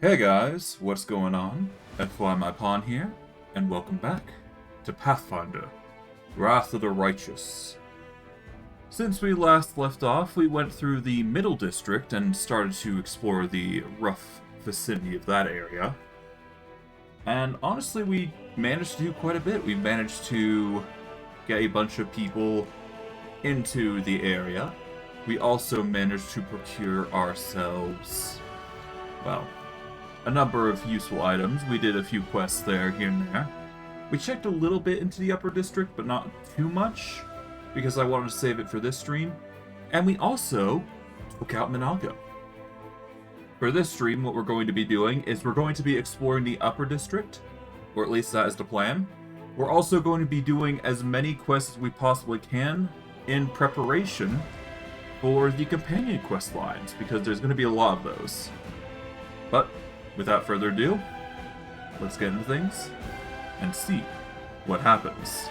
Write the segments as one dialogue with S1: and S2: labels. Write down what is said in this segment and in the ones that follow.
S1: Hey guys, what's going on? FY My Pawn here, and welcome back to Pathfinder Wrath of the Righteous. Since we last left off, we went through the Middle District and started to explore the rough vicinity of that area. And honestly, we managed to do quite a bit. We managed to get a bunch of people into the area. We also managed to procure ourselves, well, a number of useful items. We did a few quests there, here and there. We checked a little bit into the Upper District, but not too much, because I wanted to save it for this stream. And we also took out Minago. For this stream, what we're going to be doing is we're going to be exploring the Upper District, or at least that is the plan. We're also going to be doing as many quests as we possibly can in preparation for the companion quest lines, because there's going to be a lot of those. But without further ado, let's get into things and see what happens.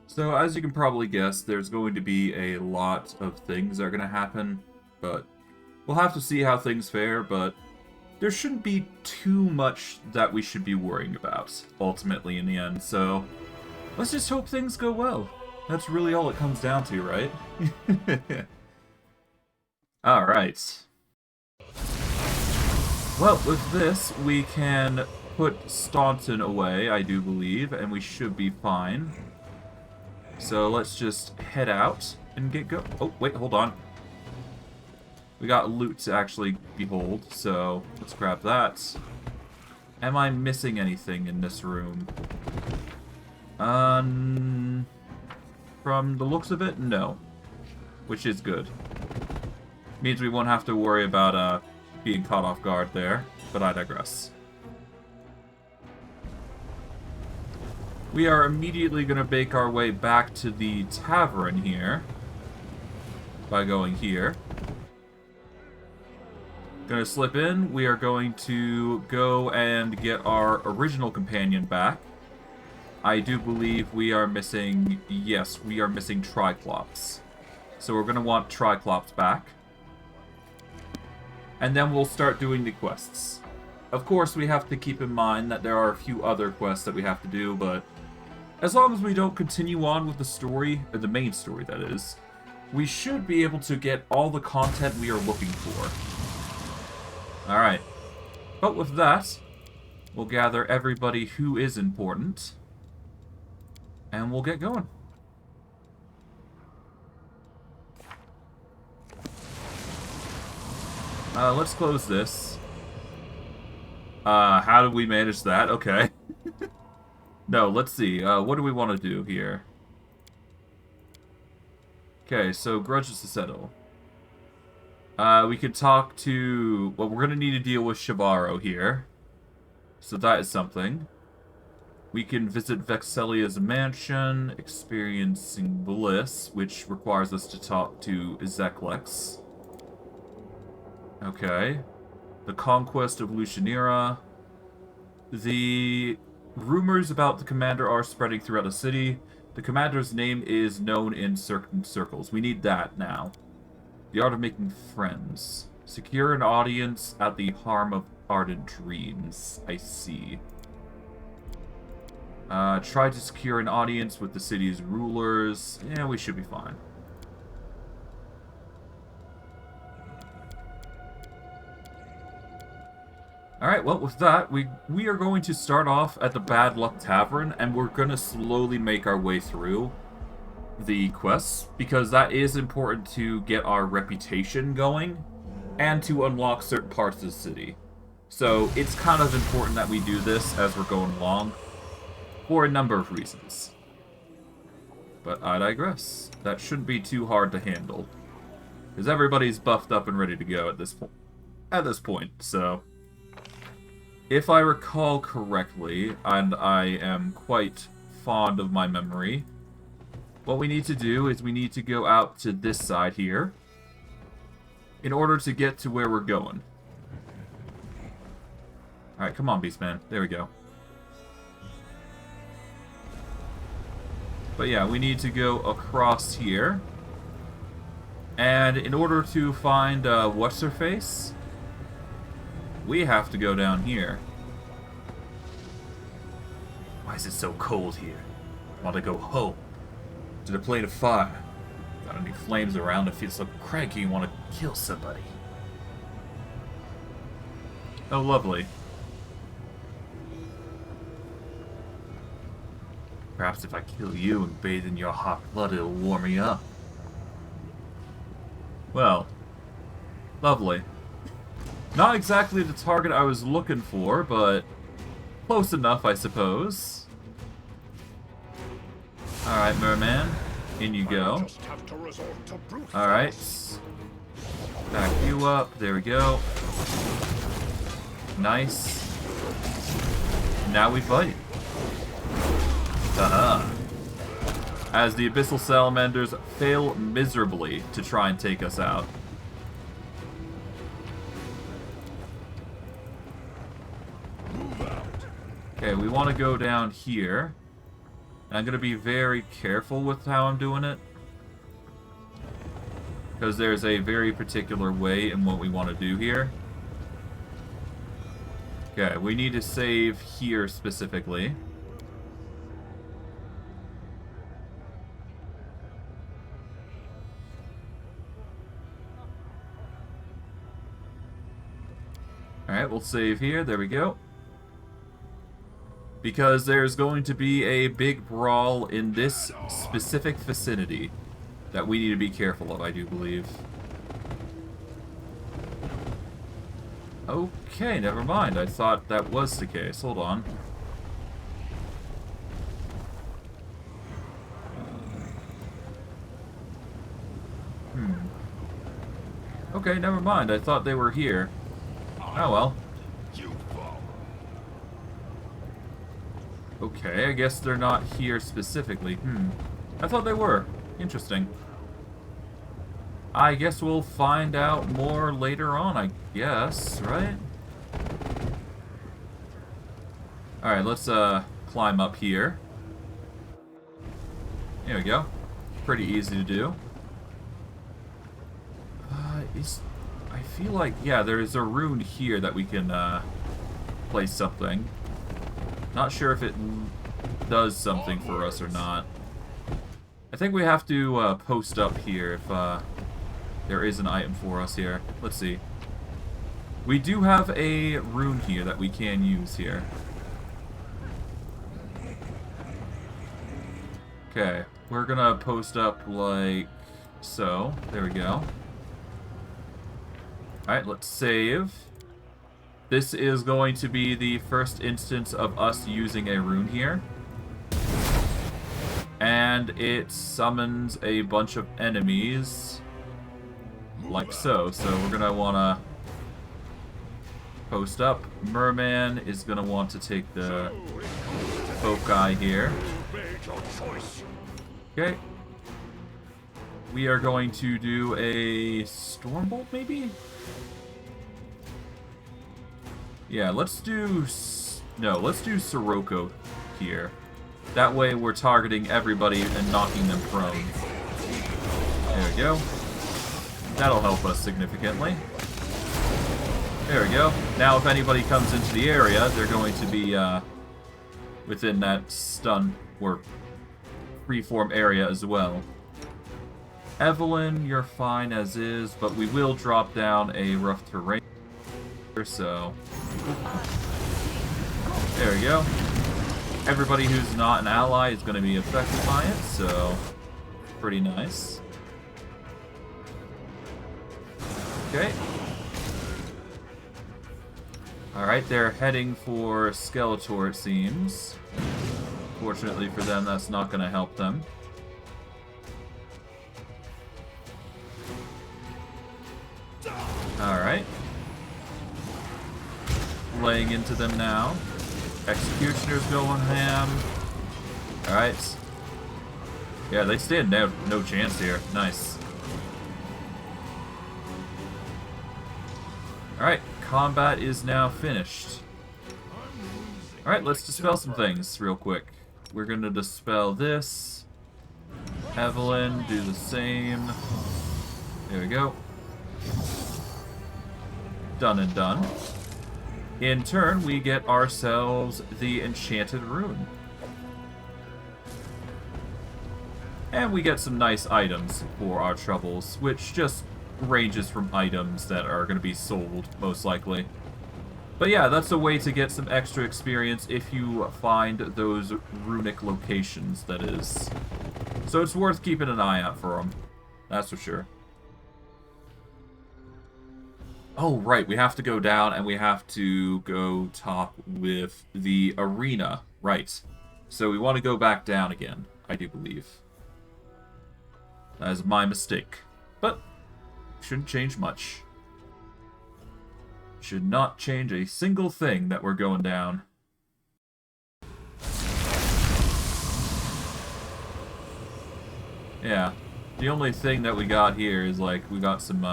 S1: So, as you can probably guess, there's going to be a lot of things that are going to happen, but we'll have to see how things fare, but there shouldn't be too much that we should be worrying about, ultimately, in the end, so let's just hope things go well. That's really all it comes down to, right? Alright. Well, with this, we can put Staunton away, I do believe, and we should be fine. So let's just head out and get go- Oh, wait, hold on. We got loot to actually behold, so let's grab that. Am I missing anything in this room? From the looks of it, no. Which is good. Means we won't have to worry about being caught off guard there, but I digress. We are immediately going to make our way back to the tavern here by going here. Gonna slip in. We are going to go and get our original companion back. I do believe we are missing, yes, we are missing Triclops. So we're going to want Triclops back. And then we'll start doing the quests. Of course, we have to keep in mind that there are a few other quests that we have to do, but as long as we don't continue on with the story, or the main story that is, we should be able to get all the content we are looking for. Alright. But with that, we'll gather everybody who is important. And we'll get going. Let's close this. How did we manage that? Okay. No, let's see. What do we want to do here? Okay, so grudges to settle. We could talk to... Well, we're going to need to deal with Shavaro here. So that is something. We can visit Vexelia's mansion, experiencing bliss, which requires us to talk to Zeklex. Okay. The conquest of Alushinyrra. The rumors about the commander are spreading throughout the city. The commander's name is known in certain circles. We need that now. The art of making friends. Secure an audience at the harm of ardent dreams. I see. Try to secure an audience with the city's rulers. Yeah, we should be fine. Alright, well, with that, we are going to start off at the Bad Luck Tavern, and we're going to slowly make our way through the quests, because that is important to get our reputation going, and to unlock certain parts of the city. So, it's kind of important that we do this as we're going along, for a number of reasons. But I digress. That shouldn't be too hard to handle, because everybody's buffed up and ready to go at this point, so... If I recall correctly, and I am quite fond of my memory, what we need to do is we need to go out to this side here in order to get to where we're going. Alright, come on, Beastman. There we go. But yeah, we need to go across here. And in order to find what's-her-face, we have to go down here. Why is it so cold here? Want to go home. To the plate of fire. Got any flames around and feel so cranky you want to kill somebody. Oh, lovely. Perhaps if I kill you and bathe in your hot blood, it'll warm me up. Well, lovely. Not exactly the target I was looking for, but close enough, I suppose. Alright, merman. In you go. Alright. Back you up. There we go. Nice. Now we fight. As the Abyssal Salamanders fail miserably to try and take us out. Okay, we want to go down here. And I'm going to be very careful with how I'm doing it. Because there's a very particular way in what we want to do here. Okay, we need to save here specifically. Alright, we'll save here. There we go. Because there's going to be a big brawl in this specific vicinity that we need to be careful of, I do believe. Okay, never mind. I thought that was the case. Hold on. Okay, never mind. I thought they were here. Oh well. Okay, I guess they're not here specifically. I thought they were. Interesting. I guess we'll find out more later on, I guess, right? Alright, let's climb up here. There we go. Pretty easy to do. I feel like, yeah, there is a rune here that we can place something. Not sure if it does something for us or not. I think we have to post up here if there is an item for us here. Let's see. We do have a rune here that we can use here. Okay, we're gonna post up like so. There we go. Alright, let's save. This is going to be the first instance of us using a rune here. And it summons a bunch of enemies. Like so. So we're going to want to post up. Merman is going to want to take the folk guy here. Okay. We are going to do a Stormbolt, maybe? Yeah, let's do... No, let's do Sirocco here. That way we're targeting everybody and knocking them prone. There we go. That'll help us significantly. There we go. Now if anybody comes into the area, they're going to be within that stun or freeform area as well. Evelyn, you're fine as is, but we will drop down a rough terrain. So there we go. Everybody who's not an ally is going to be affected by it, so pretty nice. Okay. Alright, they're heading for Skeletor, it seems. Fortunately for them, that's not going to help them. Alright. Laying into them now. Executioner's going ham. Alright. Yeah, they stand no chance here. Nice. Alright, combat is now finished. Alright, let's dispel some things real quick. We're gonna dispel this. Evelyn, do the same. There we go. Done and done. In turn, we get ourselves the Enchanted Rune. And we get some nice items for our troubles, which just ranges from items that are going to be sold, most likely. But yeah, that's a way to get some extra experience if you find those runic locations, that is. So it's worth keeping an eye out for them. That's for sure. Oh, right, we have to go down and we have to go talk with the arena. Right. So we want to go back down again, I do believe. That is my mistake. But shouldn't change much. Should not change a single thing that we're going down. Yeah. The only thing that we got here is, like, we got some,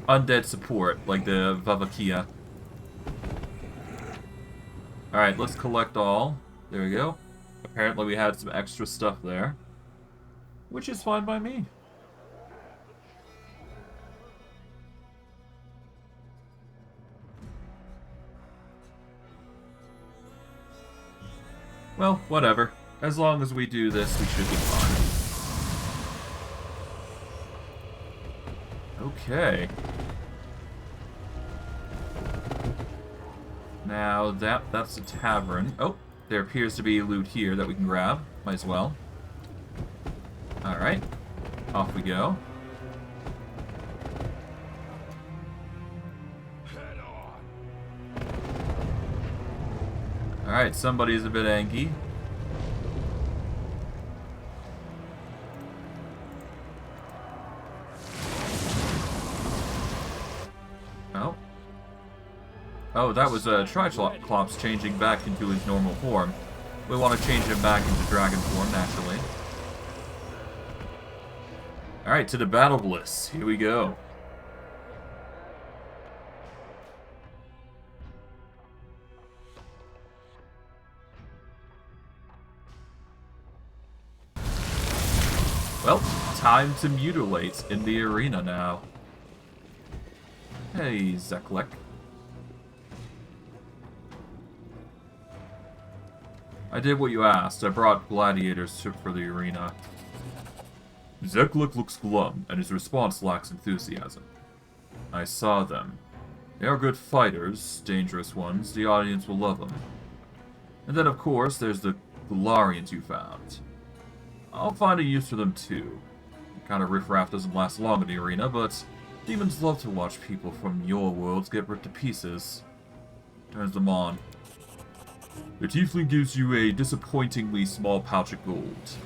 S1: undead support, like the Vavakia. Alright, let's collect all. There we go. Apparently we had some extra stuff there. Which is fine by me. Well, whatever. As long as we do this, we should be fine. Okay. Now, that's a tavern. Oh, there appears to be loot here that we can grab. Might as well. Alright. Off we go. Alright, somebody's a bit angry. Oh. Oh, that was Triclops changing back into his normal form. We want to change him back into dragon form, naturally. Alright, to the Battlebliss. Here we go. Well, time to mutilate in the arena now. Hey, Zeklek. I did what you asked. I brought gladiators for the arena. Zeklek looks glum, and his response lacks enthusiasm. I saw them. They are good fighters, dangerous ones. The audience will love them. And then, of course, there's the Galarians you found. I'll find a use for them, too. The kind of riffraff doesn't last long in the arena, but demons love to watch people from your worlds get ripped to pieces. Turns them on. The tiefling gives you a disappointingly small pouch of gold.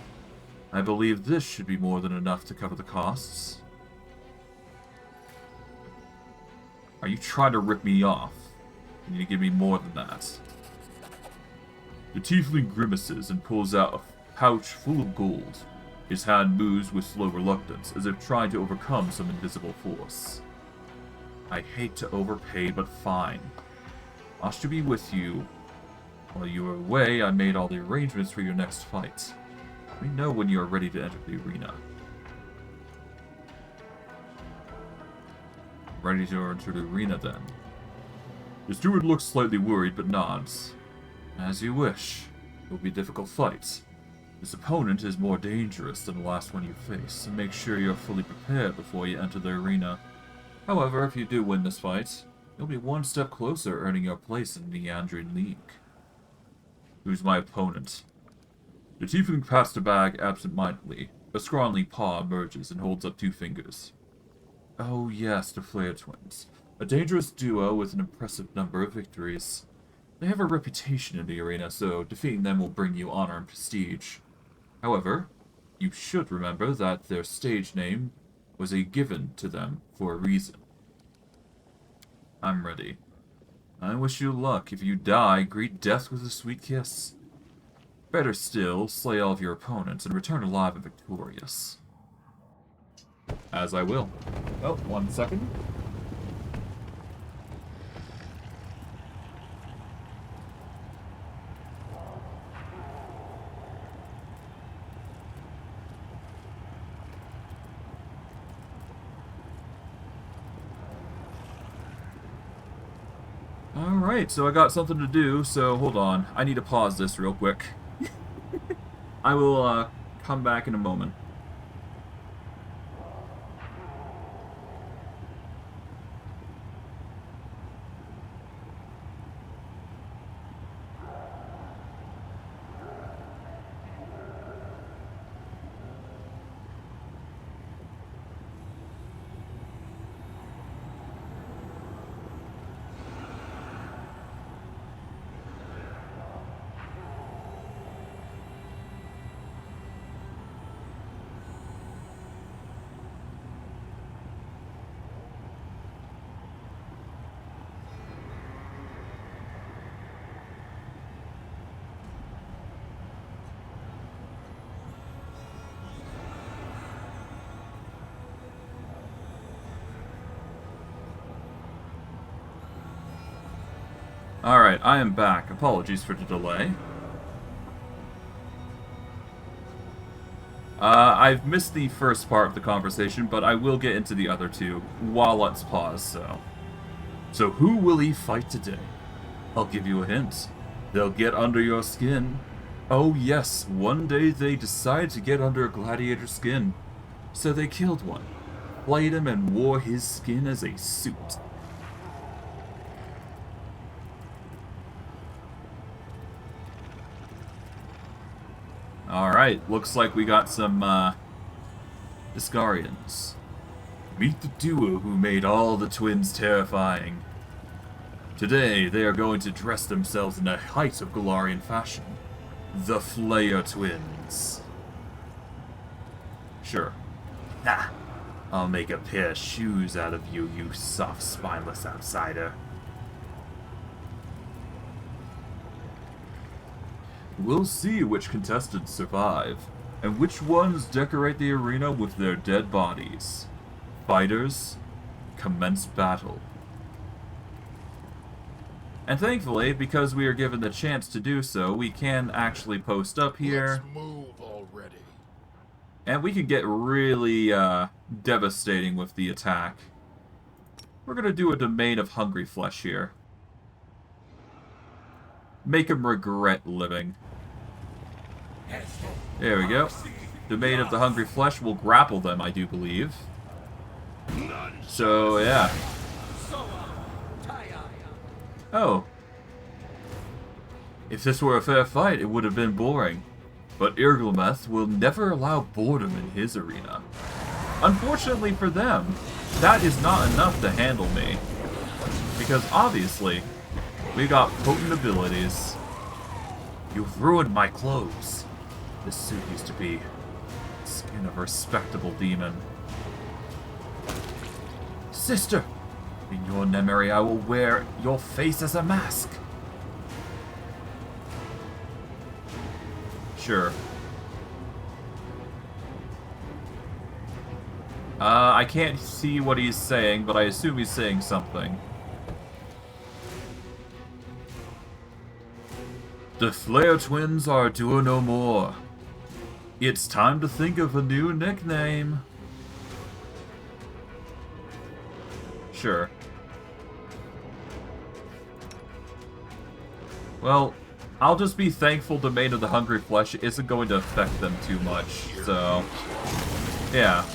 S1: I believe this should be more than enough to cover the costs. Are you trying to rip me off? You need to give me more than that. The tiefling grimaces and pulls out a pouch full of gold. His hand moves with slow reluctance, as if trying to overcome some invisible force. I hate to overpay, but fine. I should be with you. While you were away, I made all the arrangements for your next fight. Let me know when you are ready to enter the arena. Ready to enter the arena, then. The steward looks slightly worried, but nods. As you wish. It will be a difficult fight. This opponent is more dangerous than the last one you face, so make sure you are fully prepared before you enter the arena. However, if you do win this fight, you'll be one step closer earning your place in the Andrian League. Who's my opponent? The tiefling pats the bag absent-mindedly. A scrawny paw emerges and holds up 2 fingers. Oh yes, the Flare Twins. A dangerous duo with an impressive number of victories. They have a reputation in the arena, so defeating them will bring you honor and prestige. However, you should remember that their stage name was given to them for a reason. I'm ready. I wish you luck. If you die, greet death with a sweet kiss. Better still, slay all of your opponents and return alive and victorious. As I will. Oh, 1 second. Alright, so I got something to do, so hold on. I need to pause this real quick. I will come back in a moment. Alright, I am back. Apologies for the delay. I've missed the first part of the conversation, but I will get into the other two while let's pause, so... So who will he fight today? I'll give you a hint. They'll get under your skin. Oh yes, one day they decided to get under a gladiator's skin. So they killed one, flayed him, and wore his skin as a suit. Alright, looks like we got some, Iscarians. Meet the duo who made all the twins terrifying. Today, they are going to dress themselves in the height of Galarian fashion. The Flayer twins. Sure. Nah, I'll make a pair of shoes out of you, you soft, spineless outsider. We'll see which contestants survive, and which ones decorate the arena with their dead bodies. Fighters, commence battle. And thankfully, because we are given the chance to do so, we can actually post up here.
S2: Let's move already.
S1: And we can get really devastating with the attack. We're going to do a domain of hungry flesh here. Make him regret living. There we go. Domain of the hungry flesh will grapple them, I do believe. So, yeah. Oh. If this were a fair fight, it would have been boring. But Irglemeth will never allow boredom in his arena. Unfortunately for them, that is not enough to handle me. Because obviously, we got potent abilities. You've ruined my clothes. This suit used to be the skin of a respectable demon. Sister! In your memory, I will wear your face as a mask. Sure. I can't see what he's saying, but I assume he's saying something. The Flayer twins are duo no more. It's time to think of a new nickname. Sure. Well, I'll just be thankful Domain of the Hungry Flesh isn't going to affect them too much, so... Yeah.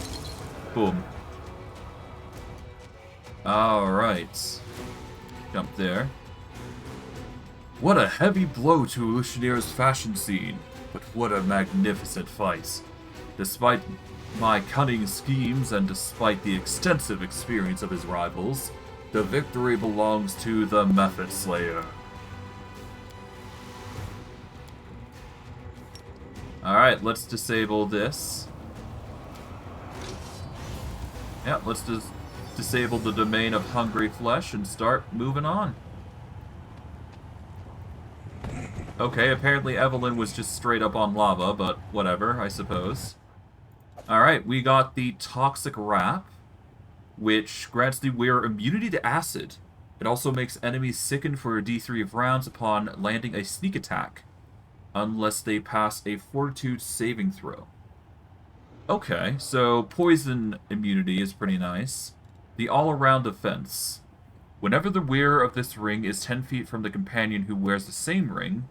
S1: Boom. Alright. Jump there. What a heavy blow to Alushinyrra's fashion scene, but what a magnificent fight. Despite my cunning schemes and despite the extensive experience of his rivals, the victory belongs to the Method Slayer. Alright, let's disable this. Yeah, let's just disable the domain of hungry flesh and start moving on. Okay, apparently Evelyn was just straight up on lava, but whatever, I suppose. Alright, we got the Toxic Wrap, which grants the wearer immunity to acid. It also makes enemies sicken for a D3 of rounds upon landing a sneak attack, unless they pass a Fortitude saving throw. Okay, so poison immunity is pretty nice. The all-around defense. Whenever the wearer of this ring is 10 feet from the companion who wears the same ring,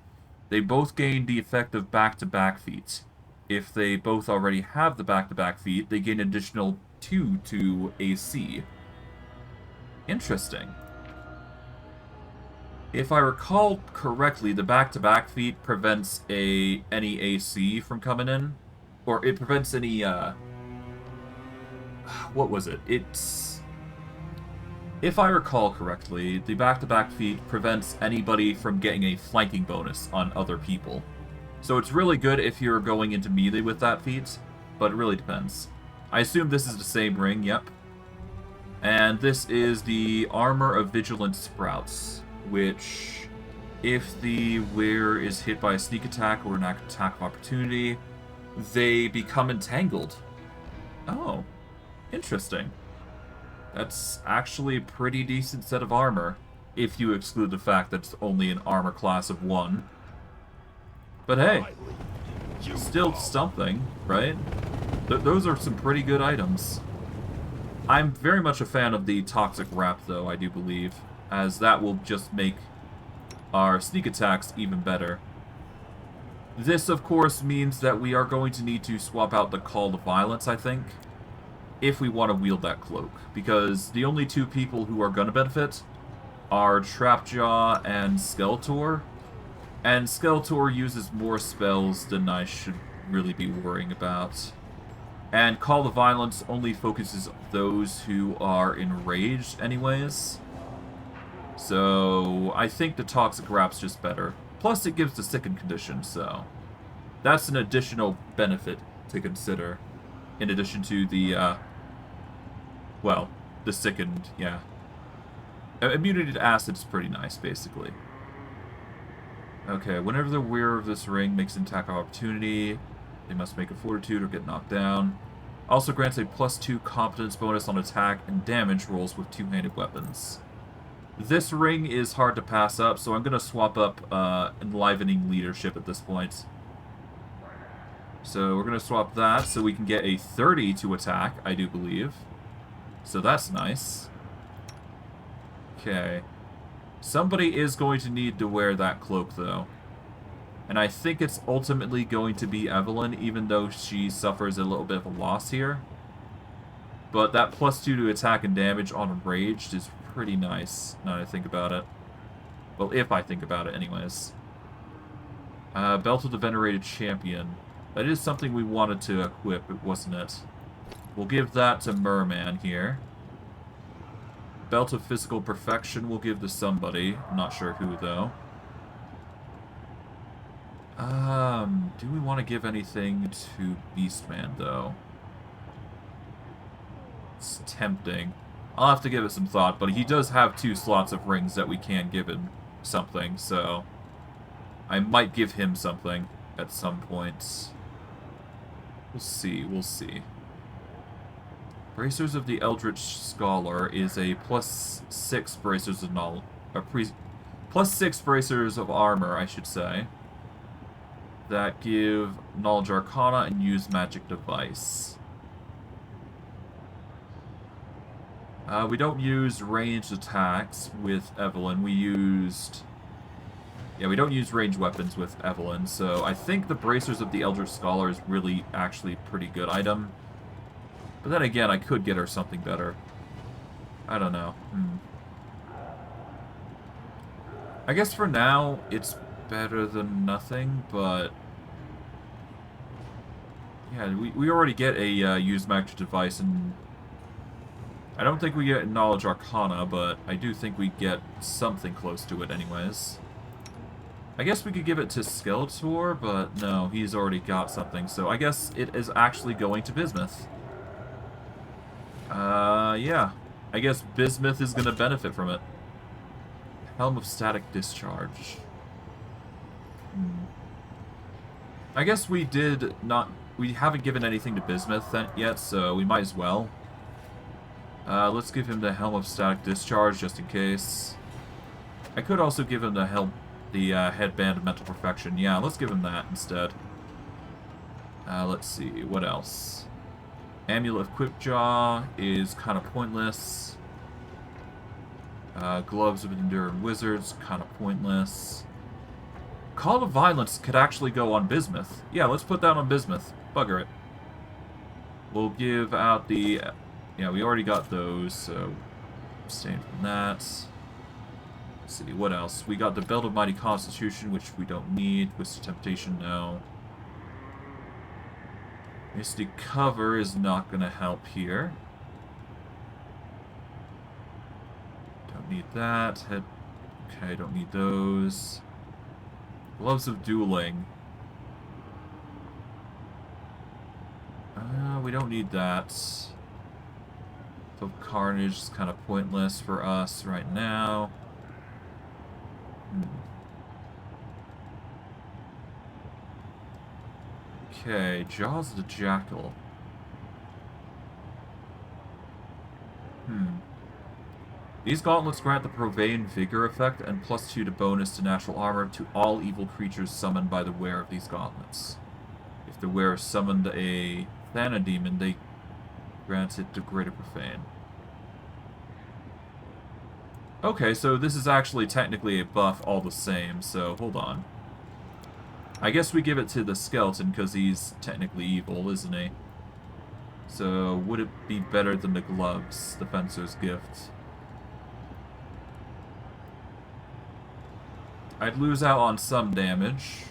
S1: they both gain the effect of back-to-back feat. If they both already have the back-to-back feat, they gain an additional 2 to AC. Interesting. If I recall correctly, the back-to-back feat prevents any AC from coming in. Or it prevents any, what was it? If I recall correctly, the back-to-back feat prevents anybody from getting a flanking bonus on other people. So it's really good if you're going into melee with that feat, but it really depends. I assume this is the same ring, yep. And this is the Armor of Vigilant Sprouts, which, if the wearer is hit by a sneak attack or an attack of opportunity, they become entangled. Oh, interesting. That's actually a pretty decent set of armor, if you exclude the fact that it's only an armor class of 1. But hey, still something, right? Those are some pretty good items. I'm very much a fan of the Toxic Wrap, though, I do believe, as that will just make our sneak attacks even better. This, of course, means that we are going to need to swap out the Call to Violence, I think, if we want to wield that cloak, because the only two people who are going to benefit are Trapjaw and Skeletor, and Skeletor uses more spells than I should really be worrying about. And Call to Violence only focuses those who are enraged anyways, so I think the Toxic Wrap's just better. Plus it gives the Sicken condition, so that's an additional benefit to consider, in addition to the, well, the Sickened, yeah. Immunity to Acid is pretty nice, basically. Okay, whenever the wearer of this ring makes an attack of opportunity, they must make a Fortitude or get knocked down. Also grants a +2 competence bonus on attack and damage rolls with two-handed weapons. This ring is hard to pass up, so I'm going to swap up Enlivening Leadership at this point. So we're going to swap that so we can get a 30 to attack, I do believe. So that's nice. Okay. Somebody is going to need to wear that cloak, though. And I think it's ultimately going to be Evelyn, even though she suffers a little bit of a loss here. But that +2 to attack and damage on Enraged is pretty nice, now that I think about it. Well, if I think about it, anyways. Belt of the Venerated Champion. That is something we wanted to equip, wasn't it? We'll give that to Merman here. Belt of Physical Perfection we'll give to somebody. I'm not sure who, though. Do we want to give anything to Beastman, though? It's tempting. I'll have to give it some thought, but he does have 2 slots of rings that we can give him something, so I might give him something at some point. We'll see, we'll see. Bracers of the Eldritch Scholar is a +6 bracers of knowledge, +6 bracers of armor, I should say, that give Knowledge Arcana and use Magic Device. We don't use ranged attacks with Evelyn. We used... Yeah, we don't use ranged weapons with Evelyn, so I think the Bracers of the Eldritch Scholar is really actually a pretty good item. But then again, I could get her something better. I don't know. I guess for now, it's better than nothing, but... Yeah, we already get a use Magic Device, and... I don't think we get Knowledge Arcana, but I do think we get something close to it anyways. I guess we could give it to Skeletor, but no, he's already got something, so I guess it is actually going to Bismuth. Yeah. I guess Bismuth is going to benefit from it. Helm of Static Discharge. I guess we did not... We haven't given anything to Bismuth yet, so we might as well. Let's give him the Helm of Static Discharge, just in case. I could also give him the Headband of Mental Perfection. Yeah, let's give him that instead. Let's see, what else? Amulet of Quipjaw is kind of pointless. Gloves of Enduring Wizards, kind of pointless. Call of Violence could actually go on bismuth. Yeah, let's put that on bismuth. Bugger it. We'll give out the... Yeah, we already got those, so... Abstain from that. Let's see, what else? We got the Belt of Mighty Constitution, which we don't need. Twisted Temptation, no. Misty Cover is not going to help here. Don't need that. Okay, don't need those. Gloves of Dueling. We don't need that. So Carnage is kind of pointless for us right now. Okay, Jaws of the Jackal. These gauntlets grant the Profane Vigor effect and +2 to bonus to natural armor to all evil creatures summoned by the wearer of these gauntlets. If the wearer summoned a Thanademon, they grant it to greater Profane. Okay, so this is actually technically a buff all the same, so hold on. I guess we give it to the skeleton because he's technically evil, isn't he? So, would it be better than the gloves, the Fencer's Gift? I'd lose out on some damage.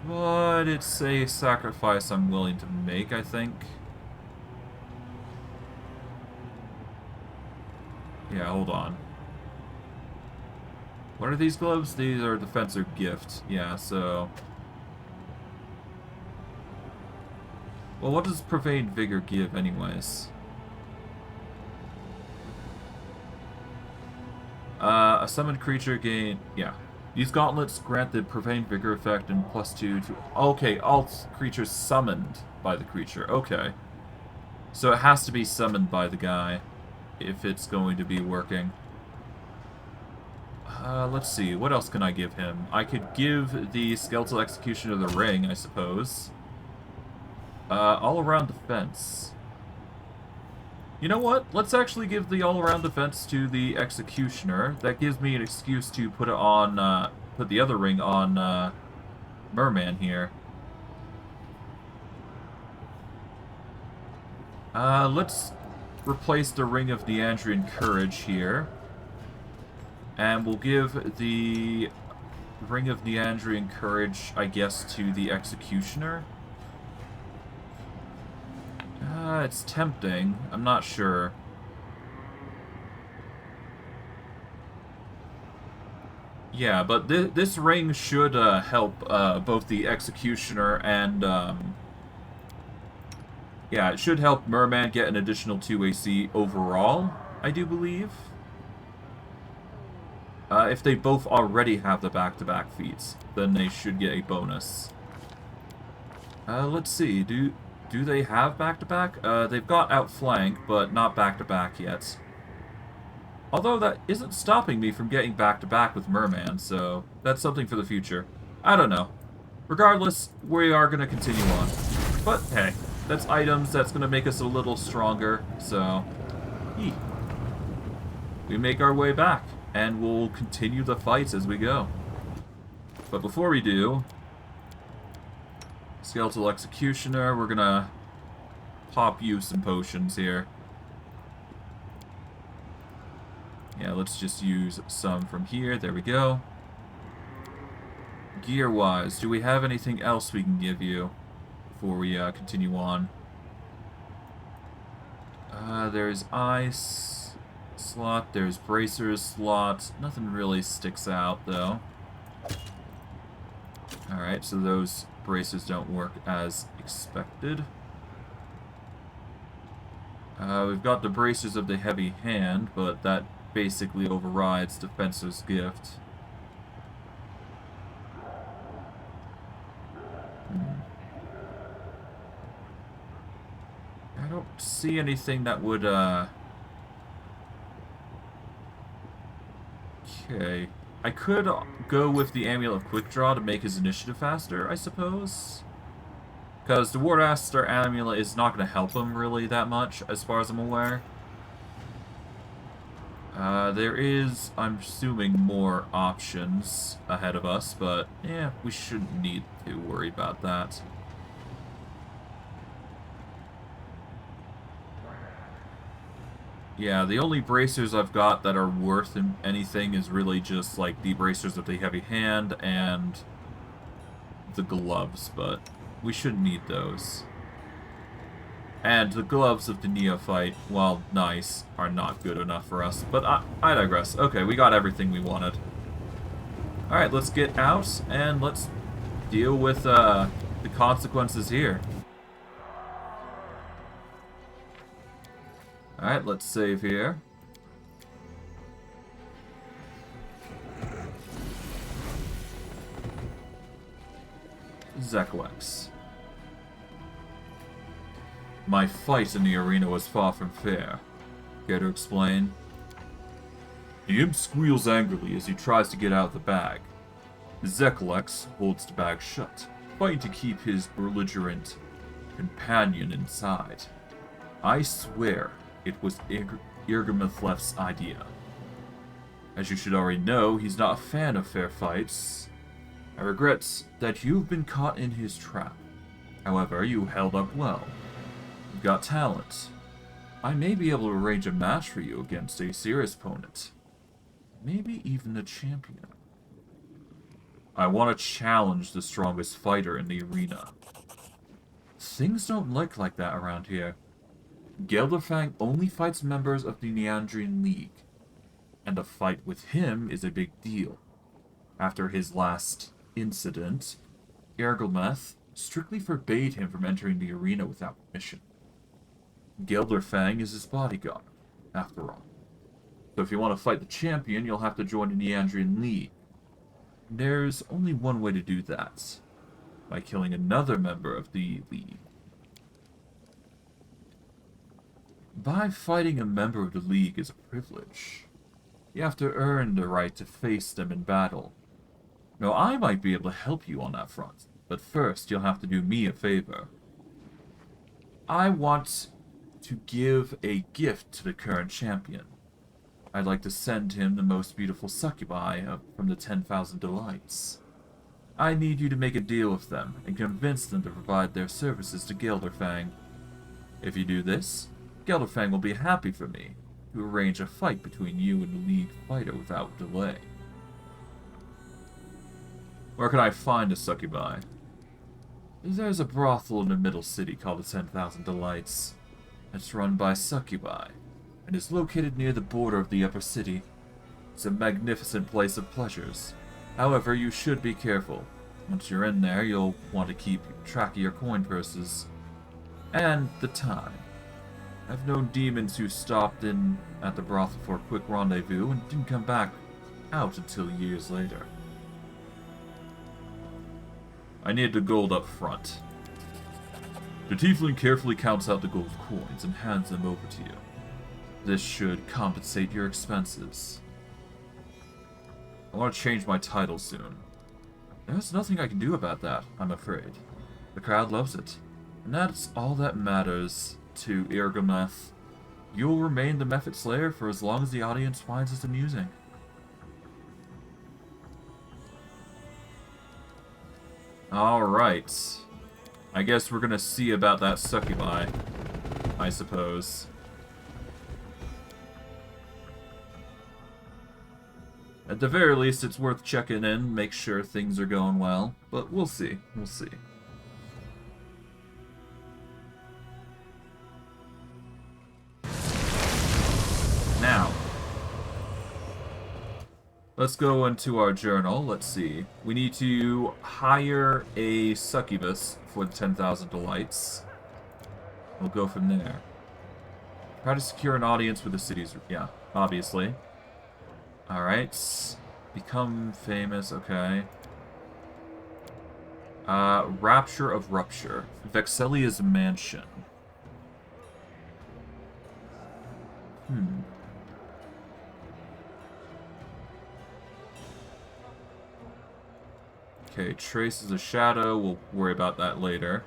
S1: But it's a sacrifice I'm willing to make, I think. Yeah, hold on. What are these gloves? These are the Fencer Gift. Yeah, so... Well, what does Profane Vigor give, anyways? A summoned creature gain... Yeah. These gauntlets grant the Profane Vigor effect and +2 to... Okay, all creatures summoned by the creature. Okay. So it has to be summoned by the guy if it's going to be working. Let's see. What else can I give him? I could give the Skeletal Executioner the ring, I suppose. All-around defense. You know what? Let's actually give the all-around defense to the Executioner. That gives me an excuse to put it on, put the other ring on, Merman here. Let's replace the Ring of Neandrian Courage here. And we'll give the Ring of Neandrian Courage, I guess, to the Executioner. It's tempting. I'm not sure. Yeah, but this ring should help both the Executioner and... yeah, it should help Merman get an additional 2 AC overall, I do believe. If they both already have the back-to-back feats, then they should get a bonus. Let's see, do they have back-to-back? They've got outflank, but not back-to-back yet. Although that isn't stopping me from getting back-to-back with Merman, so that's something for the future. I don't know. Regardless, we are going to continue on. But hey, that's items, that's going to make us a little stronger, so... We make our way back, and we'll continue the fights as we go. But before we do... Skeletal Executioner, we're gonna pop you some potions here. Yeah, let's just use some from here. There we go. Gear-wise, do we have anything else we can give you before we continue on? There's ice slot, there's bracers slot. Nothing really sticks out, though. Alright, so those bracers don't work as expected. We've got the bracers of the heavy hand, but that basically overrides Defensor's Gift. I don't see anything that would, Okay. I could go with the Amulet of Quick Draw to make his initiative faster, I suppose. Because the War Aster Amulet is not going to help him really that much, as far as I'm aware. There is, I'm assuming, more options ahead of us, but yeah, we shouldn't need to worry about that. Yeah, the only bracers I've got that are worth anything is really just, like, the bracers of the heavy hand and the gloves, but we shouldn't need those. And the gloves of the neophyte, while nice, are not good enough for us, but I digress. Okay, we got everything we wanted. Alright, let's get out, and let's deal with, the consequences here. Alright, let's save here. Zekwex. My fight in the arena was far from fair. Care to explain? The imp squeals angrily as he tries to get out of the bag. Zekwex holds the bag shut, fighting to keep his belligerent companion inside. I swear it was Irgamothlef's idea. As you should already know, he's not a fan of fair fights. I regret that you've been caught in his trap. However, you held up well. You've got talent. I may be able to arrange a match for you against a serious opponent. Maybe even a champion. I want to challenge the strongest fighter in the arena. Things don't look like that around here. Gelderfang only fights members of the Neandrian League, and a fight with him is a big deal. After his last incident, Ergelmeth strictly forbade him from entering the arena without permission. Gelderfang is his bodyguard, after all. So if you want to fight the champion, you'll have to join the Neandrian League. There's only one way to do that, by killing another member of the League. By fighting a member of the League is a privilege. You have to earn the right to face them in battle. Now, I might be able to help you on that front, but first you'll have to do me a favor. I want to give a gift to the current champion. I'd like to send him the most beautiful succubi from the 10,000 Delights. I need you to make a deal with them and convince them to provide their services to Gelderfang. If you do this, Gelderfang will be happy for me to arrange a fight between you and the League fighter without delay. Where can I find a succubi? There's a brothel in the middle city called the 10,000 Delights. It's run by succubi, and is located near the border of the upper city. It's a magnificent place of pleasures. However, you should be careful. Once you're in there, you'll want to keep track of your coin purses. And the time. I've known demons who stopped in at the brothel for a quick rendezvous and didn't come back out until years later. I need the gold up front. The tiefling carefully counts out the gold coins and hands them over to you. This should compensate your expenses. I want to change my title soon. There's nothing I can do about that, I'm afraid. The crowd loves it. And that's all that matters to Irgameth. You'll remain the Mephit Slayer for as long as the audience finds it amusing. Alright. I guess we're gonna see about that succubi, I suppose. At the very least, it's worth checking in, make sure things are going well, but we'll see, we'll see. Now, let's go into our journal. Let's see. We need to hire a succubus for the 10,000 Delights. We'll go from there. Try to secure an audience with the city's... Yeah, obviously. Alright. Become famous, okay. Rapture of Rupture. Vexelia's Mansion. Okay, Traces of Shadow, we'll worry about that later.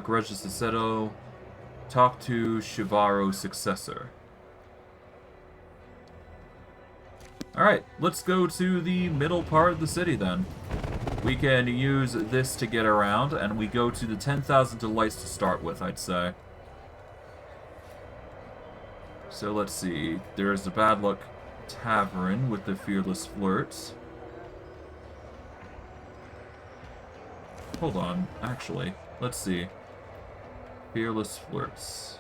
S1: Grudges to Seto. Talk to Shivaro's successor. Alright, let's go to the middle part of the city then. We can use this to get around, and we go to the 10,000 delights to start with, I'd say. So let's see. There's the Bad Luck Tavern with the Fearless Flirts. Hold on, actually. Let's see. Fearless Flirts.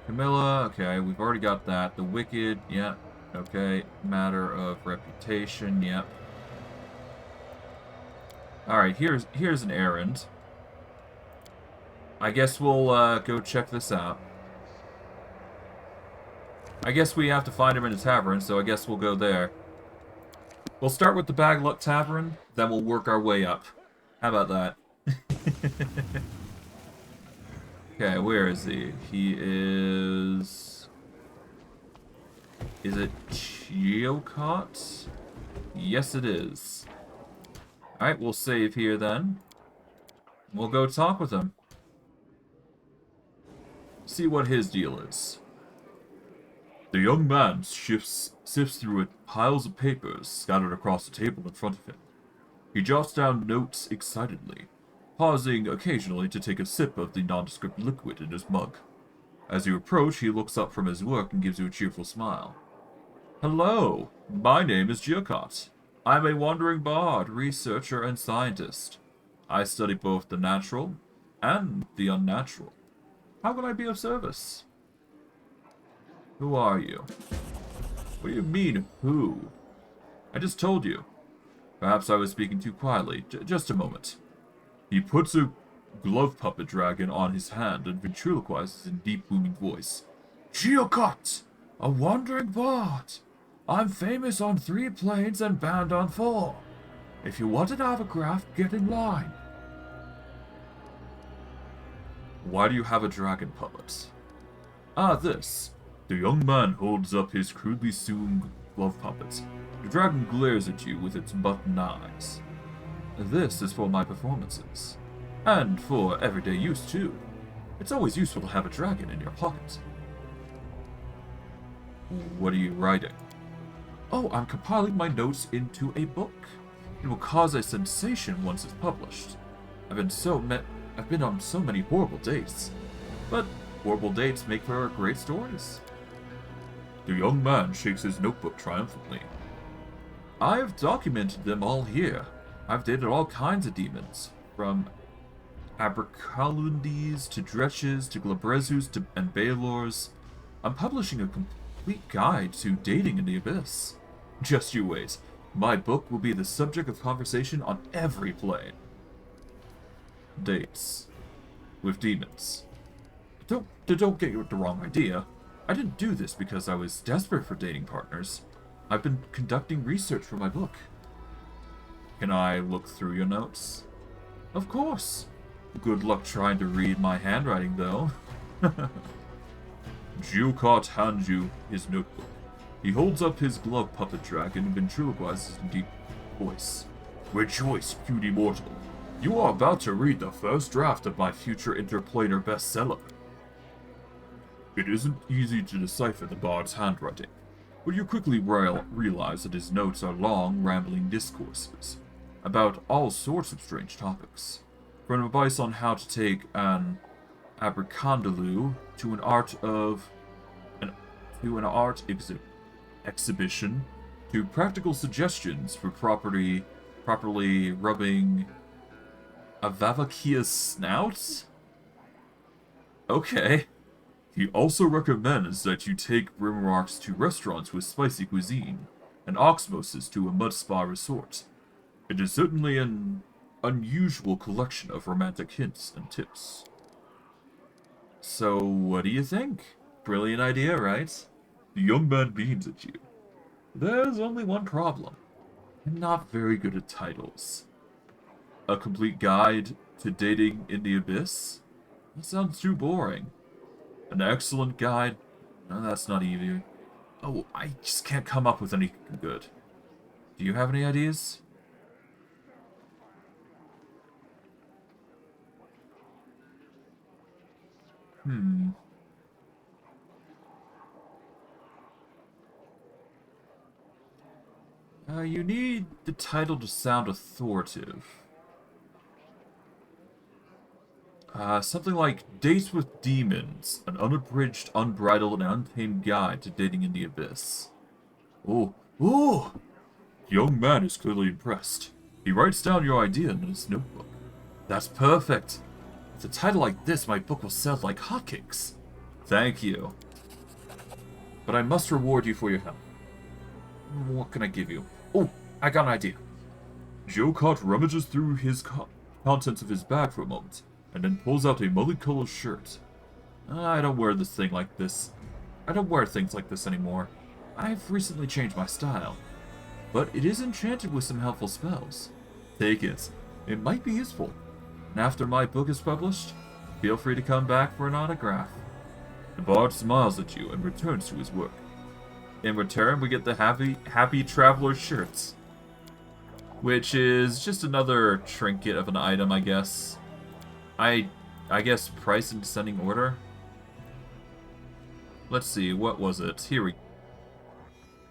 S1: Camilla, okay, we've already got that. The Wicked, yeah, okay. Matter of Reputation, yep. Alright, here's an errand. I guess we'll go check this out. I guess we have to find him in a tavern, so I guess we'll go there. We'll start with the Bad Luck Tavern, then we'll work our way up. How about that? Okay, where is he? He is... Is it Geocot? Yes, it is. Alright, we'll save here then. We'll go talk with him. See what his deal is. The young man sifts through piles of papers scattered across the table in front of him. He jots down notes excitedly, pausing occasionally to take a sip of the nondescript liquid in his mug. As you approach, he looks up from his work and gives you a cheerful smile. Hello, my name is Geocot. I'm a wandering bard, researcher, and scientist. I study both the natural and the unnatural. How can I be of service? Who are you? What do you mean, who? I just told you. Perhaps I was speaking too quietly. Just a moment. He puts a glove puppet dragon on his hand and ventriloquizes in deep booming voice. Geocot! A wandering bard! I'm famous on 3 planes and banned on 4. If you want an autograph, get in line. Why do you have a dragon puppet? Ah, this. The young man holds up his crudely sewn glove puppet. The dragon glares at you with its button eyes. This is for my performances. And for everyday use, too. It's always useful to have a dragon in your pocket. What are you writing? Oh, I'm compiling my notes into a book. It will cause a sensation once it's published. I've been on so many horrible dates. But horrible dates make for great stories. The young man shakes his notebook triumphantly. I've documented them all here. I've dated all kinds of demons, from Abercalundes to Dretches to Glabrezus and Baelors. I'm publishing a complete guide to dating in the abyss. Just you wait. My book will be the subject of conversation on every plane. Dates. With demons. Don't get the wrong idea. I didn't do this because I was desperate for dating partners. I've been conducting research for my book. Can I look through your notes? Of course. Good luck trying to read my handwriting, though. Geocot hands you his notebook. He holds up his glove puppet dragon and ventriloquizes in deep voice. Rejoice, puny mortal. You are about to read the first draft of my future interplanar bestseller. It isn't easy to decipher the bard's handwriting, but you quickly realize that his notes are long, rambling discourses about all sorts of strange topics, from advice on how to take an abracadabra to an art exhibition, to practical suggestions for properly rubbing a Vavakia's snout? Okay. He also recommends that you take Brimrocks to restaurants with spicy cuisine, and Oxmoses to a mud spa resort. It is certainly an unusual collection of romantic hints and tips. So, what do you think? Brilliant idea, right? The young man beams at you. There's only one problem. I'm not very good at titles. A complete guide to dating in the abyss? That sounds too boring. An excellent guide? No, that's not either. Oh, I just can't come up with anything good. Do you have any ideas? You need the title to sound authoritative. Something like Dates with Demons, an unabridged, unbridled, and untamed guide to dating in the abyss. Oh! The young man is clearly impressed. He writes down your idea in his notebook. That's perfect! With a title like this, my book will sell like hotcakes. Thank you. But I must reward you for your help. What can I give you? Oh, I got an idea. Joe Cott rummages through his contents of his bag for a moment, and then pulls out a multicolored shirt. I don't wear this thing like this. I don't wear things like this anymore. I've recently changed my style. But it is enchanted with some helpful spells. Take it. It might be useful. And after my book is published, feel free to come back for an autograph. The bard smiles at you and returns to his work. In return, we get the Happy Traveler shirts, which is just another trinket of an item, I guess. I guess price in descending order. Let's see, what was it? Here we...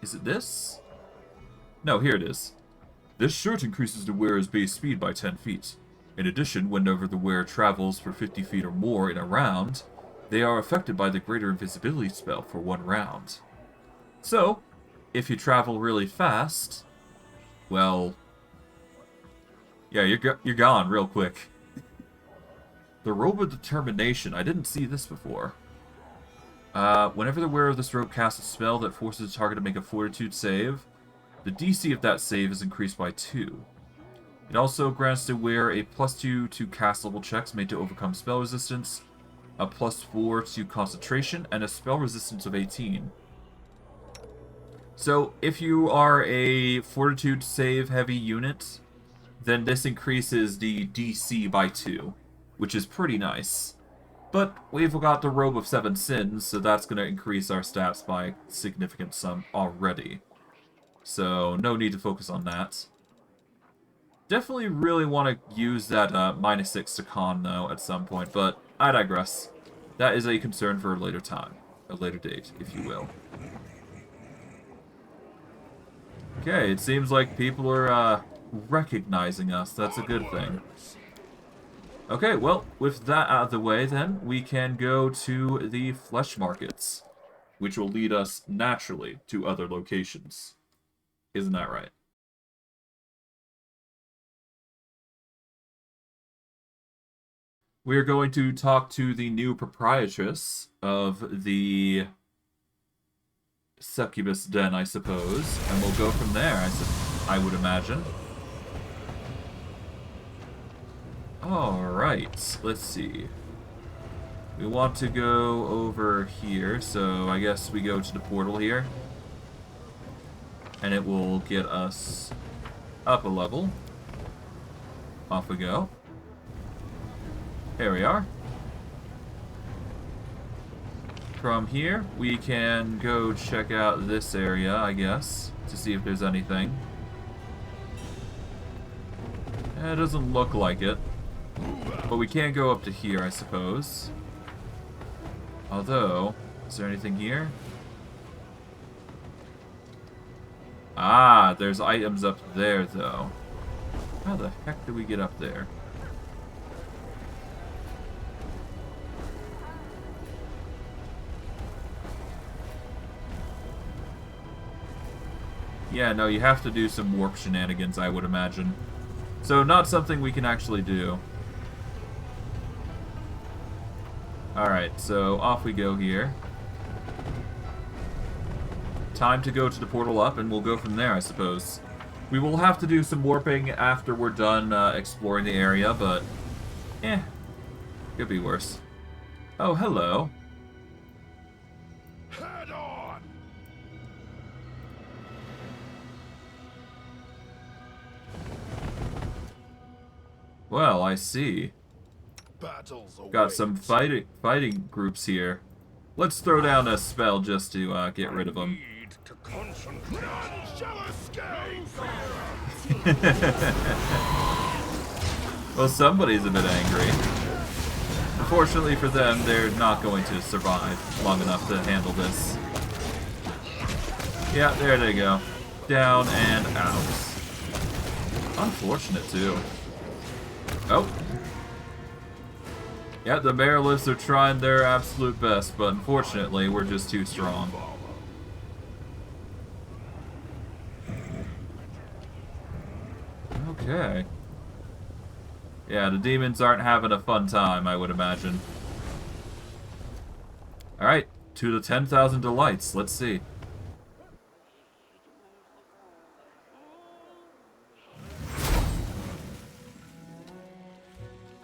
S1: Is it this? No, here it is. This shirt increases the wearer's base speed by 10 feet. In addition, whenever the wearer travels for 50 feet or more in a round, they are affected by the greater invisibility spell for 1 round. So, if you travel really fast, well, yeah, you're gone real quick. The Robe of Determination. I didn't see this before. Whenever the wearer of this robe casts a spell that forces the target to make a Fortitude save, the DC of that save is increased by 2. It also grants the wearer a +2 to cast level checks made to overcome spell resistance, a +4 to concentration, and a spell resistance of 18. So, if you are a Fortitude save heavy unit, then this increases the DC by 2, which is pretty nice. But we've got the Robe of 7 Sins, so that's going to increase our stats by a significant sum already. So, no need to focus on that. Definitely really want to use that -6 to con, though, at some point, but I digress. That is a concern for a later time. A later date, if you will. Okay, it seems like people are recognizing us. That's a good thing. Okay, well, with that out of the way, then, we can go to the flesh markets, which will lead us naturally to other locations. Isn't that right? We are going to talk to the new proprietress of the Succubus Den, I suppose, and we'll go from there, I would imagine. Alright, let's see. We want to go over here, so I guess we go to the portal here. And it will get us up a level. Off we go. Here we are. From here, we can go check out this area, I guess, to see if there's anything. It doesn't look like it. But we can go up to here, I suppose. Although, is there anything here? Ah, there's items up there, though. How the heck do we get up there? Yeah, no, you have to do some warp shenanigans, I would imagine. So, not something we can actually do. Alright, so off we go here. Time to go to the portal up, and we'll go from there, I suppose. We will have to do some warping after we're done exploring the area, but... could be worse. Oh, hello.
S2: Head on!
S1: Well, I see. Got some fighting groups here. Let's throw down a spell just to get rid of them. Well, somebody's a bit angry. Unfortunately for them, they're not going to survive long enough to handle this. Yeah, there they go. Down and out. Unfortunate, too. Oh. Yeah, the Battlebliss are trying their absolute best, but unfortunately, we're just too strong. Okay. Yeah, the demons aren't having a fun time, I would imagine. Alright, to the 10,000 delights. Let's see.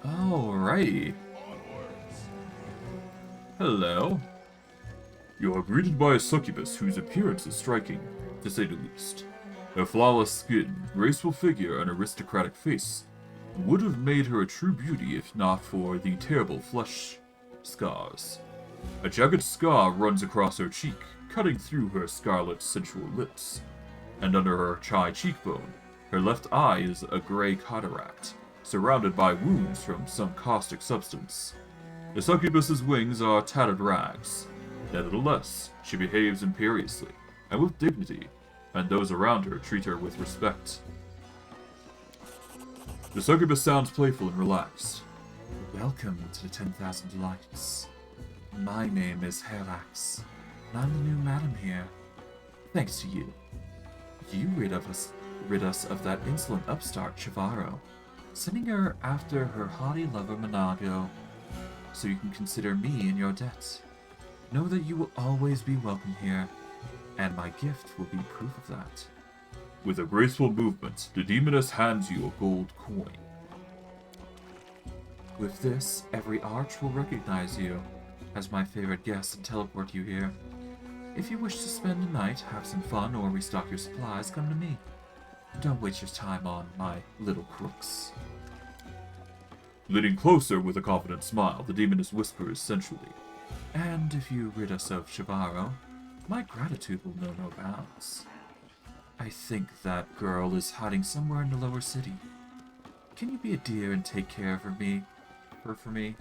S1: Alrighty. Hello. You are greeted by a succubus whose appearance is striking, to say the least. Her flawless skin, graceful figure, and aristocratic face would have made her a true beauty if not for the terrible flesh scars. A jagged scar runs across her cheek, cutting through her scarlet sensual lips, and under her high cheekbone, her left eye is a grey cataract, surrounded by wounds from some caustic substance. The succubus's wings are tattered rags. Nevertheless, she behaves imperiously, and with dignity, and those around her treat her with respect. The succubus sounds playful and relaxed. Welcome to the 10,000 Delights. My name is Herax, and I'm the new madam here. Thanks to you. You rid us of that insolent upstart, Chivaro, sending her after her haughty lover Monago, so you can consider me in your debt. Know that you will always be welcome here, and my gift will be proof of that. With a graceful movement, the demoness hands you a gold coin. With this, every arch will recognize you as my favorite guest and teleport you here. If you wish to spend the night, have some fun, or restock your supplies, come to me. Don't waste your time on my little crooks. Leaning closer with a confident smile, the demoness whispers sensually. And if you rid us of Shivaro, my gratitude will know no bounds. I think that girl is hiding somewhere in the lower city. Can you be a dear and take care of her for me?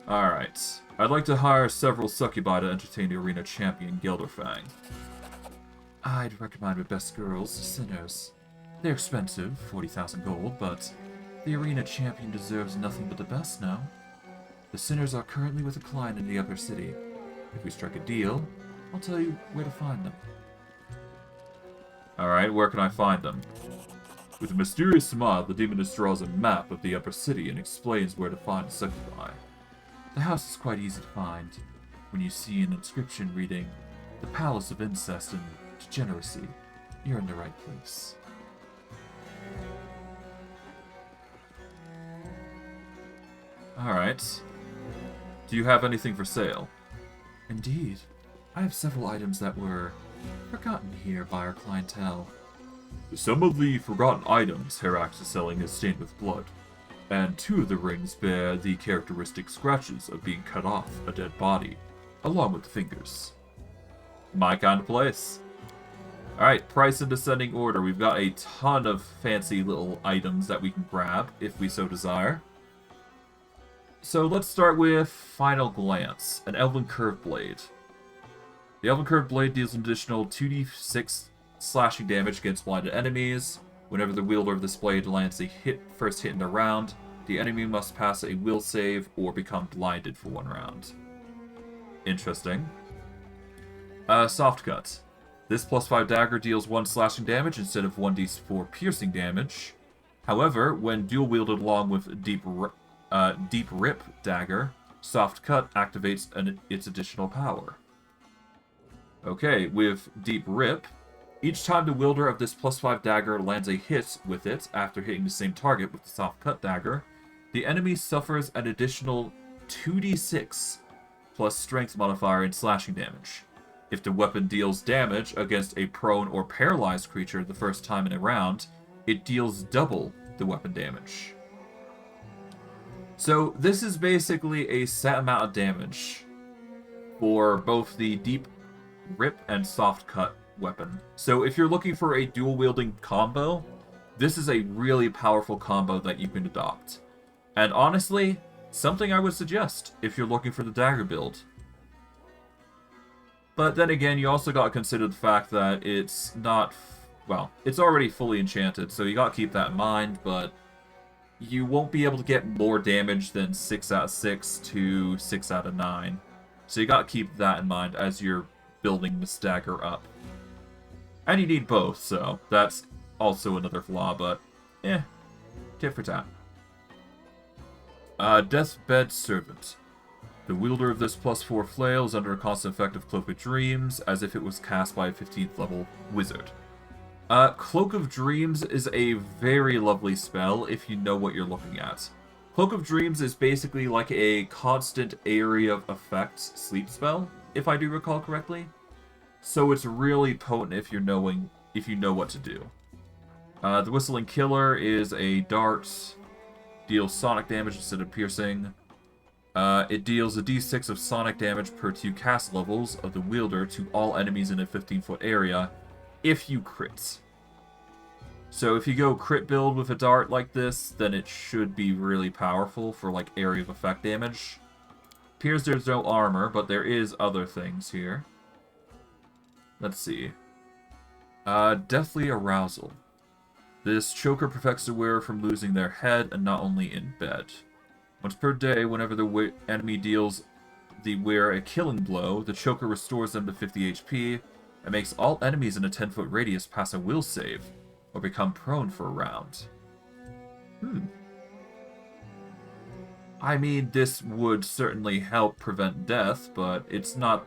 S1: Alright. I'd like to hire several succubi to entertain the arena champion Gelderfang. I'd recommend my best girls, sinners. They're expensive, 40,000 gold, but the arena champion deserves nothing but the best, no? The sinners are currently with a client in the upper city. If we strike a deal, I'll tell you where to find them. Alright, where can I find them? With a mysterious smile, the demoness draws a map of the upper city and explains where to find succubi. The house is quite easy to find. When you see an inscription reading, "The Palace of Incest and Degeneracy," you're in the right place. Alright. Do you have anything for sale? Indeed. I have several items that were forgotten here by our clientele. Some of the forgotten items Herax is selling is stained with blood, and 2 of the rings bear the characteristic scratches of being cut off a dead body, along with the fingers. My kind of place. Alright, price in descending order. We've got a ton of fancy little items that we can grab, if we so desire. So let's start with Final Glance, an Elven Curved Blade. The Elven Curved Blade deals an additional 2d6 slashing damage against blinded enemies. Whenever the wielder of this blade lands a first hit in the round, the enemy must pass a will save or become blinded for 1 round. Interesting. Soft Cut. This +5 dagger deals 1 slashing damage instead of 1d4 piercing damage. However, when dual wielded along with Deep Rip dagger, Soft Cut activates its additional power. Okay, with Deep Rip, each time the wielder of this +5 dagger lands a hit with it after hitting the same target with the Soft Cut dagger, the enemy suffers an additional 2d6 plus strength modifier in slashing damage. If the weapon deals damage against a prone or paralyzed creature the first time in a round, it deals double the weapon damage. So this is basically a set amount of damage for both the Deep Rip and Soft Cut weapon. So if you're looking for a dual wielding combo, this is a really powerful combo that you can adopt. And honestly, something I would suggest if you're looking for the dagger build. But then again, you also gotta consider the fact that it's not... well, it's already fully enchanted, so you gotta keep that in mind, but you won't be able to get more damage than 6 out of 6 to 6 out of 9. So you gotta keep that in mind as you're building this dagger up. And you need both, so that's also another flaw, but tit for tat. Deathbed Servant. The wielder of this +4 flail is under a constant effect of Cloak of Dreams, as if it was cast by a 15th level wizard. Cloak of Dreams is a very lovely spell if you know what you're looking at. Cloak of Dreams is basically like a constant area of effect sleep spell, if I do recall correctly. So it's really potent if you know what to do. The Whistling Killer is a dart, deals sonic damage instead of piercing. It deals a d6 of sonic damage per 2 cast levels of the wielder to all enemies in a 15-foot area, if you crit. So if you go crit build with a dart like this, then it should be really powerful for like area of effect damage. Appears there's no armor, but there is other things here. Let's see. Deathly Arousal. This choker protects the wearer from losing their head and not only in bed. Once per day, whenever the enemy deals the wearer a killing blow, the choker restores them to 50 HP and makes all enemies in a 10-foot radius pass a will save or become prone for a round. I mean, this would certainly help prevent death, but it's not...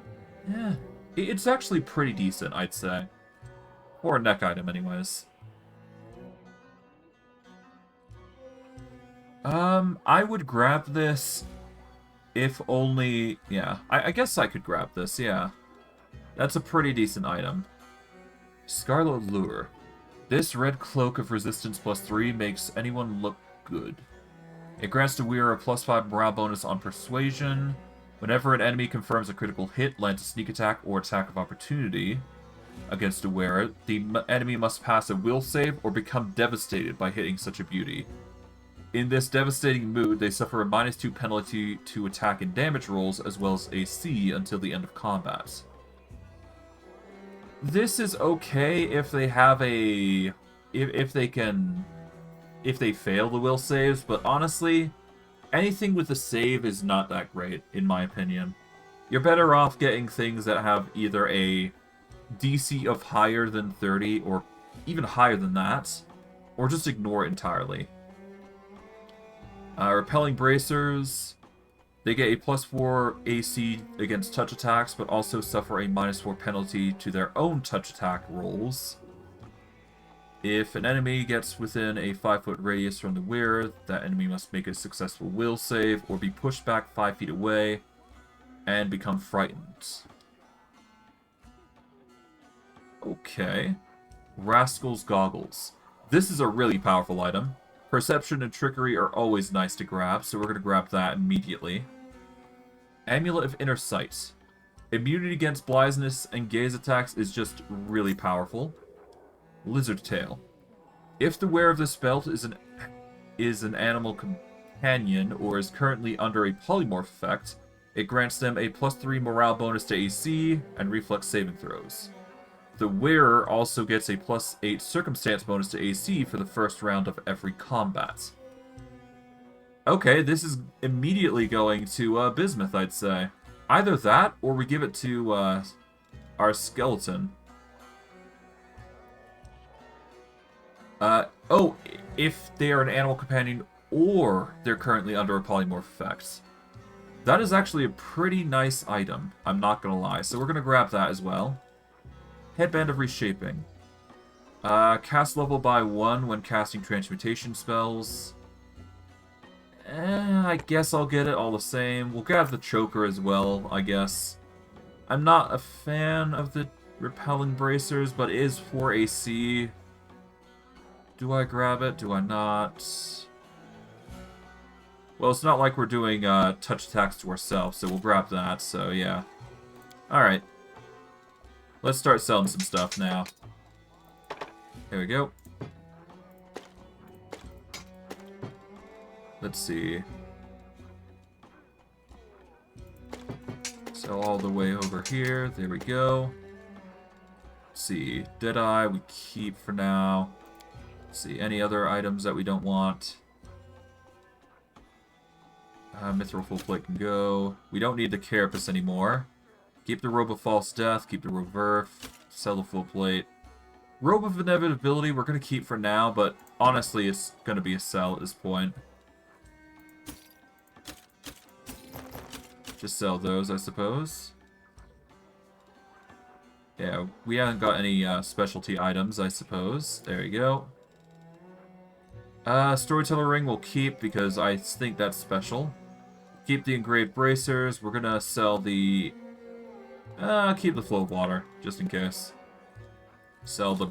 S1: it's actually pretty decent, I'd say. Or a neck item, anyways. I would grab this if only... yeah, I guess I could grab this, yeah. That's a pretty decent item. Scarlet Lure. This red cloak of resistance +3 makes anyone look good. It grants the wearer a +5 morale bonus on persuasion. Whenever an enemy confirms a critical hit, lands a sneak attack or attack of opportunity against the wearer, the enemy must pass a will save or become devastated by hitting such a beauty. In this devastating mood, they suffer a -2 penalty to attack and damage rolls, as well as AC until the end of combat. This is okay if they have a... if they fail the will saves, but honestly, anything with a save is not that great, in my opinion. You're better off getting things that have either a DC of higher than 30, or even higher than that, or just ignore it entirely. Repelling Bracers. They get a +4 AC against touch attacks, but also suffer a -4 penalty to their own touch attack rolls. If an enemy gets within a 5-foot radius from the wearer, that enemy must make a successful will save or be pushed back 5 feet away and become frightened. Okay. Rascal's Goggles. This is a really powerful item. Perception and Trickery are always nice to grab, so we're going to grab that immediately. Amulet of Inner Sight. Immunity against blindness and gaze attacks is just really powerful. Lizard Tail. If the wearer of this belt is an animal companion or is currently under a polymorph effect, it grants them a +3 morale bonus to AC and reflex saving throws. The wearer also gets a +8 circumstance bonus to AC for the first round of every combat. Okay, this is immediately going to Bismuth, I'd say. Either that, or we give it to our skeleton. Oh, if they are an animal companion or they're currently under a polymorph effect. That is actually a pretty nice item, I'm not gonna lie. So we're gonna grab that as well. Headband of Reshaping. Cast level by 1 when casting transmutation spells. I guess I'll get it all the same. We'll grab the choker as well, I guess. I'm not a fan of the repelling bracers, but it is 4 AC. Do I grab it? Do I not? Well, it's not like we're doing touch attacks to ourselves, so we'll grab that, so yeah. Alright. Let's start selling some stuff now. There we go. Let's see. So all the way over here. There we go. Let's see. Deadeye we keep for now. Let's see. Any other items that we don't want? Mithril full plate can go. We don't need the carapace anymore. Keep the robe of false death. Keep the robe of earth. Sell the full plate. Robe of inevitability we're going to keep for now, but honestly it's going to be a sell at this point. Just sell those, I suppose. Yeah, we haven't got any specialty items, I suppose. There you go. Storyteller ring we'll keep because I think that's special. Keep the engraved bracers. We're gonna sell the... keep the flow of water, just in case. Sell the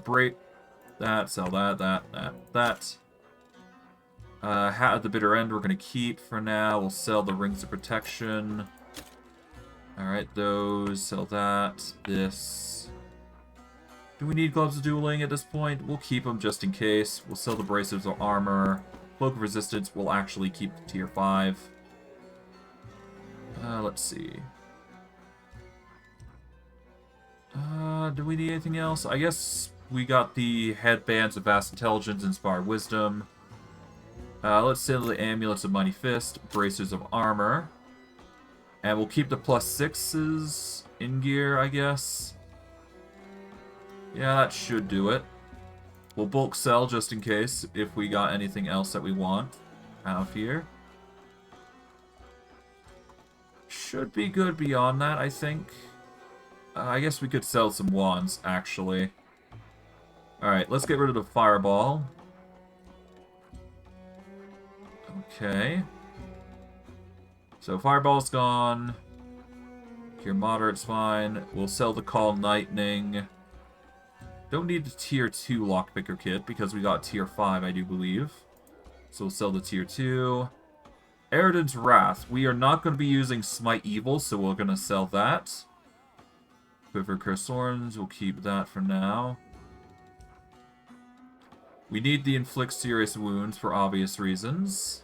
S1: that, sell that. Hat at the bitter end we're gonna keep for now. We'll sell the rings of protection. Alright, those, sell that, this. Do we need gloves of dueling at this point? We'll keep them just in case. We'll sell the bracers of armor. Cloak of resistance we'll actually keep the tier 5. Let's see. Do we need anything else? I guess we got the headbands of vast intelligence, inspired wisdom. Let's sell the amulets of mighty fist, bracers of armor. And we'll keep the +6s in gear, I guess. Yeah, that should do it. We'll bulk sell just in case if we got anything else that we want out of here. Should be good beyond that, I think. I guess we could sell some wands, actually. Alright, let's get rid of the fireball. Okay. So fireball's gone. Cure moderate's fine. We'll sell the call lightning. Don't need the tier 2 lockpicker kit because we got tier 5, I do believe. So we'll sell the tier 2. Eridan's Wrath. We are not going to be using Smite Evil, so we're going to sell that. Quiver Cursed Thorns, we'll keep that for now. We need the Inflict Serious Wounds for obvious reasons.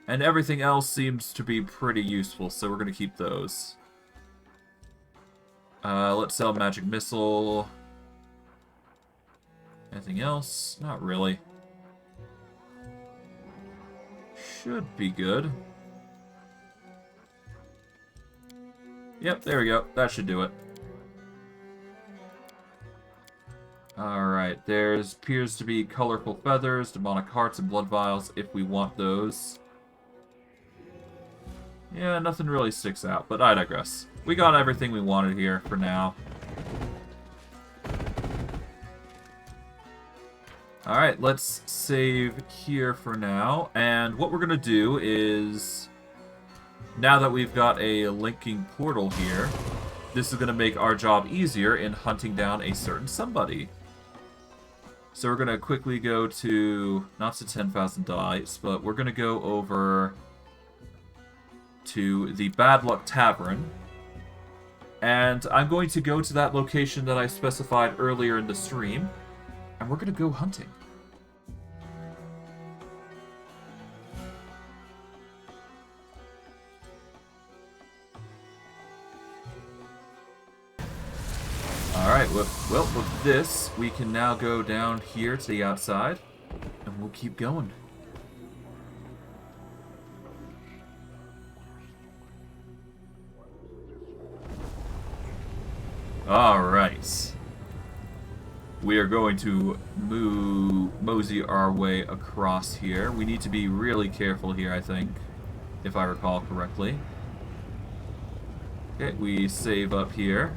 S1: And everything else seems to be pretty useful, so we're going to keep those. Let's sell Magic Missile. Anything else? Not really. Should be good. Yep, there we go. That should do it. Alright, there's appears to be colorful feathers, demonic hearts, and blood vials if we want those. Yeah, nothing really sticks out, but I digress. We got everything we wanted here for now. Alright, let's save here for now. And what we're going to do is, now that we've got a linking portal here, this is going to make our job easier in hunting down a certain somebody. So we're going to quickly go to, not to 10,000 dice, but we're going to go over to the Bad Luck Tavern. And I'm going to go to that location that I specified earlier in the stream. And we're going to go hunting. Alright, well, with this, we can now go down here to the outside, and we'll keep going. Alright. We are going to mosey our way across here. We need to be really careful here, I think, if I recall correctly. Okay, we save up here.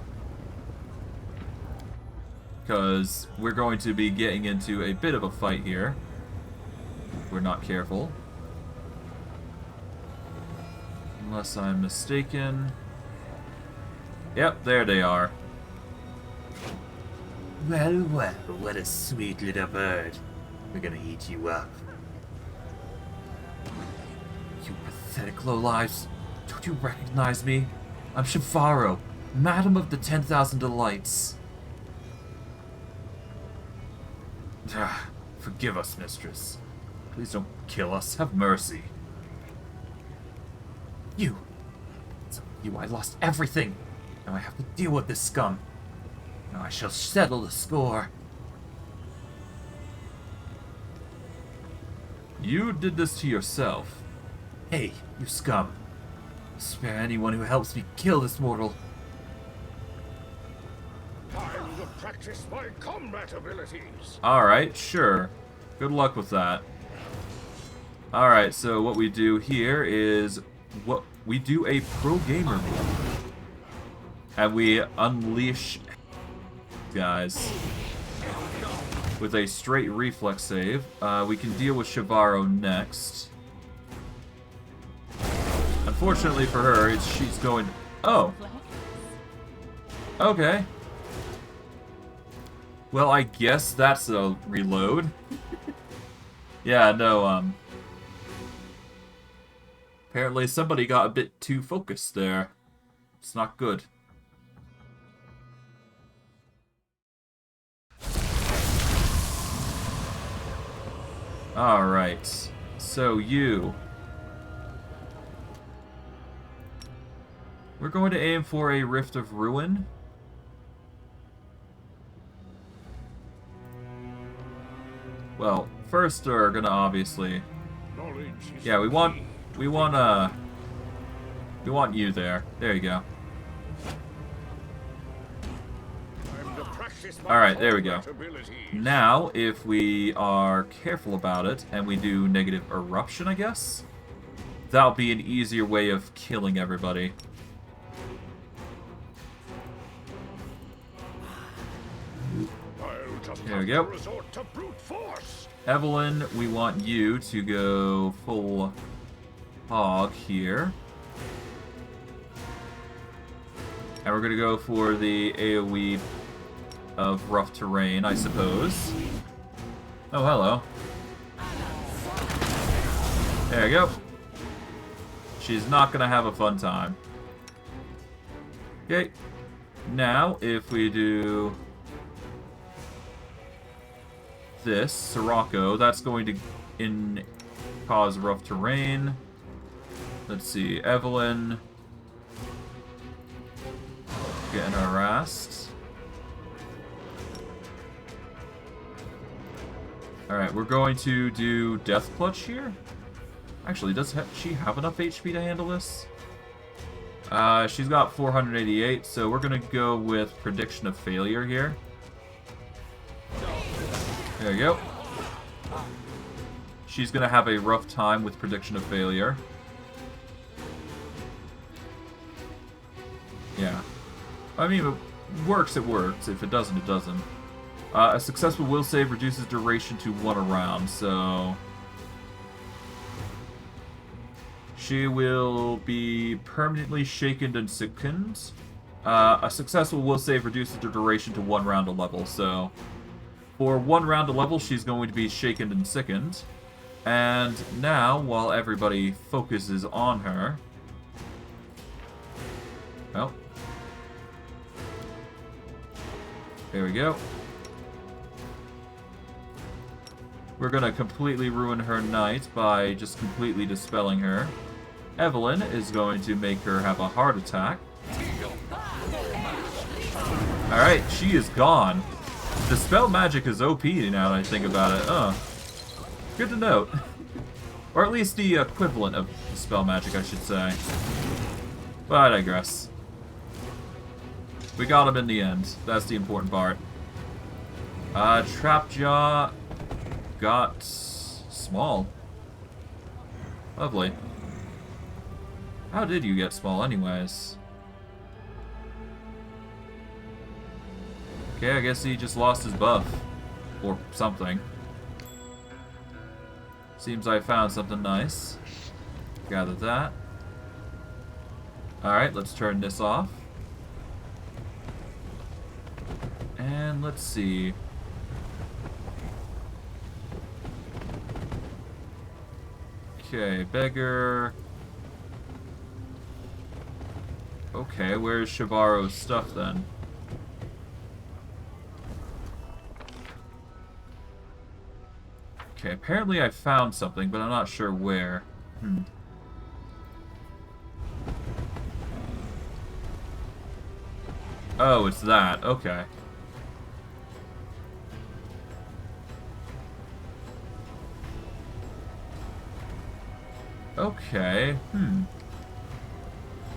S1: Because we're going to be getting into a bit of a fight here. If we're not careful. Unless I'm mistaken. Yep, there they are.
S2: Well, well, what a sweet little bird. We're gonna eat you up.
S1: You pathetic lowlives. Don't you recognize me? I'm Shivaro, Madam of the 10,000 Delights.
S2: Forgive us, mistress.
S1: Please don't kill us. Have mercy.
S2: You! It's you, I lost everything! Now I have to deal with this scum. Now I shall settle the score.
S1: You did this to yourself.
S2: Hey, you scum. Spare anyone who helps me kill this mortal.
S3: Time to practice my combat abilities.
S1: Alright, sure. Good luck with that. Alright, so what we do here is what we do a pro gamer move. And we unleash guys with a straight reflex save. We can deal with Shivaro next. Unfortunately for her, she's going... Oh! Okay. Well, I guess that's a reload. Yeah, no, apparently somebody got a bit too focused there. It's not good. Alright. So you... We're going to aim for a Rift of Ruin. Well, first we're gonna obviously... Yeah, we want you there. There you go. Alright, there we go. Now, if we are careful about it, and we do negative eruption, I guess, that'll be an easier way of killing everybody. There we go. Evelyn, we want you to go full hog here. And we're going to go for the AoE of rough terrain, I suppose. Oh, hello. There you go. She's not going to have a fun time. Okay. Now, if we do... this, Sirocco, that's going to cause rough terrain. Let's see, Evelyn getting harassed. Alright, we're going to do Death Clutch here. Actually, does she have enough HP to handle this? She's got 488, so we're going to go with Prediction of Failure here. There you go. She's gonna have a rough time with Prediction of Failure. Yeah. I mean, if it works, it works. If it doesn't, it doesn't. A successful will save reduces duration to 1 round, so... She will be permanently shaken and sickened. A successful will save reduces the duration to 1 round a level, so... For 1 round a level, she's going to be shaken and sickened. And now, while everybody focuses on her... Well. There we go. We're going to completely ruin her night by just completely dispelling her. Evelyn is going to make her have a heart attack. Alright, she is gone. Dispel magic is OP now that I think about it. Good to note. Or at least the equivalent of Dispel magic, I should say. But I digress. We got him in the end. That's the important part. Trapjaw got small. Lovely. How did you get small anyways? Okay, I guess he just lost his buff. Or something. Seems I found something nice. Gather that. Alright, let's turn this off. And let's see. Okay, beggar. Okay, where's Shivaro's stuff then? Okay, apparently I found something, but I'm not sure where. Oh, it's that. Okay. Okay.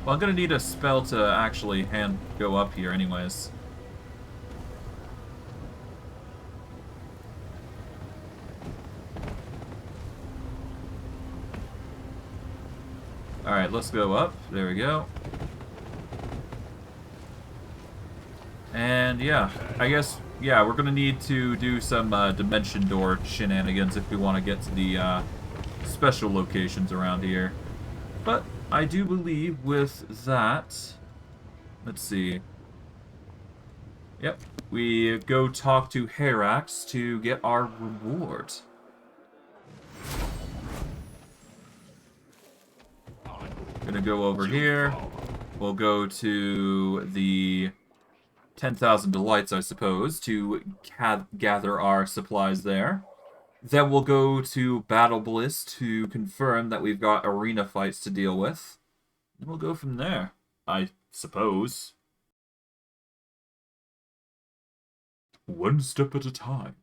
S1: Well, I'm gonna need a spell to actually go up here anyways. Alright, let's go up. There we go. And yeah, I guess, yeah, we're gonna need to do some dimension door shenanigans if we want to get to the special locations around here. But I do believe with that, let's see. Yep, we go talk to Herax to get our reward. Gonna go over here. We'll go to the 10,000 delights, I suppose, to gather our supplies there. Then we'll go to Battlebliss to confirm that we've got arena fights to deal with. And we'll go from there, I suppose. One step at a time.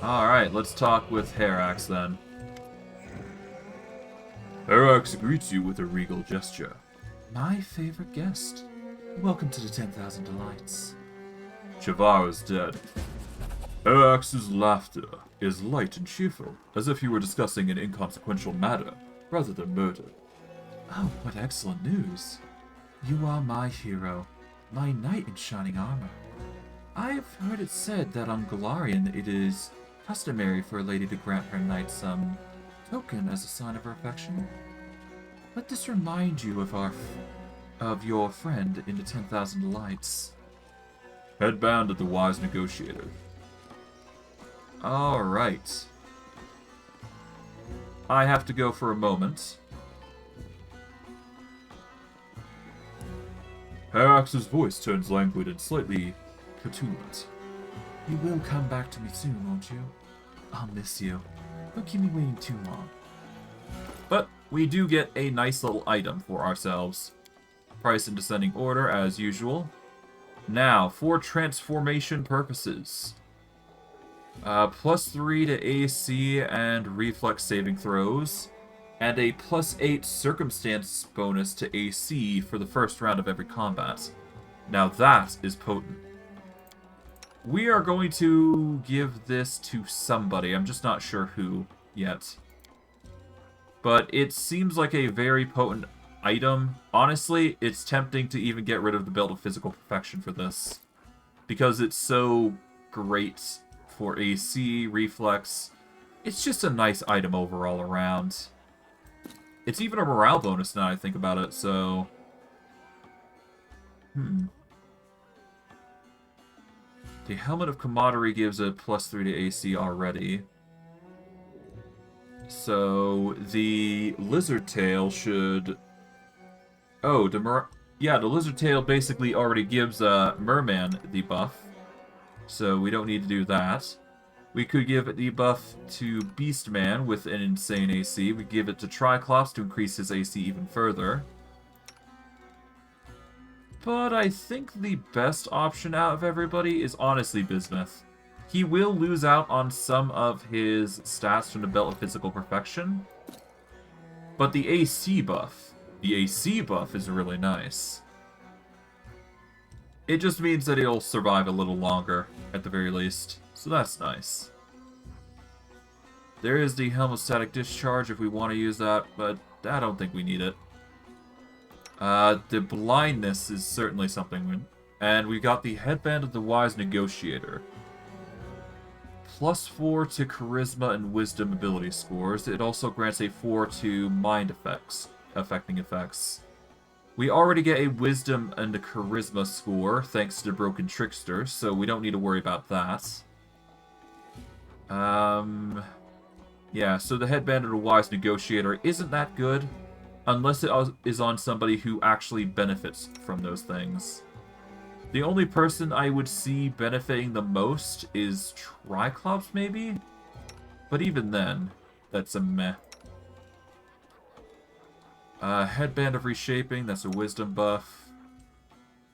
S1: Alright, let's talk with Herax then. Herax greets you with a regal gesture. My favorite guest. Welcome to the 10,000 delights. Chavar is dead. Herax's laughter is light and cheerful, as if you were discussing an inconsequential matter, rather than murder. Oh, what excellent news. You are my hero, my knight in shining armor. I have heard it said that on Galarian it is customary for a lady to grant her knight some token as a sign of her affection. Let this remind you of your friend in the 10,000 delights. Headband of the wise negotiator. Alright. I have to go for a moment. Herax's voice turns languid and slightly petulant. You will come back to me soon, won't you? I'll miss you. Don't keep me waiting too long. But we do get a nice little item for ourselves. Price in descending order, as usual. Now, for transformation purposes. +3 to AC and reflex saving throws. And a +8 circumstance bonus to AC for the first round of every combat. Now that is potent. We are going to give this to somebody. I'm just not sure who yet. But it seems like a very potent item. Honestly, it's tempting to even get rid of the belt of physical perfection for this. Because it's so great for AC, reflex. It's just a nice item overall around. It's even a morale bonus now I think about it, so... The Helmet of Camaraderie gives a +3 to AC already. So, the Lizard Tail should... Oh, the Lizard Tail basically already gives Merman the buff. So, we don't need to do that. We could give the buff to Beastman with an insane AC. We give it to Triclops to increase his AC even further. But I think the best option out of everybody is honestly Bismuth. He will lose out on some of his stats from the Belt of Physical Perfection. But the AC buff is really nice. It just means that he'll survive a little longer, at the very least. So that's nice. There is the Helmostatic Discharge if we want to use that, but I don't think we need it. The blindness is certainly something. And we got the Headband of the Wise Negotiator. +4 to Charisma and Wisdom ability scores. It also grants a 4 to Mind affecting effects. We already get a Wisdom and a Charisma score, thanks to the Broken Trickster, so we don't need to worry about that. Yeah, so the Headband of the Wise Negotiator isn't that good. Unless it is on somebody who actually benefits from those things. The only person I would see benefiting the most is Triclops, maybe? But even then, that's a meh. Headband of Reshaping, that's a wisdom buff.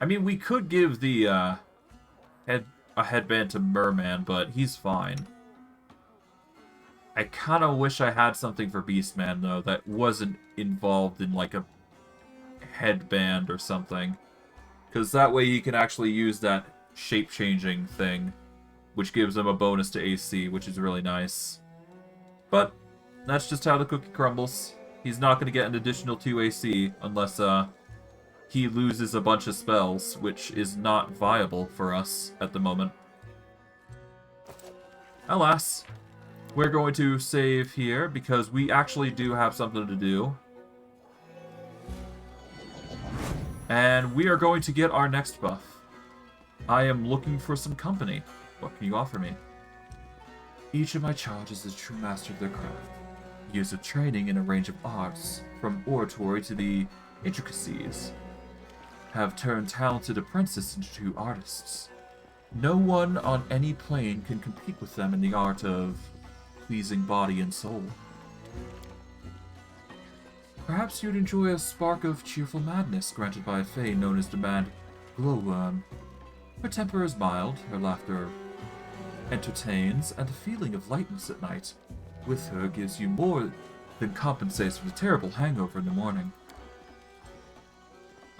S1: I mean, we could give the a headband to Merman, but he's fine. I kind of wish I had something for Beastman, though, that wasn't involved in, like, a headband or something. Because that way he can actually use that shape-changing thing, which gives him a bonus to AC, which is really nice. But that's just how the cookie crumbles. He's not going to get an additional 2 AC unless he loses a bunch of spells, which is not viable for us at the moment. Alas, we're going to save here because we actually do have something to do. And we are going to get our next buff. I am looking for some company. What can you offer me? Each of my charges is a true master of their craft. Years of training in a range of arts, from oratory to the intricacies, have turned talented apprentices into artists. No one on any plane can compete with them in the art of pleasing body and soul. Perhaps you'd enjoy a spark of cheerful madness granted by a fae known as the band Glowworm. Her temper is mild, her laughter entertains, and the feeling of lightness at night with her gives you more than compensates for the terrible hangover in the morning.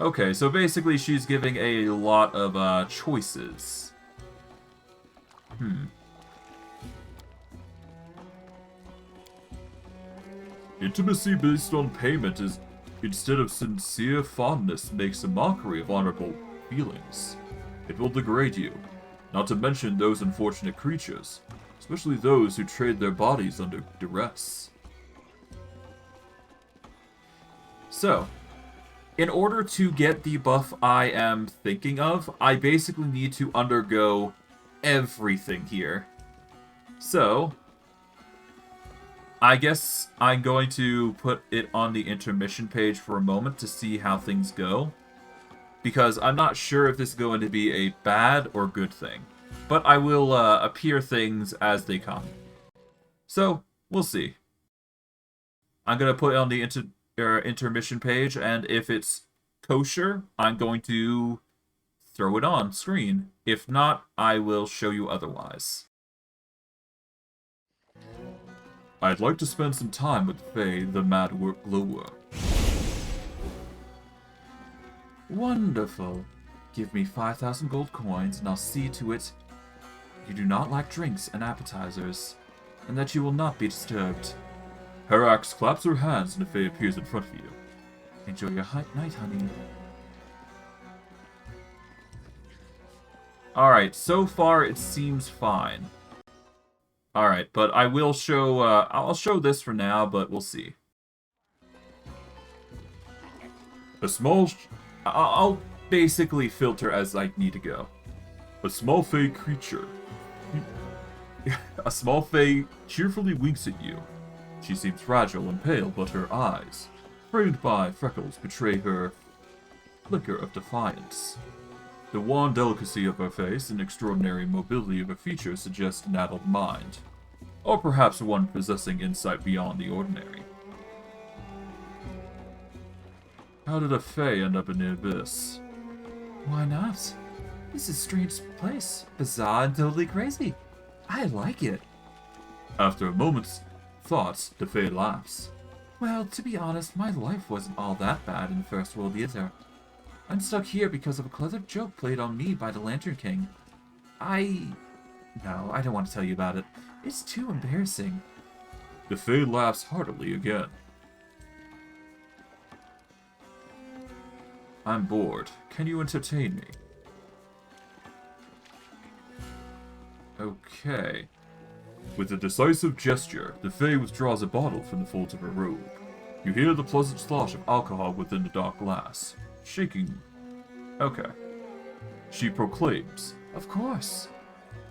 S1: Okay, so basically she's giving a lot of choices. Intimacy based on payment is, instead of sincere fondness, makes a mockery of honorable feelings. It will degrade you, not to mention those unfortunate creatures, especially those who trade their bodies under duress. So, in order to get the buff I am thinking of, I basically need to undergo everything here. So, I guess I'm going to put it on the intermission page for a moment to see how things go. Because I'm not sure if this is going to be a bad or good thing. But I will appear things as they come. So, we'll see. I'm going to put it on the intermission page, and if it's kosher, I'm going to throw it on screen. If not, I will show you otherwise. I'd like to spend some time with Faye, the Mad Glowworm. Wonderful. Give me 5,000 gold coins, and I'll see to it you do not lack drinks and appetizers, and that you will not be disturbed. Herax claps her hands, and Faye appears in front of you. Enjoy your night, honey. Alright, so far it seems fine. Alright, but I will show, I'll show this for now, but we'll see. A small, I'll basically filter as I need to go. A small fey creature. A small fey cheerfully winks at you. She seems fragile and pale, but her eyes, framed by freckles, betray her flicker of defiance. The wan delicacy of her face and extraordinary mobility of her features suggest an adult mind, or perhaps one possessing insight beyond the ordinary. How did a fae end up in the abyss? Why not? This is a strange place, bizarre and totally crazy. I like it. After a moment's thoughts, the fae laughs. Well, to be honest, my life wasn't all that bad in the First World either. I'm stuck here because of a clever joke played on me by the Lantern King. No, I don't want to tell you about it. It's too embarrassing. The fae laughs heartily again. I'm bored. Can you entertain me? Okay. With a decisive gesture, the fae withdraws a bottle from the folds of her robe. You hear the pleasant slosh of alcohol within the dark glass. Shaking. Okay. She proclaims, Of course.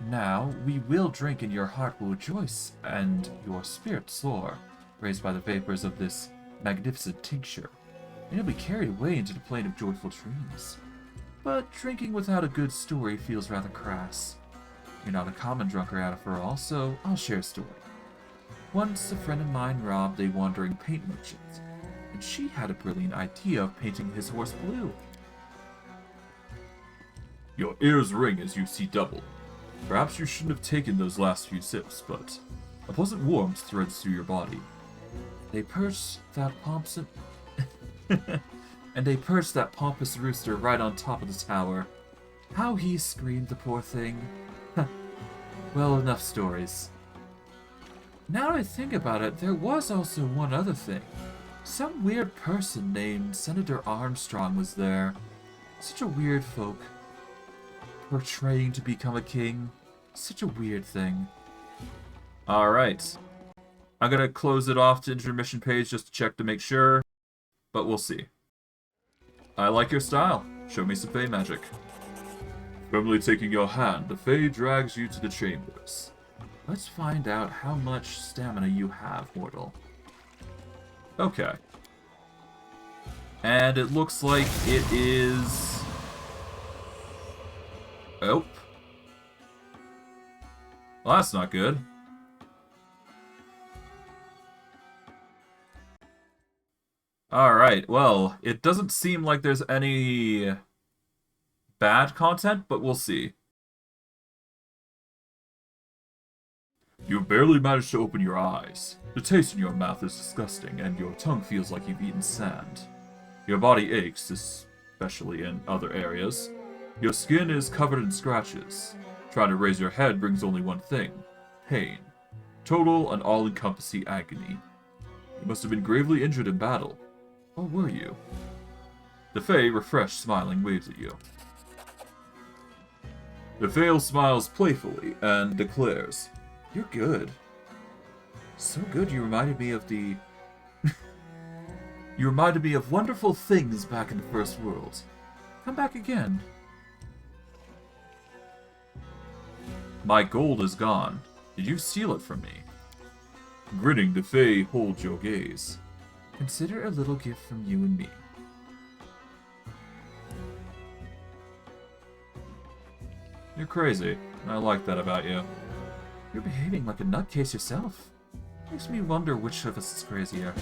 S1: Now, we will drink and your heart will rejoice, and your spirit soar, raised by the vapors of this magnificent tincture, and you'll be carried away into the plain of joyful dreams. but drinking without a good story feels rather crass. You're not a common drunkard after all, so I'll share a story. Once, a friend of mine robbed a wandering paint merchant, and she had a brilliant idea of painting his horse blue. Your ears ring as you see double. Perhaps you shouldn't have taken those last few sips, but a pleasant warmth threads through your body. They perched that pompous rooster right on top of the tower. How he screamed, the poor thing. Well, enough stories. Now that I think about it, there was also one other thing. Some weird person named Senator Armstrong was there. Such a weird folk. Portraying to become a king. Such a weird thing. Alright. I'm gonna close it off to intermission page just to check to make sure. But we'll see. I like your style. Show me some Fey magic. Firmly taking your hand, the Fey drags you to the chambers. Let's find out how much stamina you have, mortal. Okay. And it looks like it is... Oh. Well, that's not good. Alright, well, it doesn't seem like there's any bad content, but we'll see. You barely managed to open your eyes. The taste in your mouth is disgusting, and your tongue feels like you've eaten sand. Your body aches, especially in other areas. Your skin is covered in scratches. Trying to raise your head brings only one thing: pain. Total and all-encompassing agony. You must have been gravely injured in battle. Or were you? The Fae, refreshed, smiling, waves at you. The Fae smiles playfully and declares, "You're good. So good you reminded me of the... You reminded me of wonderful things back in the First World. Come back again." My gold is gone. Did you steal it from me? Grinning, the Fae holds your gaze. Consider a little gift from you and me. You're crazy. I like that about you. You're behaving like a nutcase yourself. Makes me wonder which of us is crazier.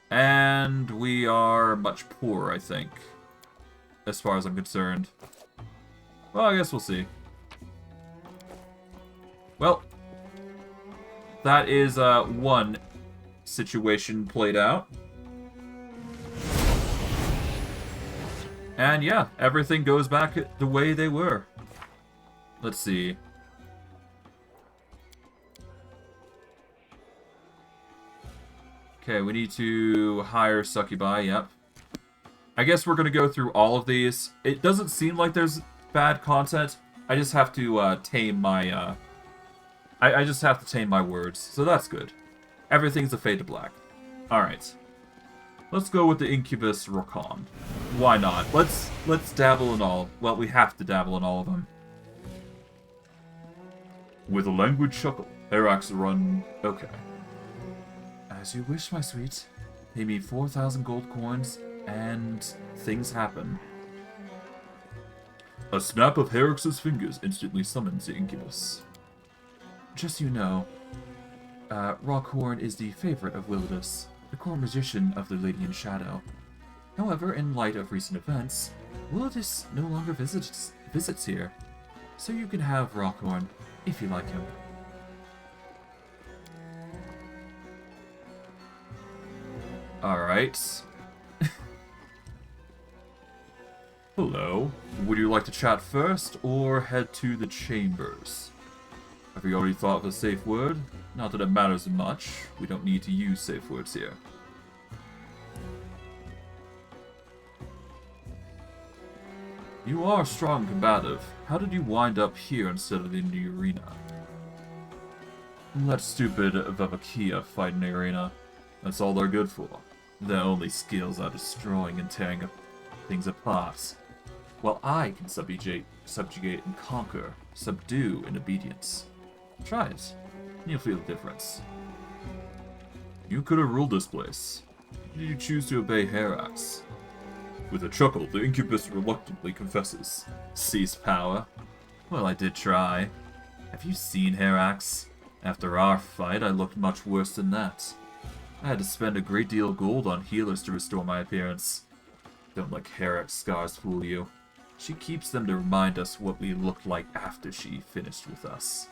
S1: And we are much poorer, I think. As far as I'm concerned. Well, I guess we'll see. Well, that is one situation played out. And yeah, everything goes back the way they were. Let's see. Okay, we need to hire Succubi, yep. I guess we're gonna go through all of these. It doesn't seem like there's bad content. I just have to tame my I just have to tame my words, so that's good. Everything's a fade to black. Alright. Let's go with the Incubus Rokon. Why not? Let's dabble in all. Well, we have to dabble in all of them. With a languid chuckle, Herax run... Okay. As you wish, my sweet. Pay me 4,000 gold coins, and things happen. A snap of Herax's fingers instantly summons the Incubus. Just so you know, Rockhorn is the favorite of Wildus, the core magician of the Lady in Shadow. However, in light of recent events, Wildus no longer visits here, so you can have Rockhorn if you like him. Alright. Hello. Would you like to chat first, or head to the chambers? Have you already thought of a safe word? Not that it matters much. We don't need to use safe words here. You are strong and combative. How did you wind up here instead of in the arena? Let stupid Vavakia fight in the arena. That's all they're good for. Their only skills are destroying and tearing up things apart. While I can subjugate and conquer, subdue in obedience. Try it. You'll feel the difference. You could have ruled this place. did you choose to obey Herax? With a chuckle, the incubus reluctantly confesses. Seize power. Well, I did try. Have you seen Herax? After our fight, I looked much worse than that. I had to spend a great deal of gold on healers to restore my appearance. Don't let Herax scars fool you. She keeps them to remind us what we looked like after she finished with us.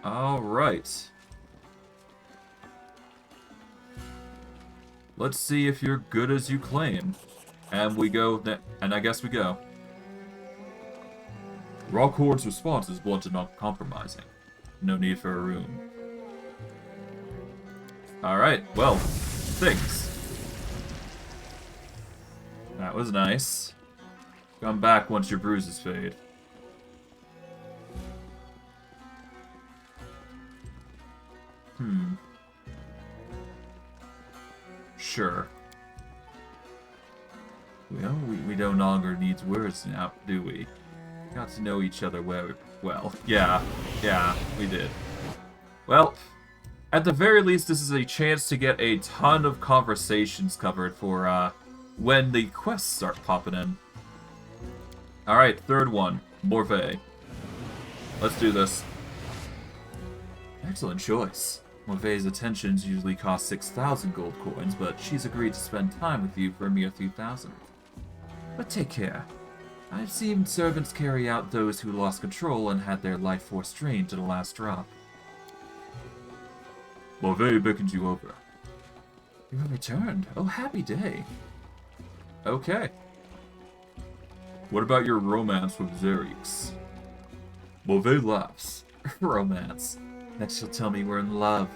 S1: Alright. Let's see if you're good as you claim. And we go, and I guess we go. Rockhorn's response is blunt and uncompromising. No need for a room. Alright, well, thanks. That was nice. Come back once your bruises fade. Sure. Well, we no longer need words now, do we? Got to know each other well. Yeah, we did. Well, at the very least, this is a chance to get a ton of conversations covered for when the quests start popping in. Alright, third one. Morvay. Let's do this. Excellent choice. Morvay's attentions usually cost 6,000 gold coins, but she's agreed to spend time with you for a mere 3,000. But take care. I've seen servants carry out those who lost control and had their life force drained to the last drop. Morvay beckons you over. You have returned. Oh, happy day. Okay. What about your romance with Xerix? Morvay laughs. Romance. Next she'll tell me we're in love.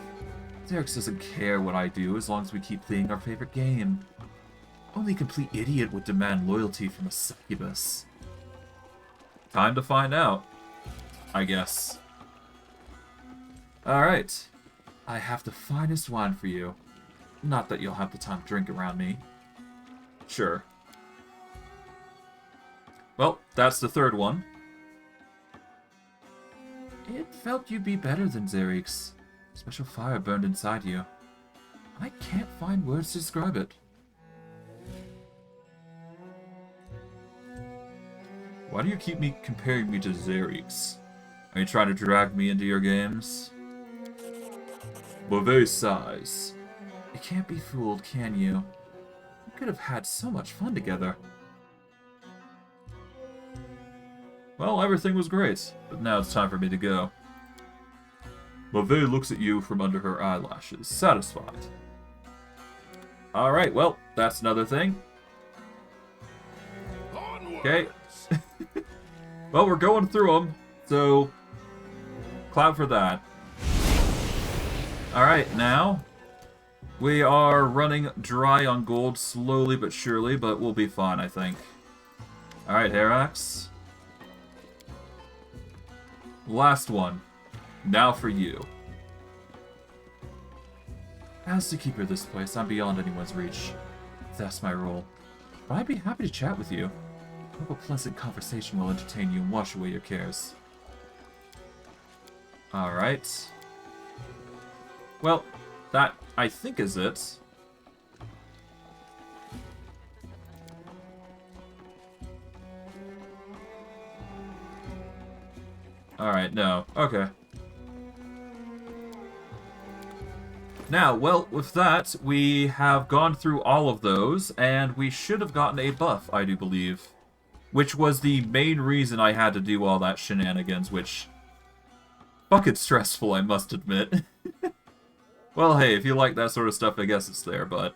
S1: Xerix doesn't care what I do as long as we keep playing our favorite game. Only a complete idiot would demand loyalty from a succubus. Time to find out, I guess. Alright. I have the finest wine for you. Not that you'll have the time to drink around me. Sure. Well, that's the third one. It felt you'd be better than Xerix. Special fire burned inside you. I can't find words to describe it. Why do you keep comparing me to Xerix? Are you trying to drag me into your games? Morvay sighs. You can't be fooled, can you? We could have had so much fun together. Well, everything was great, but now it's time for me to go. Morvay looks at you from under her eyelashes, satisfied. Alright, well, that's another thing. Okay. Well, we're going through them, so clout for that. Alright, now we are running dry on gold slowly but surely, but we'll be fine, I think. Alright, Herax. Last one. Now for you. As to keeper this place, I'm beyond anyone's reach. That's my role. But I'd be happy to chat with you. I hope a pleasant conversation will entertain you and wash away your cares. Alright. Well, that, I think, is it. Alright, no. Okay. Now, well, with that, we have gone through all of those, and we should have gotten a buff, I do believe. Which was the main reason I had to do all that shenanigans, which... fucking stressful, I must admit. Well, hey, if you like that sort of stuff, I guess it's there, but,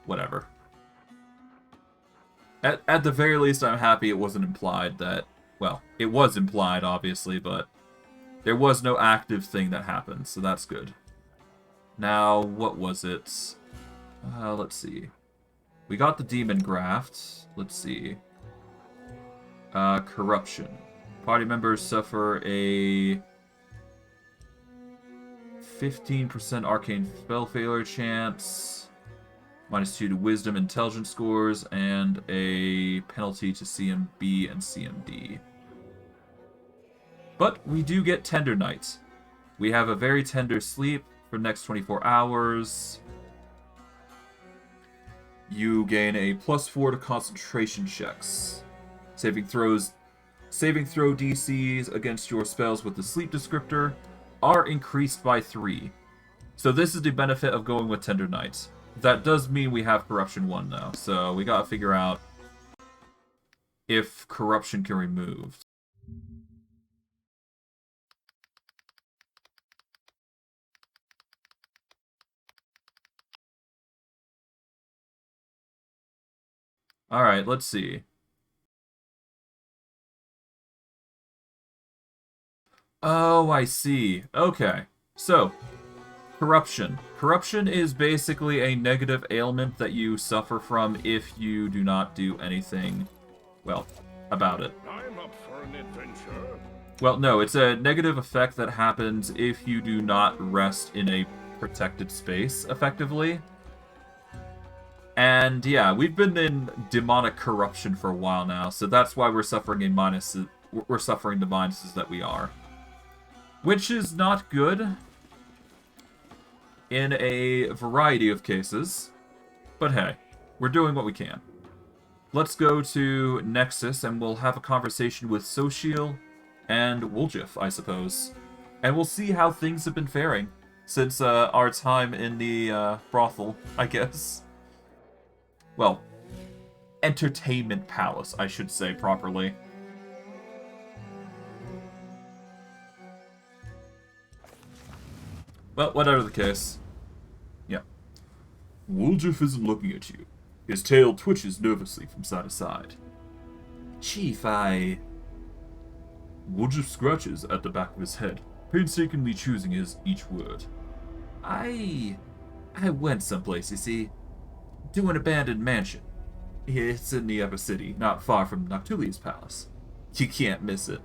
S1: whatever. At the very least, I'm happy it wasn't implied that... well, it was implied, obviously, but... there was no active thing that happened, so that's good. Now, what was it? Let's see. We got the demon graft. Let's see. Corruption. Party members suffer a 15% arcane spell failure chance, -2 to wisdom intelligence scores, and a penalty to CMB and CMD. But we do get Tender Night, We have a very tender sleep for the next 24 hours. You gain a +4 to concentration checks. Saving throw DCs against your spells with the sleep descriptor are increased by 3. So this is the benefit of going with Tender Night. That does mean we have Corruption 1 now, so we gotta figure out if Corruption can be removed. Alright, let's see. Oh, I see. Okay. So, Corruption. Corruption is basically a negative ailment that you suffer from if you do not do anything, well, about it.
S3: I'm up for an adventure.
S1: Well, no, it's a negative effect that happens if you do not rest in a protected space, effectively. And yeah, we've been in demonic corruption for a while now, so that's why we're suffering the minuses that we are. Which is not good in a variety of cases. But hey, we're doing what we can. Let's go to Nexus and we'll have a conversation with Social and Woljif, I suppose. And we'll see how things have been faring since our time in the brothel, I guess. Well, entertainment palace, I should say properly. Well, whatever the case. Yeah. Woljif isn't looking at you. His tail twitches nervously from side to side. Chief, Woljif scratches at the back of his head, painstakingly choosing each word. I went someplace, you see. To an abandoned mansion. It's in the upper city, not far from Noctulia's palace. You can't miss it.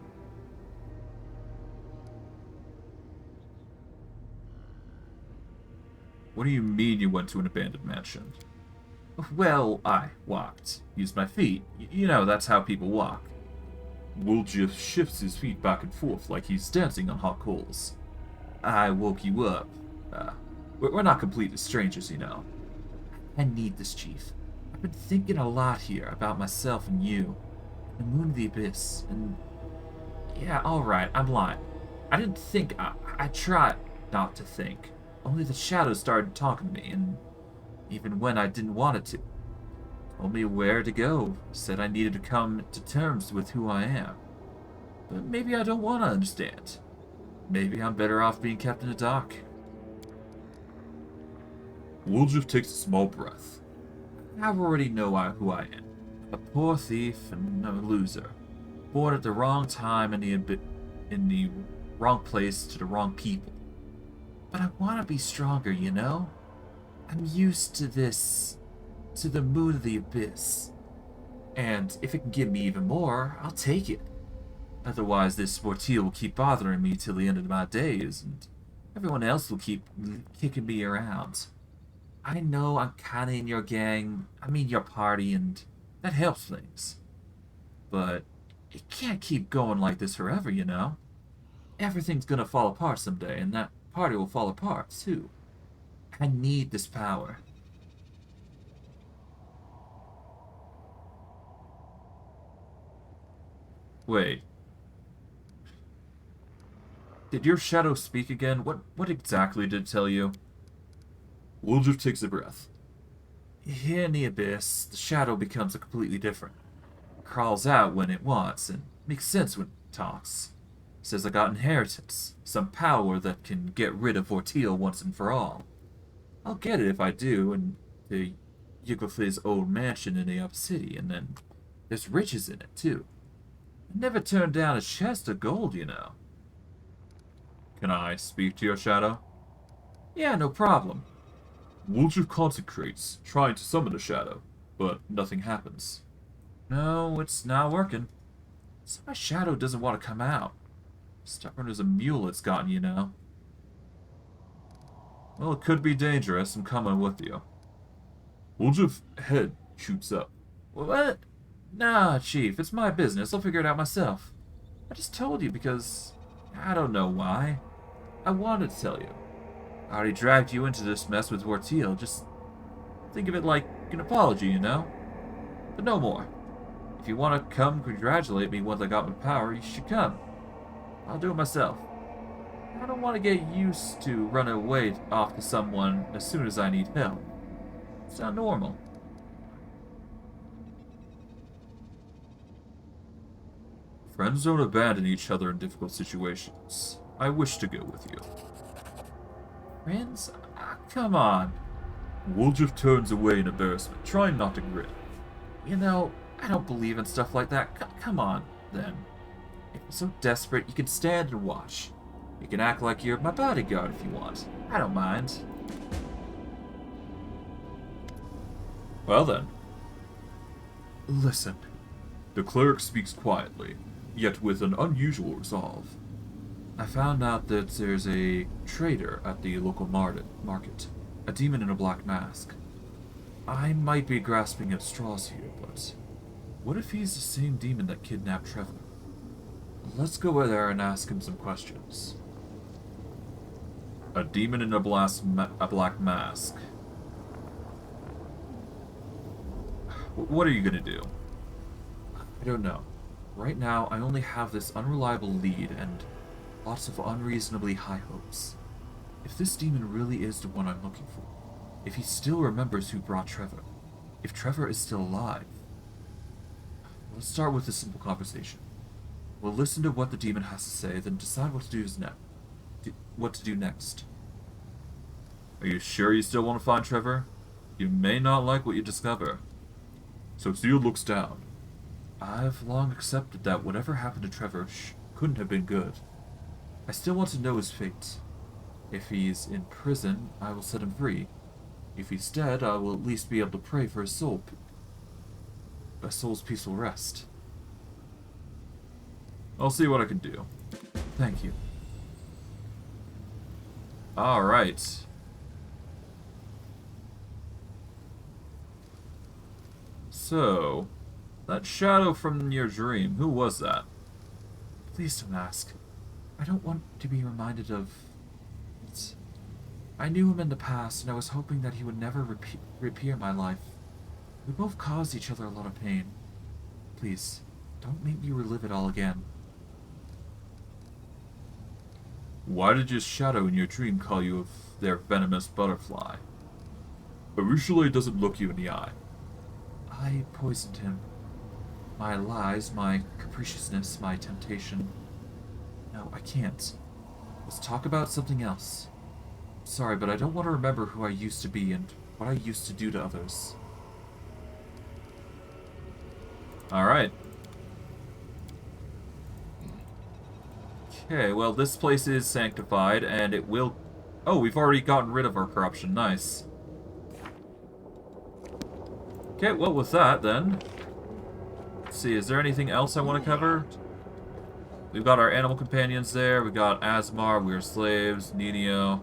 S1: What do you mean you went to an abandoned mansion? Well, I walked. Used my feet. You know, that's how people walk. Woljif shifts his feet back and forth like he's dancing on hot coals. I woke you up. We're not completely strangers, you know. I need this, Chief. I've been thinking a lot here about myself and you. The moon of the abyss, and... Yeah, alright, I'm lying. I didn't think... I tried not to think. Only the shadows started talking to me, and even when I didn't want it to. Told me where to go. Said I needed to come to terms with who I am. But maybe I don't want to understand. Maybe I'm better off being kept in the dark. Woljif takes a small breath. I already know who I am. A poor thief and a loser. Born at the wrong time in the wrong place to the wrong people. But I want to be stronger, you know? I'm used to this... to the moon of the abyss. And if it can give me even more, I'll take it. Otherwise, this ordeal will keep bothering me till the end of my days, and everyone else will keep kicking me around. I know I'm kinda in your gang, your party, and that helps things. But it can't keep going like this forever, you know? Everything's gonna fall apart someday, and that party will fall apart, too. I need this power. Wait. Did your shadow speak again? What exactly did it tell you? Woljif takes a breath. Here in the abyss, the shadow becomes a completely different. It crawls out when it wants, and makes sense when it talks. Says I got inheritance, some power that can get rid of Orteal once and for all. I'll get it if I do, and the Yuggoth's old mansion in the upper city, and then there's riches in it, too. I never turned down a chest of gold, you know. Can I speak to your shadow? Yeah, no problem. Woljif concentrates, trying to summon a shadow, but nothing happens. No, it's not working. So my shadow doesn't want to come out. Stubborn as a mule it's gotten, you know. Well, it could be dangerous. I'm coming with you. Woljif's head shoots up. What? Nah, Chief, it's my business. I'll figure it out myself. I just told you because... I don't know why. I wanted to tell you. I already dragged you into this mess with WOTR. Just think of it like an apology, you know? But no more. If you want to come congratulate me once I got my power, you should come. I'll do it myself. I don't want to get used to running away off to someone as soon as I need help. It's not normal. Friends don't abandon each other in difficult situations. I wish to go with you. Friends? Come on. Woljif turns away in embarrassment, trying not to grin. You know, I don't believe in stuff like that. Come on, then. If you're so desperate, you can stand and watch. You can act like you're my bodyguard if you want. I don't mind. Well then. Listen. The cleric speaks quietly, yet with an unusual resolve. I found out that there's a trader at the local market. A demon in a black mask. I might be grasping at straws here, but what if he's the same demon that kidnapped Trevor? Let's go there and ask him some questions. A demon in a black mask. What are you gonna do? I don't know. Right now, I only have this unreliable lead and lots of unreasonably high hopes. If this demon really is the one I'm looking for, if he still remembers who brought Trevor, if Trevor is still alive, let's start with a simple conversation. We'll listen to what the demon has to say, then decide what to do next. Are you sure you still want to find Trevor? You may not like what you discover. So Seal looks down. I've long accepted that whatever happened to Trevor couldn't have been good. I still want to know his fate. If he's in prison, I will set him free. If he's dead, I will at least be able to pray for his soul's peaceful rest. I'll see what I can do. Thank you. Alright. So, that shadow from your dream, who was that? Please don't ask. I don't want to be reminded of it. I knew him in the past, and I was hoping that he would never reappear in my life. We both caused each other a lot of pain. Please, don't make me relive it all again. Why did your shadow in your dream call you their venomous butterfly? Usually doesn't look you in the eye. I poisoned him. My lies, my capriciousness, my temptation. No, I can't. Let's talk about something else. Sorry, but I don't want to remember who I used to be and what I used to do to others. Alright. Okay, well, this place is sanctified, and it will... Oh, we've already gotten rid of our corruption. Nice. Okay, well, with that, then... Let's see, is there anything else I want to cover? We've got our animal companions there. We've got Asmar, We're Slaves, Ninio.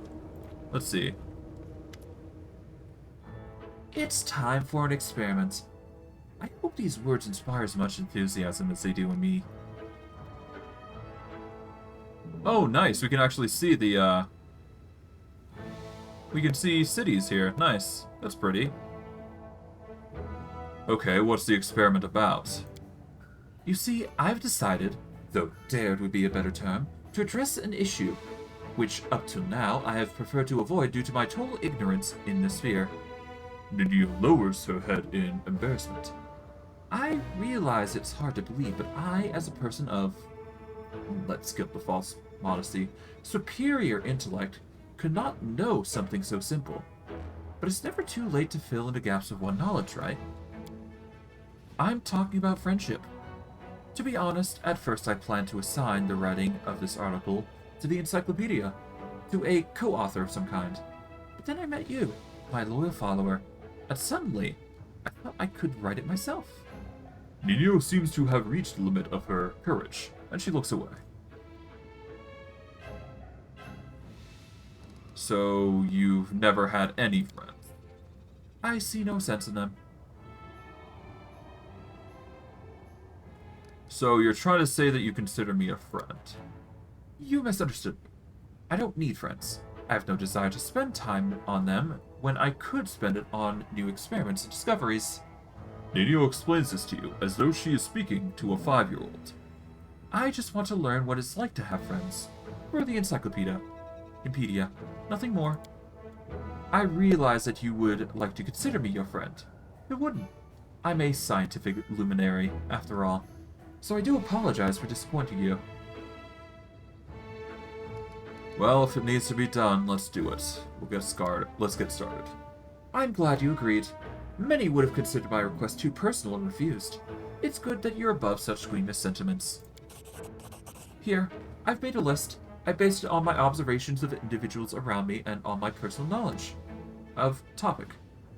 S1: Let's see. It's time for an experiment. I hope these words inspire as much enthusiasm as they do in me. Oh, nice. We can actually see the, we can see cities here. Nice. That's pretty. Okay, what's the experiment about? You see, I've decided, though dared would be a better term, to address an issue, which up till now I have preferred to avoid due to my total ignorance in this sphere. Ninio lowers her head in embarrassment. I realize it's hard to believe, but I, as a person of, let's skip the false modesty, superior intellect, could not know something so simple. But it's never too late to fill in the gaps of one knowledge, right? I'm talking about friendship. To be honest, at first I planned to assign the writing of this article to the encyclopedia, to a co-author of some kind. But then I met you, my loyal follower, and suddenly, I thought I could write it myself. Ninio seems to have reached the limit of her courage, and she looks away. So, you've never had any friends? I see no sense in them. So, you're trying to say that you consider me a friend? You misunderstood me.
S2: I don't need friends. I have no desire to spend time on them when I could spend it on new experiments and discoveries.
S1: Ninio explains this to you as though she is speaking to a 5-year-old.
S2: I just want to learn what it's like to have friends. We're the encyclopedia. Impedia. Nothing more. I realize that you would like to consider me your friend. Who wouldn't? I'm a scientific luminary, after all. So I do apologize for disappointing you.
S1: Well, if it needs to be done, let's do it. Let's get started.
S2: I'm glad you agreed. Many would have considered my request too personal and refused. It's good that you're above such squeamish sentiments. Here, I've made a list. I based it on my observations of individuals around me and on my personal knowledge of topic,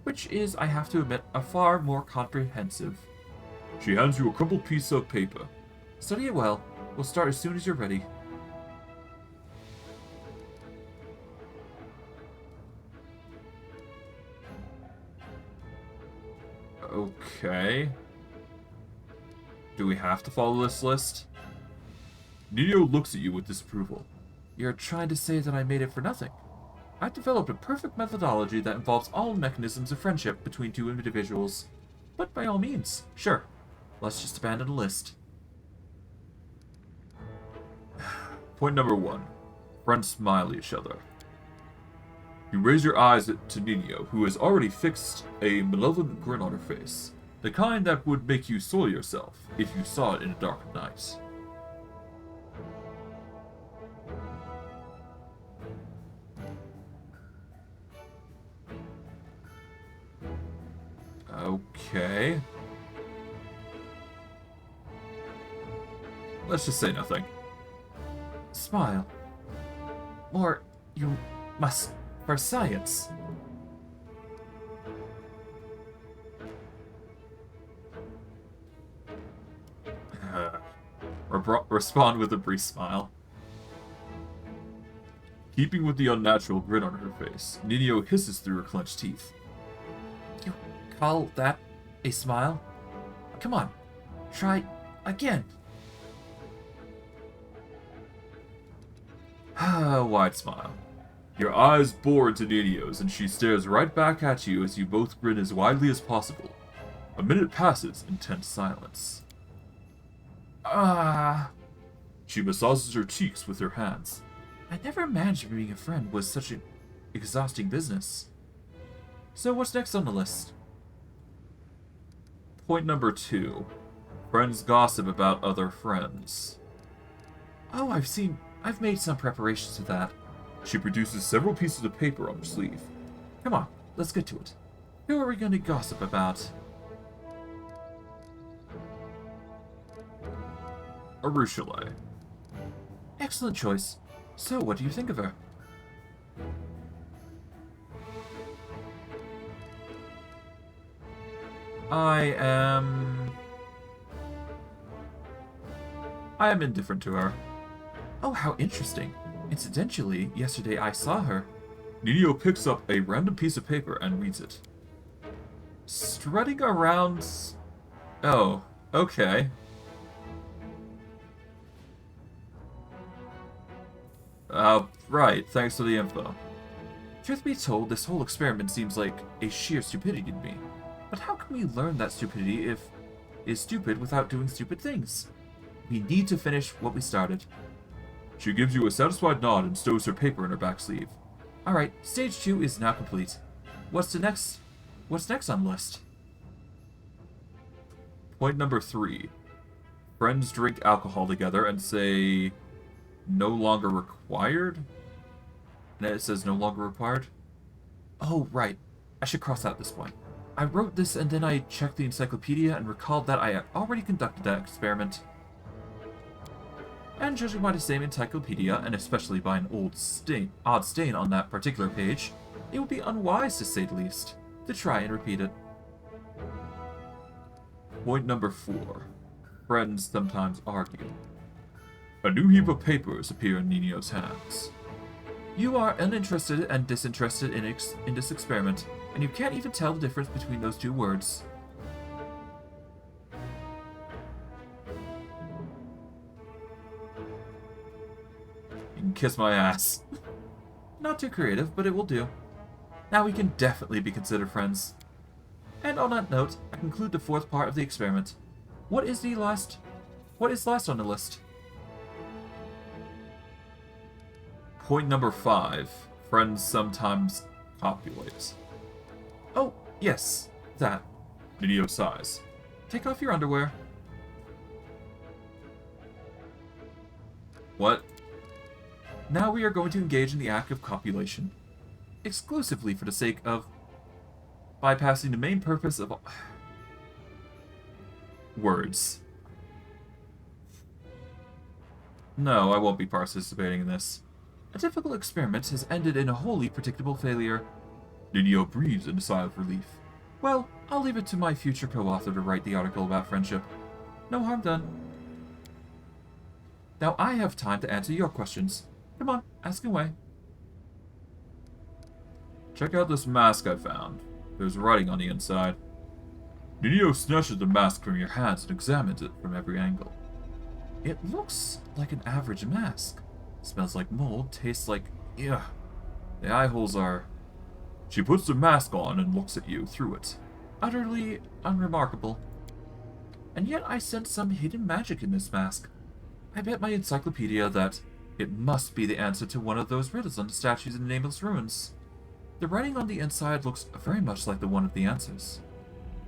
S2: which is, I have to admit, a far more comprehensive.
S1: She hands you a crumpled piece of paper.
S2: Study it well. We'll start as soon as you're ready.
S1: Okay. Do we have to follow this list? Ninio looks at you with disapproval.
S2: You're trying to say that I made it for nothing. I developed a perfect methodology that involves all mechanisms of friendship between two individuals. But by all means, sure. Let's just abandon the list.
S1: Point number 1. Friends smile at each other. You raise your eyes to Ninio, who has already fixed a malevolent grin on her face. The kind that would make you soil yourself if you saw it in a dark night. Okay. Let's just say nothing.
S2: Smile. Or you must for science.
S1: Respond with a brief smile. Keeping with the unnatural grin on her face, Ninio hisses through her clenched teeth.
S2: You call that a smile? Come on, try again.
S1: A wide smile. Your eyes bore into Ninio's, and she stares right back at you as you both grin as widely as possible. A minute passes in tense silence. She massages her cheeks with her hands.
S2: I never imagined being a friend was such an exhausting business. So what's next on the list?
S1: Point number 2. Friends gossip about other friends.
S2: Oh, I've made some preparations for that.
S1: She produces several pieces of paper on her sleeve.
S2: Come on, let's get to it. Who are we going to gossip about?
S1: Arushale.
S2: Excellent choice. So, what do you think of her?
S1: I am indifferent to her.
S2: Oh, how interesting. Incidentally, yesterday I saw her.
S1: Ninio picks up a random piece of paper and reads it. Strutting around... Oh, okay. Right, thanks for the info.
S2: Truth be told, this whole experiment seems like a sheer stupidity to me. But how can we learn that stupidity is stupid without doing stupid things? We need to finish what we started.
S1: She gives you a satisfied nod and stows her paper in her back sleeve.
S2: Alright, stage 2 is now complete. What's next on the list?
S1: Point number 3. Friends drink alcohol together and say... no longer required? And it says no longer required?
S2: Oh, right. I should cross out this point. I wrote this and then I checked the encyclopedia and recalled that I had already conducted that experiment. And judging by the same encyclopedia, and especially by an odd stain on that particular page, it would be unwise, to say the least, to try and repeat it.
S1: Point number 4. Friends sometimes argue. A new heap of papers appear in Ninio's hands.
S2: You are uninterested and disinterested in this experiment, and you can't even tell the difference between those two words.
S1: You can kiss my ass.
S2: Not too creative, but it will do. Now we can definitely be considered friends. And on that note, I conclude the fourth part of the experiment. What is last on the list?
S1: Point number 5. Friends sometimes copulate.
S2: Oh, yes, that.
S1: Video size.
S2: Take off your underwear.
S1: What?
S2: Now we are going to engage in the act of copulation. Exclusively for the sake of bypassing the main purpose of
S1: Words.
S2: No, I won't be participating in this. A difficult experiment has ended in a wholly predictable failure.
S1: Nino breathes in a sigh of relief.
S2: Well, I'll leave it to my future co-author to write the article about friendship. No harm done. Now I have time to answer your questions. Come on, ask away.
S1: Check out this mask I found. There's writing on the inside. Nino snatches the mask from your hands and examines it from every angle.
S2: It looks like an average mask. Smells like mold, tastes like... Ugh. The eye holes are...
S1: She puts the mask on and looks at you through it.
S2: Utterly unremarkable. And yet I sense some hidden magic in this mask. I bet my encyclopedia that it must be the answer to one of those riddles on the statues in the Nameless Ruins. The writing on the inside looks very much like the one of the answers.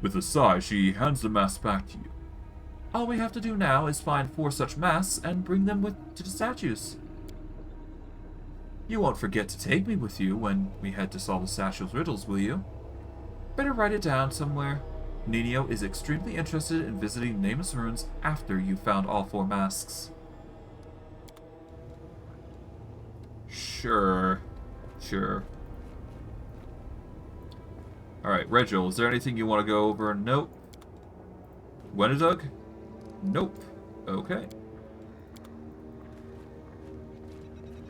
S1: With a sigh, she hands the mask back to you.
S2: All we have to do now is find 4 such masks and bring them to the statues. You won't forget to take me with you when we head to solve the statue's riddles, will you? Better write it down somewhere. Nino is extremely interested in visiting Nameless Ruins after you've found all 4 masks.
S1: Sure. Alright, Regil, is there anything you want to go over? Nope. Wenedug? Nope. Okay.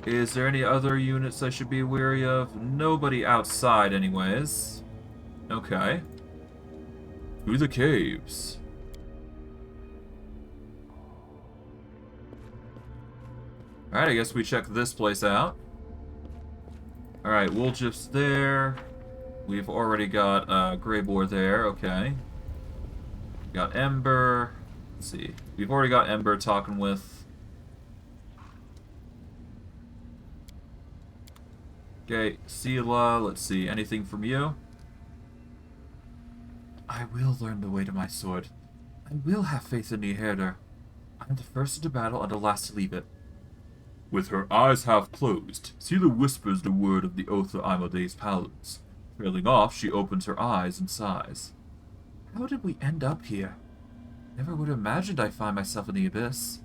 S1: Is there any other units I should be wary of? Nobody outside, anyways. Okay. Through the caves. Alright, I guess we check this place out. Alright, Woolgif's there. We've already got Greybore there, okay. Got Ember. Let's see. We've already got Ember talking with... Okay, Sela, let's see. Anything from you?
S2: I will learn the way to my sword. I will have faith in the herder. I am the first into battle and the last to leave it.
S1: With her eyes half closed, Sela whispers the word of the oath of Imelda's paladins. Trailing off, she opens her eyes and sighs.
S2: How did we end up here? Never would have imagined I'd find myself in the abyss.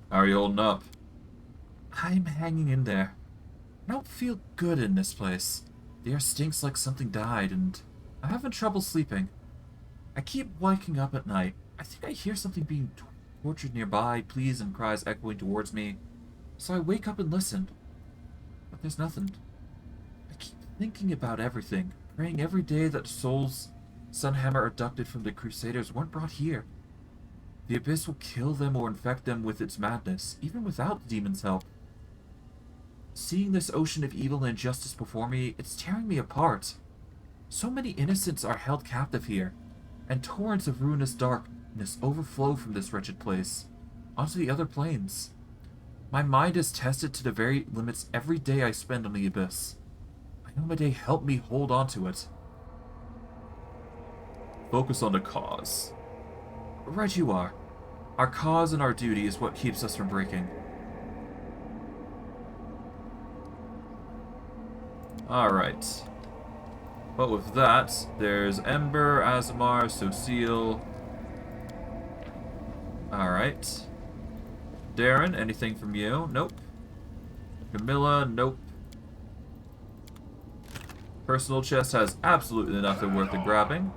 S1: How are you holding up?
S2: I'm hanging in there. I don't feel good in this place. The air stinks like something died, and I'm having trouble sleeping. I keep waking up at night. I think I hear something being tortured nearby, pleas and cries echoing towards me. So I wake up and listen. But there's nothing. I keep thinking about everything, praying every day that the souls Sunhammer abducted from the Crusaders weren't brought here. The Abyss will kill them or infect them with its madness, even without the demon's help. Seeing this ocean of evil and injustice before me, it's tearing me apart. So many innocents are held captive here, and torrents of ruinous darkness overflow from this wretched place onto the other planes. My mind is tested to the very limits every day I spend on the Abyss. I know my day helped me hold on to it.
S1: Focus on the cause.
S2: Right you are. Our cause and our duty is what keeps us from breaking.
S1: Alright. But with that, there's Ember, Azamar, Sociel. Alright. Darren, anything from you? Nope. Camilla, nope. Personal chest has absolutely nothing worth the grabbing.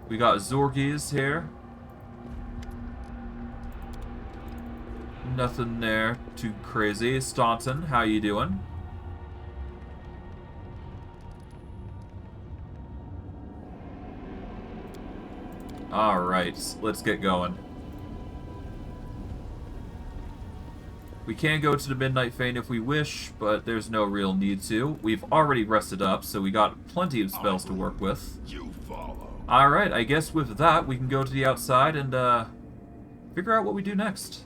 S1: We got Zorgies here. Nothing there too crazy. Staunton, how you doing? Alright, let's get going. We can go to the Midnight Fane if we wish, but there's no real need to. We've already rested up, so we got plenty of spells to work with.
S3: You follow.
S1: Alright, I guess with that, we can go to the outside and, figure out what we do next.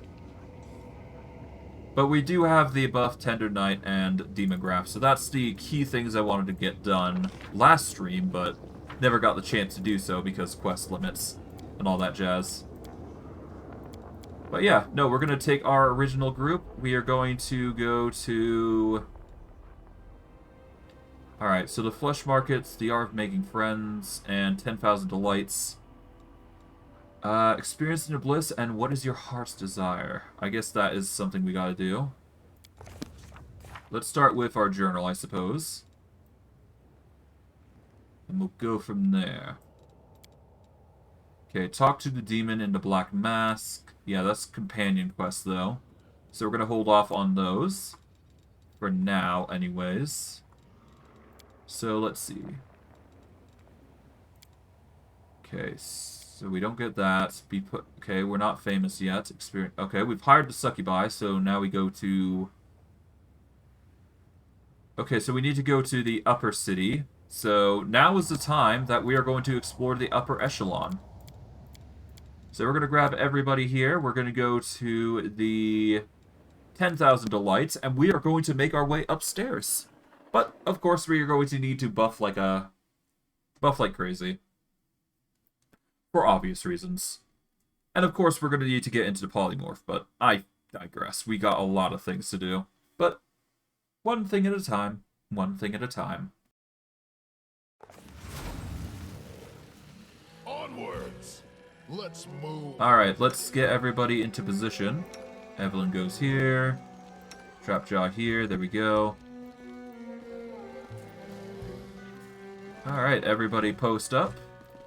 S1: But we do have the buff Tender Knight and Demon Graph, so that's the key things I wanted to get done last stream, but never got the chance to do so because quest limits and all that jazz. But yeah, no, we're going to take our original group. We are going to go to... Alright, so the Flesh Markets, the Art of Making Friends, and 10,000 Delights. Experiencing the Bliss, and what is your heart's desire? I guess that is something we gotta do. Let's start with our journal, I suppose. And we'll go from there. Okay, talk to the demon in the black mask. Yeah, that's companion quest, though. So we're gonna hold off on those. For now, anyways. So, let's see. Okay, so we don't get that. Okay, we're not famous yet. Okay, we've hired the succubi, so now we go to... Okay, so we need to go to the upper city. So now is the time that we are going to explore the upper echelon. So we're going to grab everybody here. We're going to go to the 10,000 Delights, and we are going to make our way upstairs. But, of course, we are going to need to buff like crazy. For obvious reasons. And, of course, we're going to need to get into the polymorph, but I digress. We got a lot of things to do. But, one thing at a time. One thing at a time.
S3: Onwards. Let's move.
S1: Alright, let's get everybody into position. Evelyn goes here. Trapjaw here. There we go. Alright, everybody post up.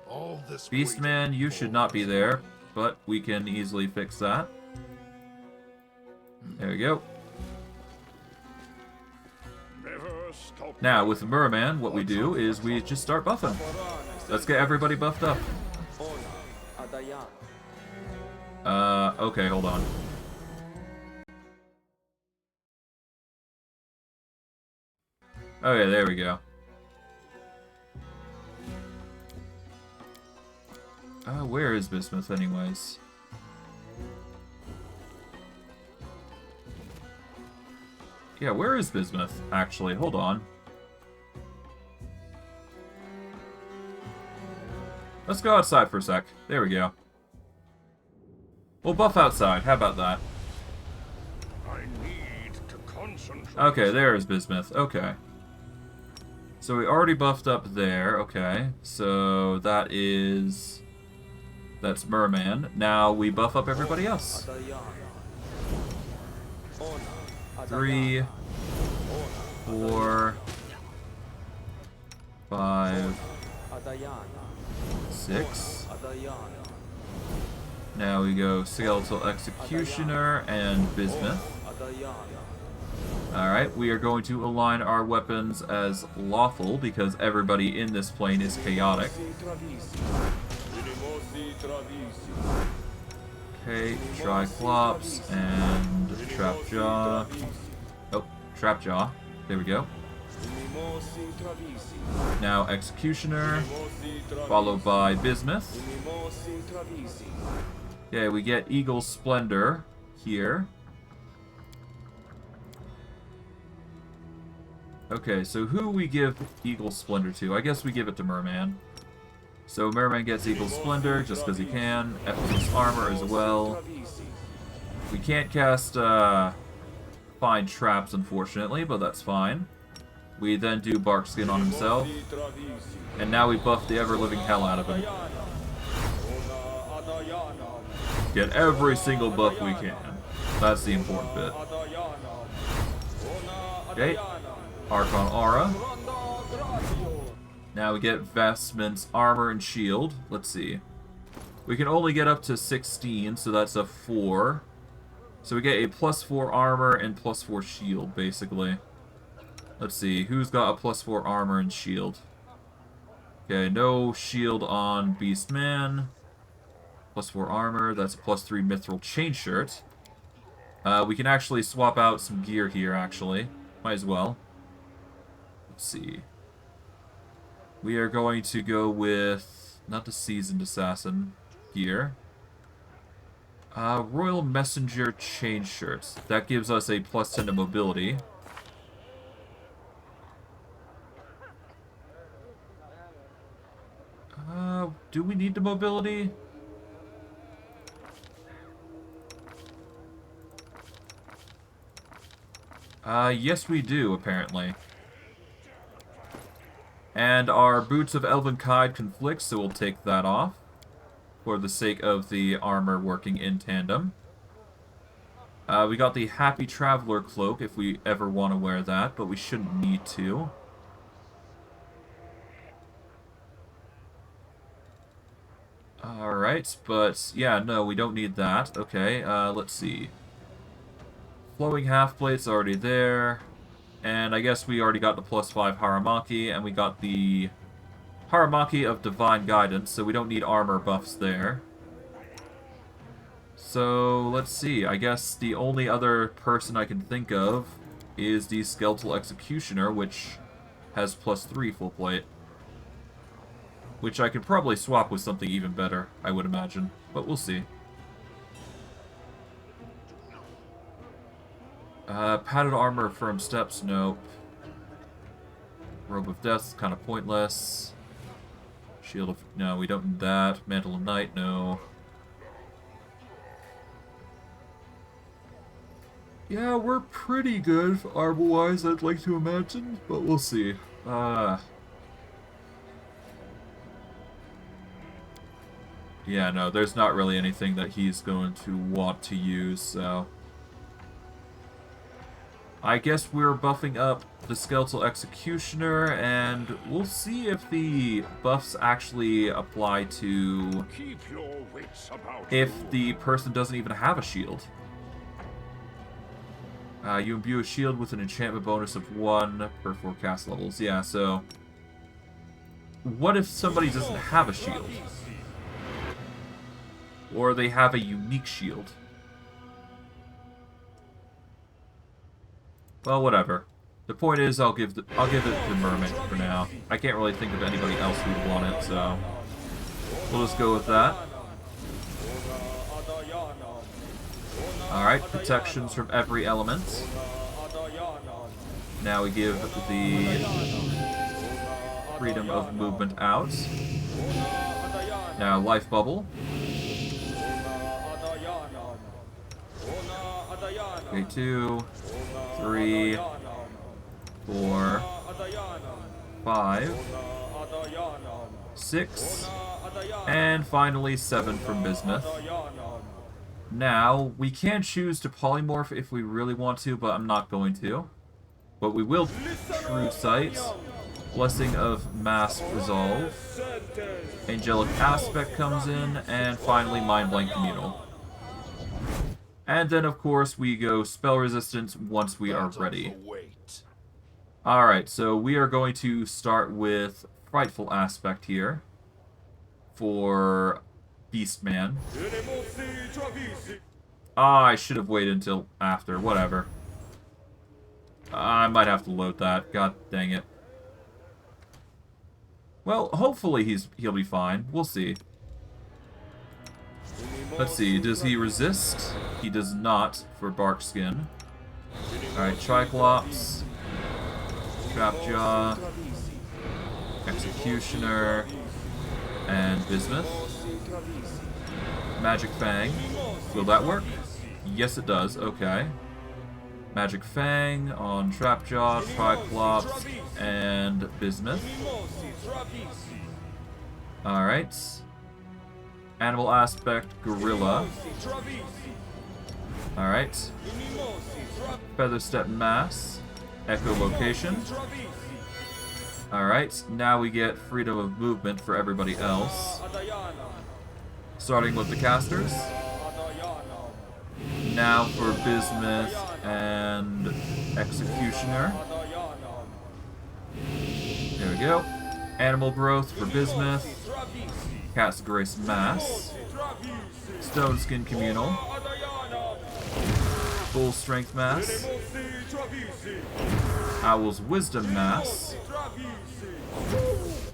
S1: Beastman, you should not be there, but we can easily fix that. There we go. Now, with Merman, what we do is we just start buffing. Let's get everybody buffed up. Okay, hold on. Okay, there we go. Where is Bismuth, anyways? Yeah, where is Bismuth, actually? Hold on. Let's go outside for a sec. There we go. We'll buff outside. How about that?
S3: I need to concentrate.
S1: Okay, there is Bismuth. Okay. So we already buffed up there. Okay. So that is... That's Merman. Now we buff up everybody else. 3, 4, 5, 6. Now we go Skeletal Executioner and Bismuth. Alright, we are going to align our weapons as lawful because everybody in this plane is chaotic. Okay, Triclops and Trapjaw. Oh, Trapjaw. There we go. Now Executioner, followed by Bismuth. Okay, we get Eagle Splendor here. Okay, so who we give Eagle Splendor to? I guess we give it to Merman. So Merman gets Eagle Splendor just because he can. Effortless Armor as well. We can't cast Find Traps, unfortunately, but that's fine. We then do Bark Skin on himself. And now we buff the ever-living hell out of him. Get every single buff we can. That's the important bit. Okay. Archon Aura. Now we get Vestments, Armor, and Shield. Let's see. We can only get up to 16, so that's a 4. So we get a +4 armor and +4 shield, basically. Let's see, who's got a +4 armor and shield? Okay, no shield on Beastman. +4 armor, that's a +3 Mithril Chain Shirt. We can actually swap out some gear here, actually. Might as well. Let's see. We are going to go with, not the Seasoned Assassin gear. Royal Messenger chain shirts. That gives us a +10 to mobility. Do we need the mobility? Yes we do, apparently. And our Boots of Elvenkind conflict, so we'll take that off. For the sake of the armor working in tandem. We got the Happy Traveler cloak, if we ever want to wear that, but we shouldn't need to. Alright, but yeah, no, we don't need that. Okay, let's see. Flowing half-plate's already there. And I guess we already got the +5 Haramaki, and we got the Haramaki of Divine Guidance, so we don't need armor buffs there. So, let's see. I guess the only other person I can think of is the Skeletal Executioner, which has +3 full plate. Which I could probably swap with something even better, I would imagine. But we'll see. Padded armor, firm steps, nope. Robe of Death's kind of pointless. Shield of... no, we don't need that. Mantle of Night, no. Yeah, we're pretty good armor-wise, I'd like to imagine, but we'll see. Yeah, no, there's not really anything that he's going to want to use, so... I guess we're buffing up the Skeletal Executioner, and we'll see if the buffs actually apply to...
S3: Keep your wits about
S1: if
S3: you.
S1: the person doesn't even have a shield. You imbue a shield with an enchantment bonus of 1 per 4 cast levels. Yeah, so... what if somebody doesn't have a shield? Or they have a unique shield? Well, whatever. The point is, I'll give it to Mermaid for now. I can't really think of anybody else who'd want it, so... we'll just go with that. Alright, protections from every element. Now we give the freedom of movement out. Now, life bubble. Okay, 2, 3, 4, 5, 6, and finally 7 from Bismuth. Now, we can choose to polymorph if we really want to, but I'm not going to. But we will True Sight, Blessing of Mass Resolve, Angelic Aspect comes in, and finally Mind Blank Communal. And then, of course, we go Spell Resistance once we are ready. Alright, so we are going to start with Frightful Aspect here for Beastman. Ah, I should have waited until after. Whatever. I might have to load that. God dang it. Well, hopefully he'll be fine. We'll see. Let's see, does he resist? He does not for Bark Skin. Alright, Triclops, Trapjaw, Executioner, and Bismuth. Magic Fang. Will that work? Yes, it does. Okay. Magic Fang on Trapjaw, Triclops, and Bismuth. Alright. Animal Aspect, Gorilla. Alright. Feather Step Mass. Echolocation. Alright, now we get freedom of movement for everybody else. Starting with the casters. Now for Bismuth and Executioner. There we go. Animal Growth for Bismuth. Cast Grace Mass. Stone Skin Communal. Full strength mass. Owl's wisdom mass.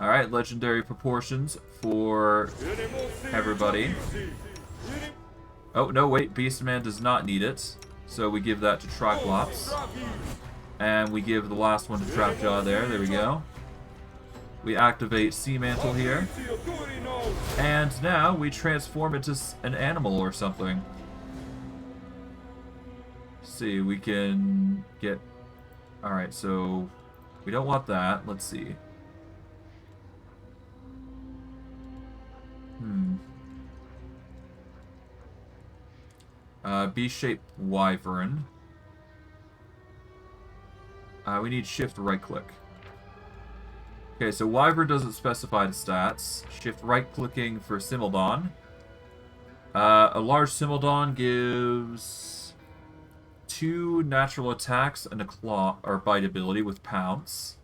S1: Alright, legendary proportions for everybody. Oh, no, wait, Beastman does not need it. So we give that to Triclops. And we give the last one to Trapjaw there. There we go. We activate Sea Mantle here. And now we transform into an animal or something. Let's see, we can get... Alright, so we don't want that. Let's see. B-shaped wyvern. We need shift right click. Okay, so wyvern doesn't specify the stats. Shift right clicking for Simildon. A large Simildon gives 2 natural attacks and a claw or bite ability with pounce.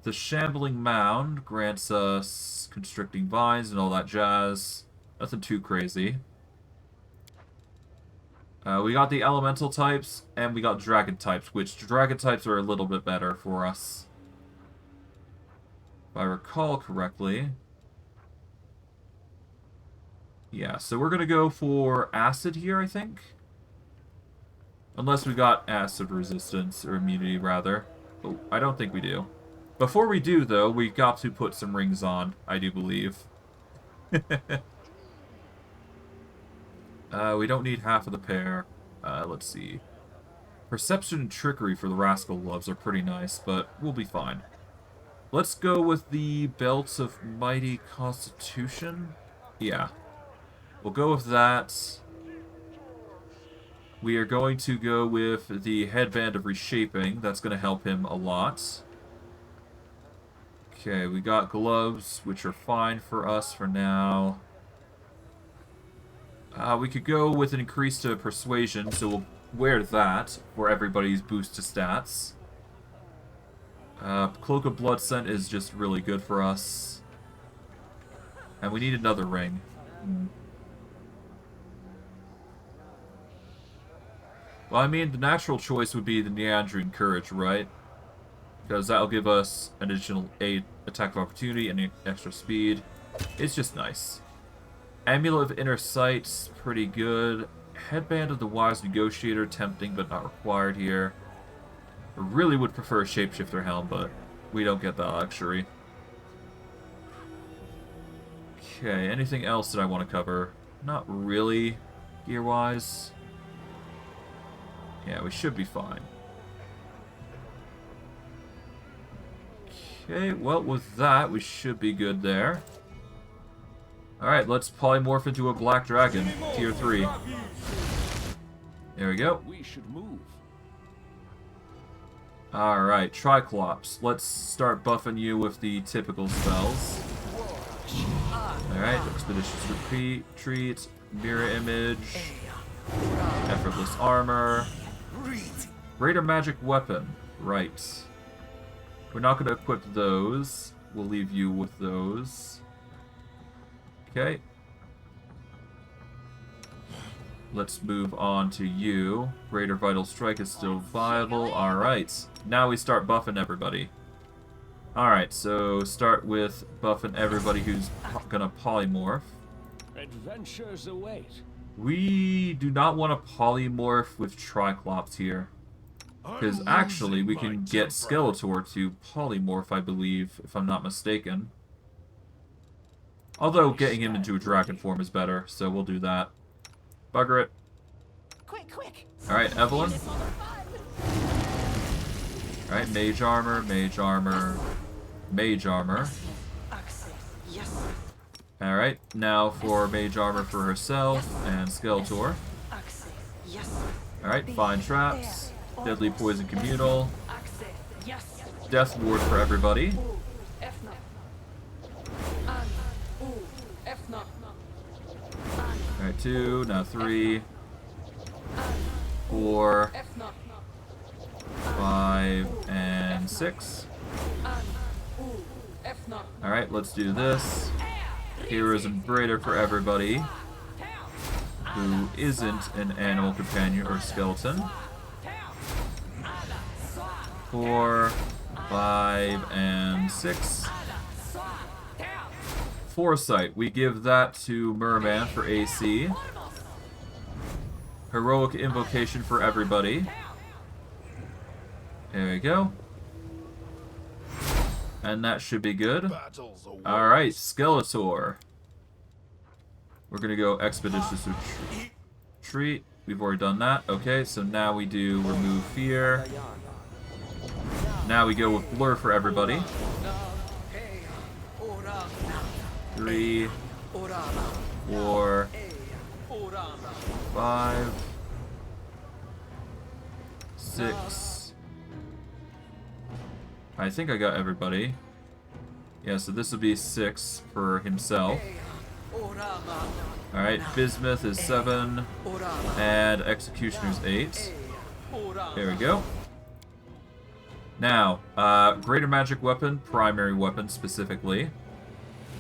S1: The shambling mound grants us constricting vines and all that jazz. Nothing too crazy. We got the elemental types, and we got dragon types, which dragon types are a little bit better for us. If I recall correctly. Yeah, so we're going to go for acid here, I think. Unless we got acid resistance, or immunity, rather. Oh, I don't think we do. Before we do, though, we got to put some rings on, I do believe. We don't need half of the pair. Let's see. Perception and trickery for the rascal gloves are pretty nice, but we'll be fine. Let's go with the belts of mighty constitution. Yeah. We'll go with that. We are going to go with the headband of reshaping. That's going to help him a lot. Okay, we got gloves, which are fine for us for now. We could go with an increase to persuasion, so we'll wear that for everybody's boost to stats. Cloak of Blood Scent is just really good for us. And we need another ring. Well, I mean, the natural choice would be the Neandrian Courage, right? Because that'll give us an additional 8 attack of opportunity and extra speed. It's just nice. Amulet of Inner Sight, pretty good. Headband of the Wise Negotiator, tempting but not required here. I really would prefer a Shapeshifter Helm, but we don't get that luxury. Okay, anything else that I want to cover? Not really, gear-wise. Yeah, we should be fine. Okay, well, with that, we should be good there. Alright, let's polymorph into a black dragon, tier 3. There we go.
S3: We should move.
S1: Alright, Triclops. Let's start buffing you with the typical spells. Alright, Expeditious Retreat, Mirror Image, Effortless Armor, Greater Magic Weapon. Right. We're not going to equip those. We'll leave you with those. Okay. Let's move on to you. Greater Vital Strike is still viable. Alright. Now we start buffing everybody. Alright, so start with buffing everybody who's gonna polymorph.
S3: Adventures await.
S1: We do not want to polymorph with Triclops here. Because actually, we can get Skeletor to polymorph, I believe, if I'm not mistaken. Although getting him into a dragon form is better, so we'll do that. Bugger it.
S4: Quick.
S1: Alright, Evelyn. Alright, Mage Armor, Mage Armor, Mage Armor.
S4: Yes.
S1: Alright, now for Mage Armor for herself and Skeletor.
S4: Yes.
S1: Alright, Fine Traps, Deadly Poison Communal,
S4: Yes.
S1: Death Ward for everybody. Alright, 2, now 3, 4, 5, and 6. Alright, let's do this. Heroism Greater for everybody. who isn't an animal companion or skeleton. 4, 5, and 6. Foresight, we give that to Merman for AC. Heroic Invocation for everybody. There we go. And that should be good. Alright, Skeletor. We're gonna go Expeditious Retreat. We've already done that. Okay, so now we do Remove Fear. Now we go with Blur for everybody. 3, 4, 5, 6. I think I got everybody. Yeah, so this would be 6 for himself. Alright, Bismuth is 7, and Executioner's 8. There we go. Now, Greater Magic Weapon, Primary Weapon specifically.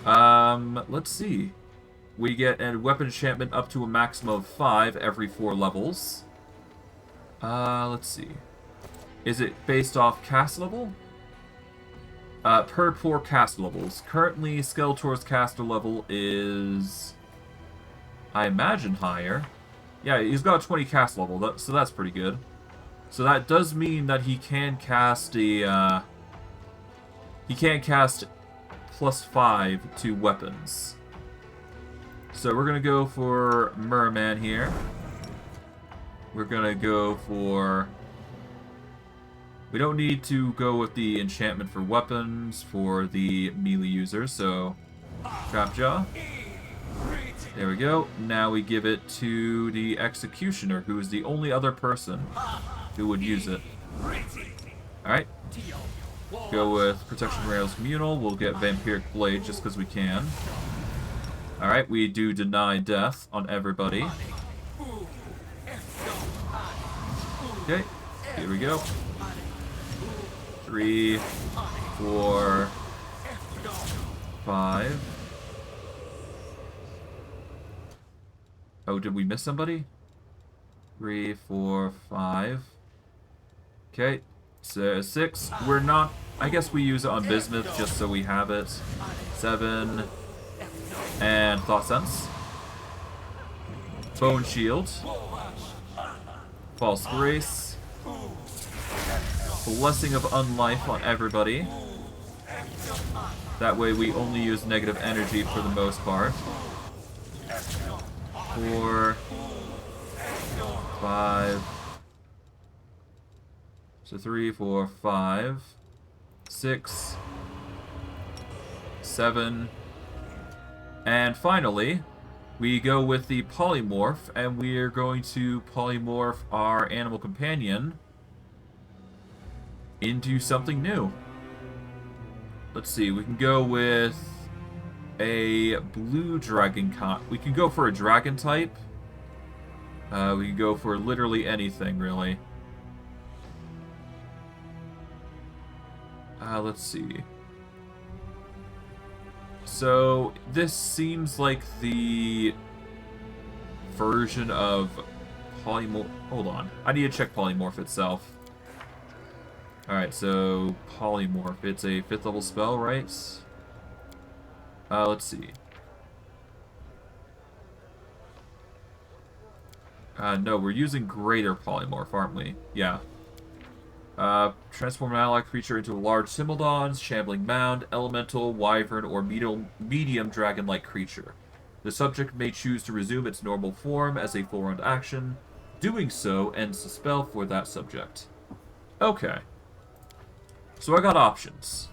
S1: Let's see. We get a weapon enchantment up to a maximum of 5 every 4 levels. Let's see. Is it based off cast level? Per 4 cast levels. Currently, Skeletor's caster level is, I imagine, higher. Yeah, he's got a 20 cast level, so that's pretty good. So that does mean that he can cast a, he can cast +5 to weapons. So we're gonna go for Merman here. We're gonna go for... We don't need to go with the enchantment for weapons for the melee users, so... Trapjaw. There we go. Now we give it to the Executioner, who is the only other person who would use it. Alright. Go with Protection Rails Communal. We'll get Vampiric Blade just because we can. Alright, we do Deny Death on everybody. Okay, here we go. 3, 4, 5. Oh, did we miss somebody? 3, 4, 5. Okay, so 6. We're not... I guess we use it on Bismuth just so we have it. 7. And Thought Sense. Bone Shield. False Grace. Blessing of Unlife on everybody. That way we only use negative energy for the most part. 4, 5. So 3, 4, 5, 6, 7. And finally, we go with the Polymorph, and we are going to polymorph our animal companion into something new. Let's see, we can go with a blue dragon we can go for a dragon type. We can go for literally anything, really. Let's see. So, this seems like the version of Polymorph... Hold on. I need to check Polymorph itself. Alright, so Polymorph. It's a 5th level spell, right? Let's see. No, we're using Greater Polymorph, aren't we? Yeah. Transform an allied creature into a large Symmeldons, Shambling Mound, Elemental, Wyvern, or medium dragon-like creature. The subject may choose to resume its normal form as a full-round action. Doing so ends the spell for that subject. Okay. So I got options.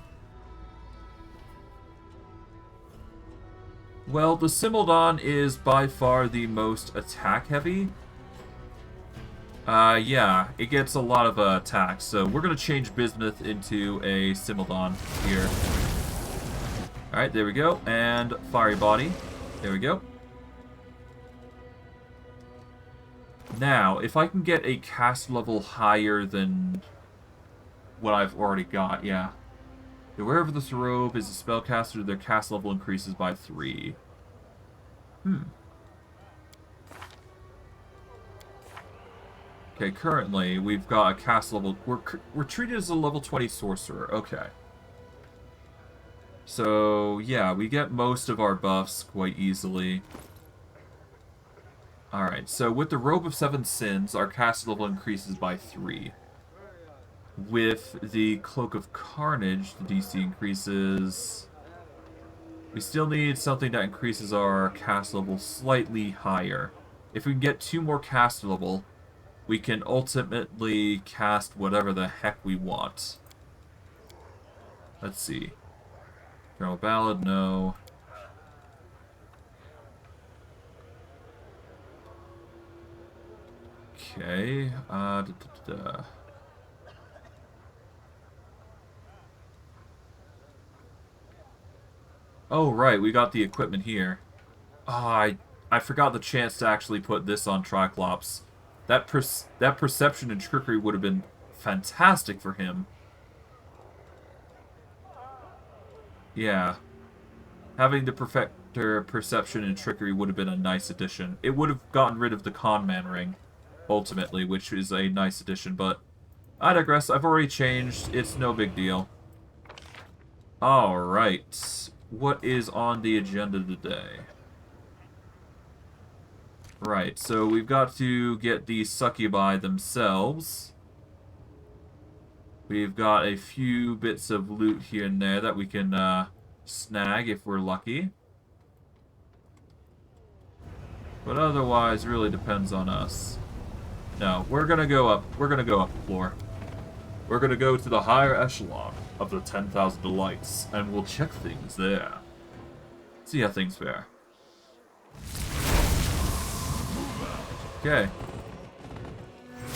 S1: Well, the Symmeldon is by far the most attack-heavy. Yeah, it gets a lot of attacks, so we're gonna change Bismuth into a Symmeldon here. Alright, there we go, and Fiery Body. There we go. Now, if I can get a cast level higher than what I've already got, yeah. The wearer of this robe is a spellcaster, their cast level increases by 3. Okay, currently we've got a cast level. We're treated as a level 20 sorcerer. Okay. So yeah, we get most of our buffs quite easily. Alright, so with the Robe of Seven Sins, our cast level increases by 3. With the Cloak of Carnage, the DC increases... We still need something that increases our cast level slightly higher. If we can get 2 more cast level, we can ultimately cast whatever the heck we want. Let's see. General Ballad, no. Okay, Oh, right, we got the equipment here. I forgot the chance to actually put this on Triclops. That perception and trickery would have been fantastic for him. Yeah. Having the Perfector perception and trickery would have been a nice addition. It would have gotten rid of the Conman ring, ultimately, which is a nice addition, but I digress. I've already changed. It's no big deal. Alright. What is on the agenda today? Right, so we've got to get the succubi themselves. We've got a few bits of loot here and there that we can snag if we're lucky. But otherwise, it really depends on us. No, we're gonna go up. We're gonna go up the floor. We're gonna go to the higher echelon of the 10,000 Delights, and we'll check things there. See how things fare. Okay.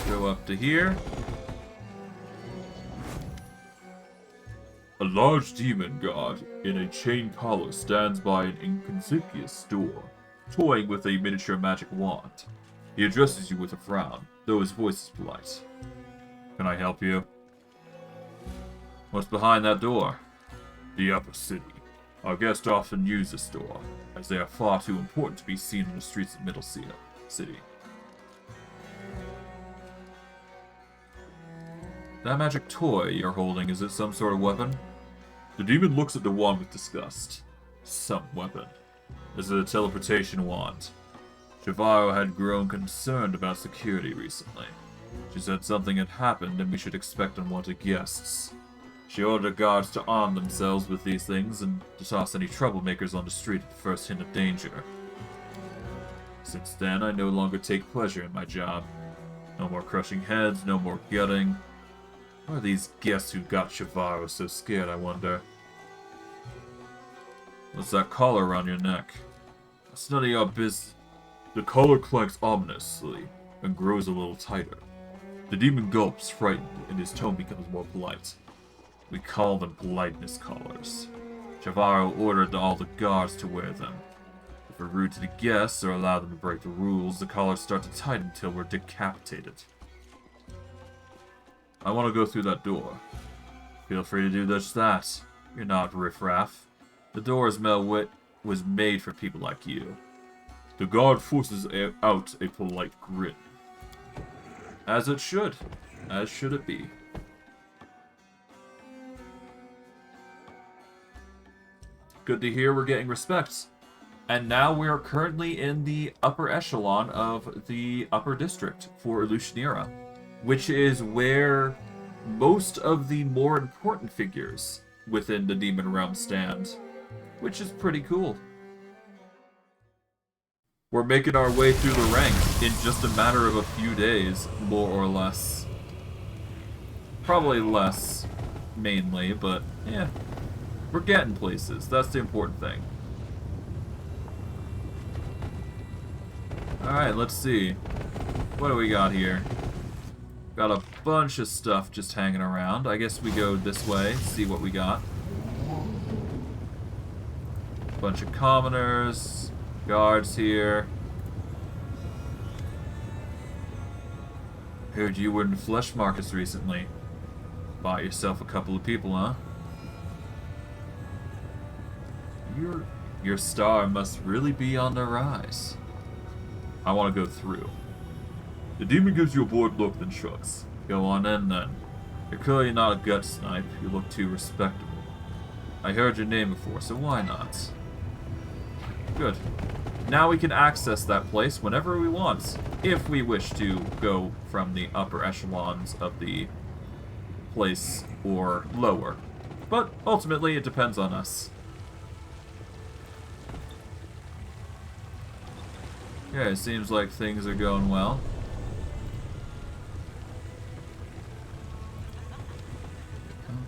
S1: Go up to here. A large demon god in a chain collar stands by an inconspicuous door, toying with a miniature magic wand. He addresses you with a frown, though his voice is polite. Can I help you? What's behind that door? The Upper City. Our guests often use this door, as they are far too important to be seen on the streets of Middle City. That magic toy you're holding, is it some sort of weapon? The demon looks at the wand with disgust. Some weapon. Is it a teleportation wand? Shavaro had grown concerned about security recently. She said something had happened and we should expect unwanted guests. She ordered guards to arm themselves with these things and to toss any troublemakers on the street at the first hint of danger. Since then, I no longer take pleasure in my job. No more crushing heads, no more gutting. Who are these guests who got Shavaro so scared, I wonder? What's that collar around your neck? That's none of your business. The collar clanks ominously and grows a little tighter. The demon gulps, frightened, and his tone becomes more polite. We call them politeness collars. Shavaro ordered all the guards to wear them. If we're rude to the guests or allow them to break the rules, the collars start to tighten until we're decapitated. I want to go through that door. Feel free to do just that. You're not riffraff. The door was made for people like you. The guard forces out a polite grin. As it should. As should it be. Good to hear we're getting respect. And now we are currently in the upper echelon of the Upper District for Alushinyrra, which is where most of the more important figures within the Demon Realm stand, which is pretty cool. We're making our way through the ranks in just a matter of a few days, more or less. Probably less, mainly, but yeah. We're getting places. That's the important thing. Alright, let's see. What do we got here? Got a bunch of stuff just hanging around. I guess we go this way, see what we got. Bunch of commoners, guards here. Heard you were in the flesh markets recently. Bought yourself a couple of people, huh? Your star must really be on the rise. I want to go through. The demon gives you a bored look, then shrugs. Go on in, then. You're clearly not a gut snipe. You look too respectable. I heard your name before, so why not? Good. Now we can access that place whenever we want, if we wish to go from the upper echelons of the place or lower. But ultimately, it depends on us. Okay, seems like things are going well.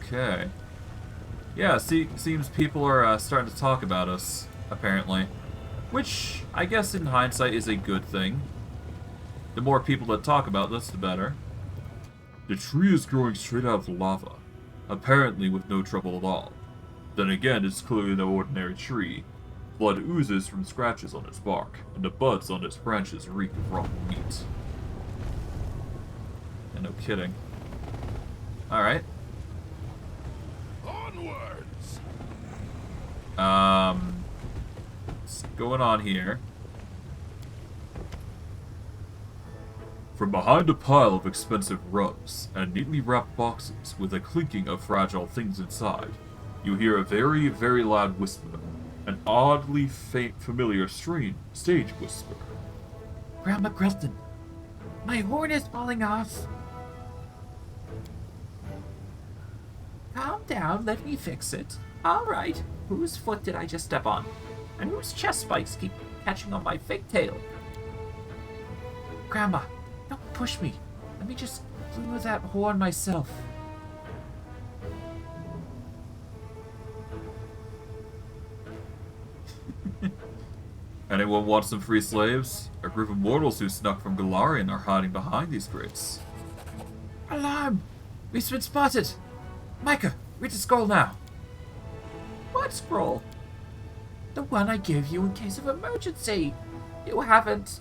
S1: Okay. Yeah, seems people are starting to talk about us, apparently. Which, I guess in hindsight, is a good thing. The more people that talk about this, the better. The tree is growing straight out of the lava, apparently with no trouble at all. Then again, it's clearly no ordinary tree. Blood oozes from scratches on its bark, and the buds on its branches reek of rotten meat. And no kidding. Alright.
S3: Onwards!
S1: What's going on here? From behind a pile of expensive rugs and neatly wrapped boxes with a clinking of fragile things inside, you hear a very, very loud whisper. An oddly faint, familiar stage whisper.
S2: Grandma Grelton, my horn is falling off. Calm down, let me fix it. Alright, whose foot did I just step on? And whose chest spikes keep catching on my fake tail? Grandma, don't push me. Let me just glue that horn myself.
S1: Anyone want some free slaves? A group of mortals who snuck from Galarian are hiding behind these grates.
S2: Alarm! We've been spotted! Micah, read the scroll now. What scroll? The one I gave you in case of emergency. You haven't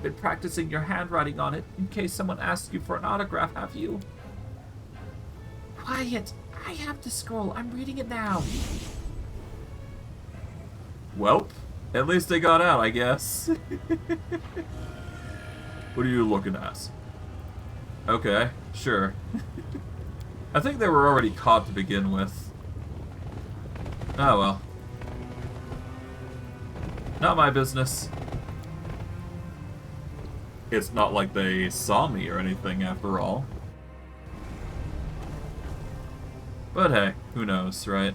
S2: been practicing your handwriting on it in case someone asks you for an autograph, have you? Quiet! I have the scroll. I'm reading it now.
S1: Welp, at least they got out, I guess. What are you looking at? Okay, sure. I think they were already caught to begin with. Oh well. Not my business. It's not like they saw me or anything, after all. But hey, who knows, right?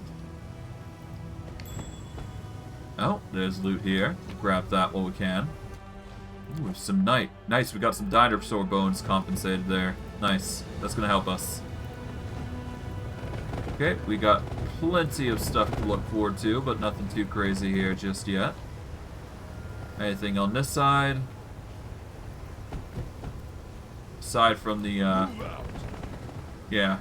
S1: Oh, there's loot here. Grab that while we can. Ooh, some nice, we got some dinosaur bones compensated there. Nice. That's gonna help us. Okay, we got plenty of stuff to look forward to, but nothing too crazy here just yet. Anything on this side? Aside from the, yeah.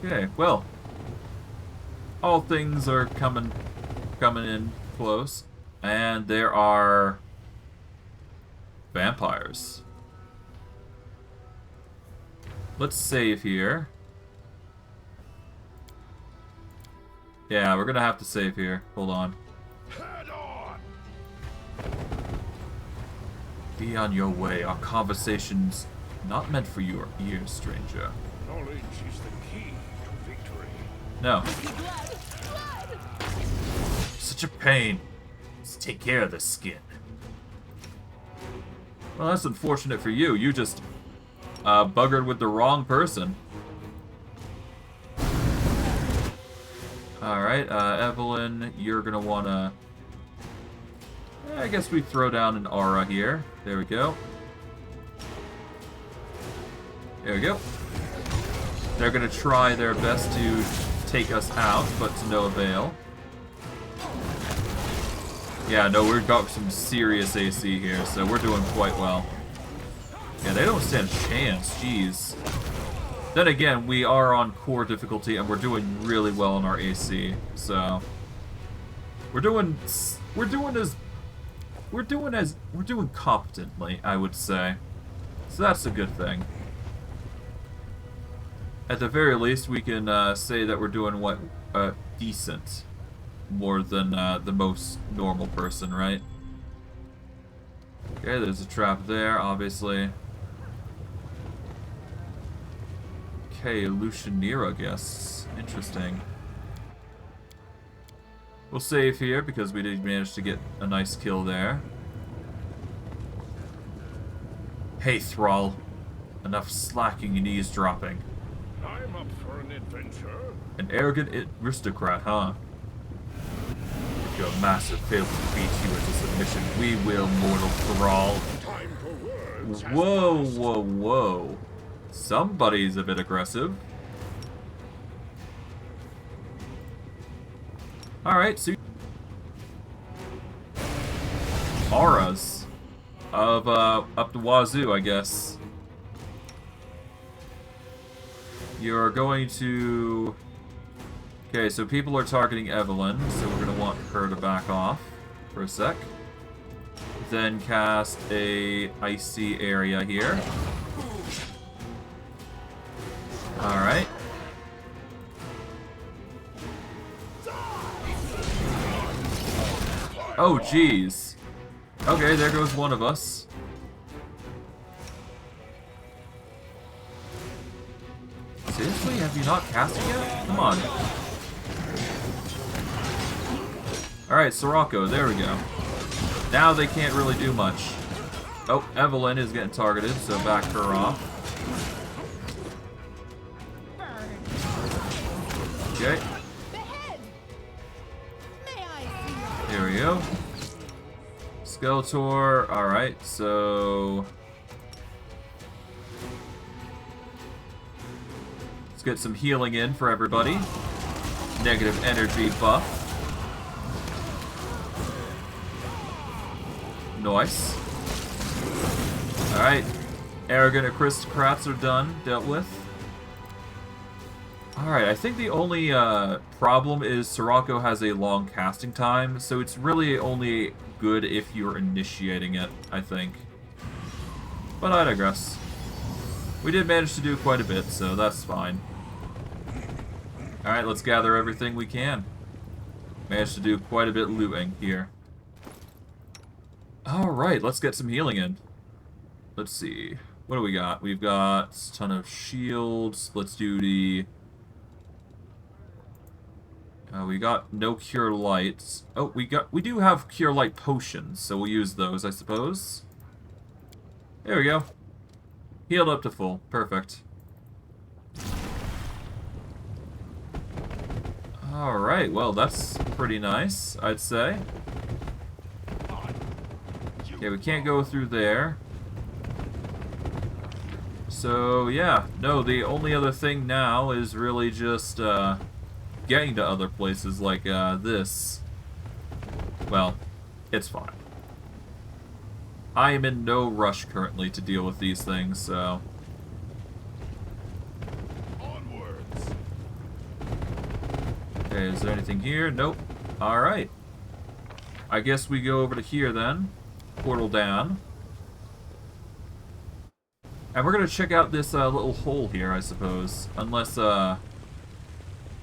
S1: Okay, well. All things are coming in close. And there are vampires. Let's save here. Yeah, we're gonna have to save here. Hold on.
S3: Head on!
S1: Be on your way. Our conversation's not meant for your ears, stranger.
S3: Knowledge is the key to victory.
S1: No. Such a pain. Let's take care of this skin. Well, that's unfortunate for you. You just buggered with the wrong person. Alright, Evelyn, you're gonna wanna... I guess we throw down an aura here. There we go. There we go. They're gonna try their best to take us out, but to no avail. Yeah, no, we've got some serious AC here, so we're doing quite well. Yeah, they don't stand a chance, jeez. Then again, we are on core difficulty and we're doing really well in our AC, so we're doing competently, I would say. So that's a good thing. At the very least, we can say that we're doing what decent. more than the most normal person, right? Okay, there's a trap there, obviously. Okay, Alushinyrra guests. Interesting. We'll save here because we did manage to get a nice kill there. Hey, Thrall. Enough slacking and eavesdropping.
S3: I'm up for an adventure.
S1: An arrogant aristocrat, huh? If your massive failed to beat you into submission, we will, mortal Thrall.
S3: Time for words.
S1: Whoa, whoa, whoa. Somebody's a bit aggressive. Alright, so... auras. Of, up the wazoo, I guess. You're going to... okay, so people are targeting Evelyn, so we're going to want her to back off for a sec. Then cast a icy area here. Alright. Oh, jeez. Okay, there goes one of us. Seriously? Have you not cast it yet? Come on. Alright, Sirocco, there we go. Now they can't really do much. Oh, Evelyn is getting targeted, so back her off. Okay. Here we go. Skeletor, alright, so... let's get some healing in for everybody. Negative energy buff. Nice. Alright. Arrogant aristocrats are done, dealt with. Alright, I think the only problem is Sirocco has a long casting time, so it's really only good if you're initiating it, I think. But I digress. We did manage to do quite a bit, so that's fine. Alright, let's gather everything we can. Managed to do quite a bit looting here. Alright, let's get some healing in. Let's see. What do we got? We've got a ton of shields. Let's do the... we got no cure lights. Oh, we do have cure light potions, so we'll use those, I suppose. There we go. Healed up to full. Perfect. Alright, well, that's pretty nice, I'd say. Okay, we can't go through there. So, yeah. No, the only other thing now is really just, getting to other places like, this. Well, it's fine. I am in no rush currently to deal with these things, so...
S3: Onwards.
S1: okay, is there anything here? Nope. Alright. I guess we go over to here then. Portal down. And we're gonna check out this little hole here, I suppose. Unless we're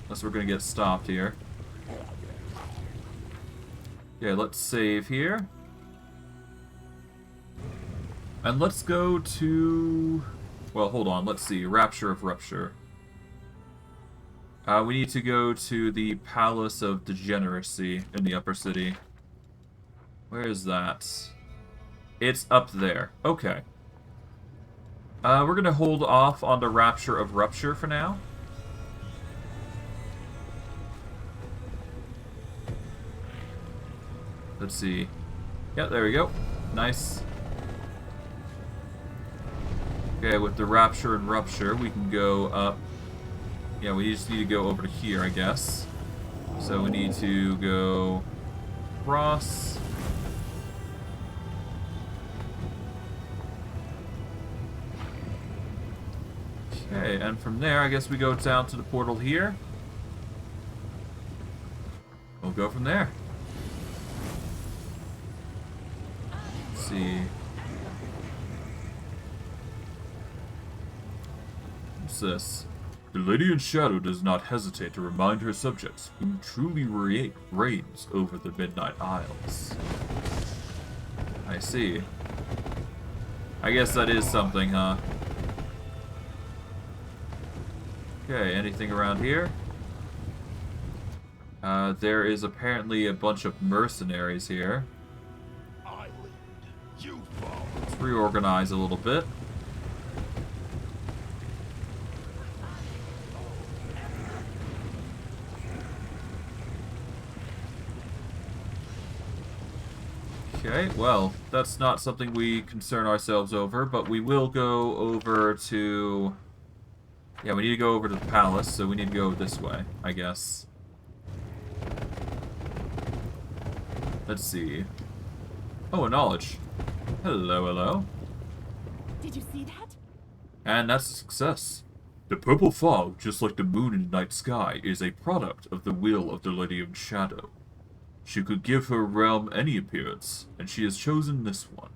S1: gonna get stopped here. Yeah, let's save here. And let's go to... well, hold on, let's see. Rapture of Rupture. We need to go to the Palace of Degeneracy in the Upper City. Where is that? It's up there. Okay. We're gonna hold off on the Rapture of Rupture for now. Let's see. Yeah, there we go. Nice. Okay, with the Rapture and Rupture, we can go up. Yeah, we just need to go over to here, I guess. So we need to go across. Okay, and from there, I guess we go down to the portal here. We'll go from there. Let's see. What's this? The Lady in Shadow does not hesitate to remind her subjects who truly reigns over the Midnight Isles.
S2: I see. I guess that is something, huh? Okay, anything around here? There is apparently a bunch of mercenaries here.
S3: Island, you fall.
S2: Let's reorganize a little bit. Okay, well, that's not something we concern ourselves over, but we will go over to... Yeah, we need to go over to the palace, so we need to go this way, I guess. Let's see. Oh, a knowledge. Hello, hello.
S5: Did you see that?
S2: And that's a success.
S1: The purple fog, just like the moon in the night sky, is a product of the will of the Lady in Shadow. She could give her realm any appearance, and she has chosen this one.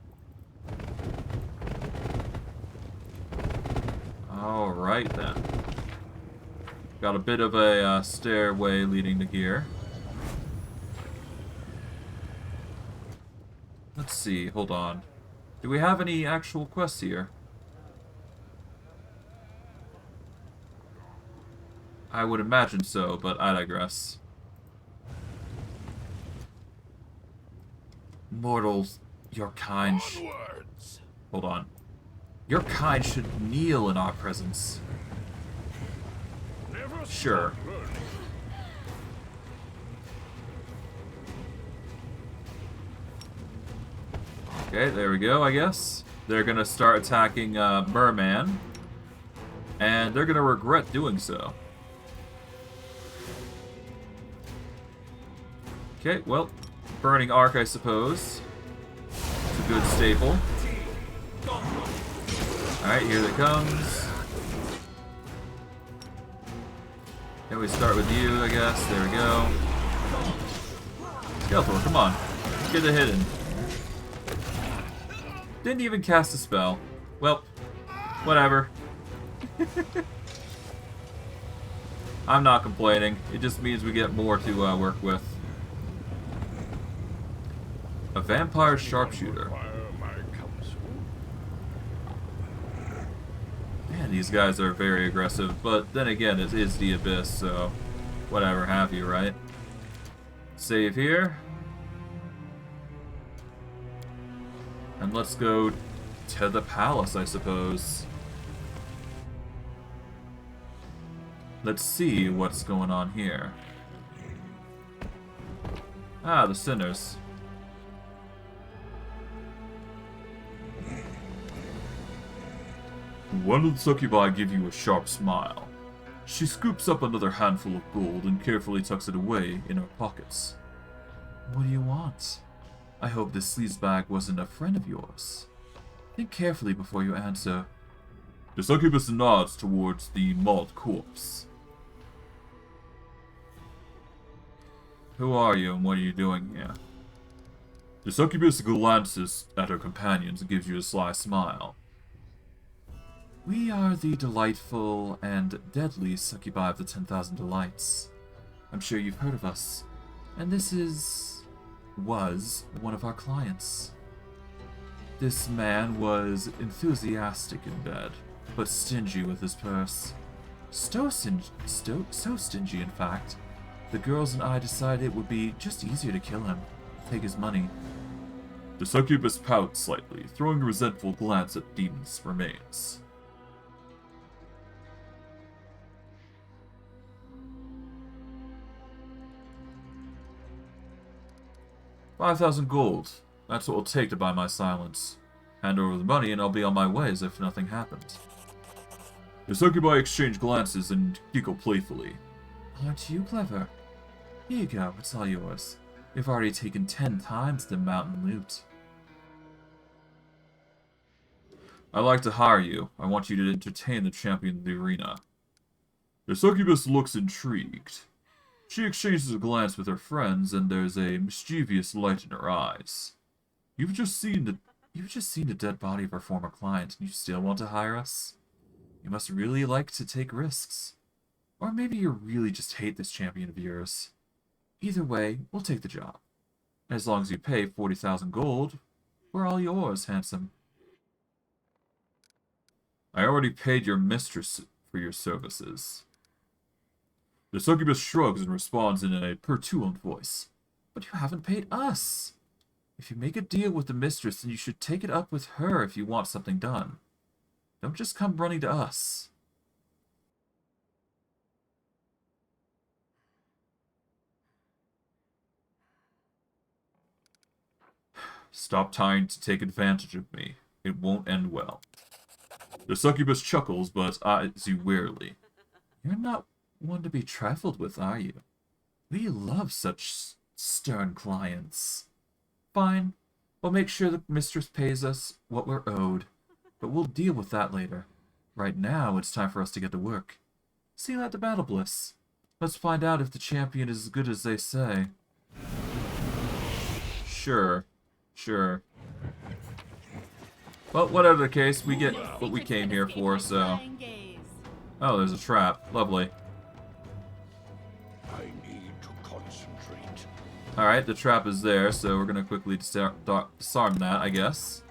S2: Alright then. Got a bit of a stairway leading to here. Let's see, hold on. Do we have any actual quests here? I would imagine so, but I digress. Mortals, your kind
S3: Onwards.
S2: Hold on. Your kind should kneel in our presence.
S3: Never
S2: Sure.
S3: stop learning.
S2: Okay, there we go, I guess. They're gonna start attacking Merman. And they're gonna regret doing so. Okay, well, Burning Arc, I suppose. It's a good staple. Alright, here it comes. Then we start with you, I guess. There we go. Skeletor, come on. Get the hidden. Didn't even cast a spell. Well, whatever. I'm not complaining. It just means we get more to work with. A vampire sharpshooter.
S3: Require my counsel.
S2: Man, these guys are very aggressive, but then again, it is the Abyss, so whatever have you, right? Save here. And let's go to the palace, I suppose. Let's see what's going on here. Ah, the sinners.
S1: One of the succubi give you a sharp smile. She scoops up another handful of gold and carefully tucks it away in her pockets.
S2: What do you want? I hope this sleazebag wasn't a friend of yours. Think carefully before you answer.
S1: The succubus nods towards the mauled corpse.
S2: Who are you and what are you doing here?
S1: The succubus glances at her companions and gives you a sly smile.
S2: We are the delightful and deadly succubi of the 10,000 Delights. I'm sure you've heard of us. And this was one of our clients. This man was enthusiastic in bed, but stingy with his purse. So stingy, in fact. The girls and I decided it would be just easier to kill him, take his money.
S1: The succubus pouts slightly, throwing a resentful glance at Demon's remains.
S2: $5,000 gold. That's what it'll take to buy my silence. Hand over the money and I'll be on my way as if nothing happened.
S1: The succubi exchange glances and giggle playfully.
S2: Aren't you clever? Here you go, it's all yours. You've already taken 10 times the mountain loot.
S1: I'd like to hire you. I want you to entertain the champion of the arena. The succubus looks intrigued. She exchanges a glance with her friends, and there's a mischievous light in her eyes. You've just seen the
S2: dead body of our former client, and you still want to hire us? You must really like to take risks. Or maybe you really just hate this champion of yours. Either way, we'll take the job. As long as you pay 40,000 gold, we're all yours, handsome.
S1: I already paid your mistress for your services. The succubus shrugs and responds in a petulant voice.
S2: But you haven't paid us. If you make a deal with the mistress, then you should take it up with her if you want something done. Don't just come running to us.
S1: Stop trying to take advantage of me. It won't end well. The succubus chuckles, but eyes you wearily.
S2: You're not one to be trifled with, are you? We love such stern clients. Fine. We'll make sure the mistress pays us what we're owed. But we'll deal with that later. Right now, it's time for us to get to work. See you at the Battlebliss. Let's find out if the champion is as good as they say.
S1: Sure. Sure. Well, whatever the case, we get what we came here for, so... Oh, there's a trap. Lovely.
S3: I need to concentrate.
S1: Alright, the trap is there, so we're gonna quickly disarm that, I guess.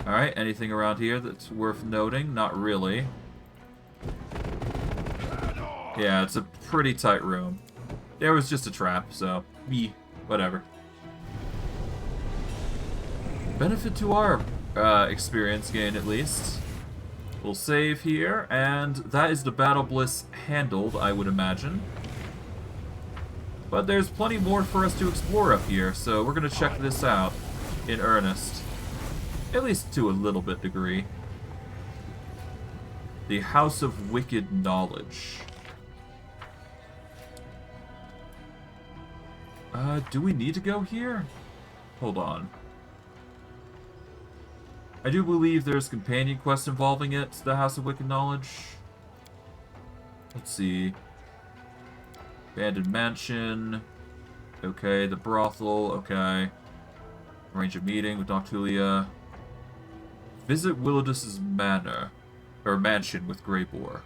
S1: Alright, anything around here that's worth noting? Not really. Yeah, it's a pretty tight room. There was just a trap, so... whatever. Benefit to our experience gain, at least. We'll save here, and that is the Battlebliss handled, I would imagine. But there's plenty more for us to explore up here, so we're going to check this out in earnest. At least to a little bit degree. The House of Wicked Knowledge. Do we need to go here? Hold on. I do believe there's companion quests involving it, the House of Wicked Knowledge. Let's see. Abandoned Mansion. Okay, the brothel, okay. Arrange a meeting with Noctulia. Visit Willowdus's manor. Or mansion with Greyboar.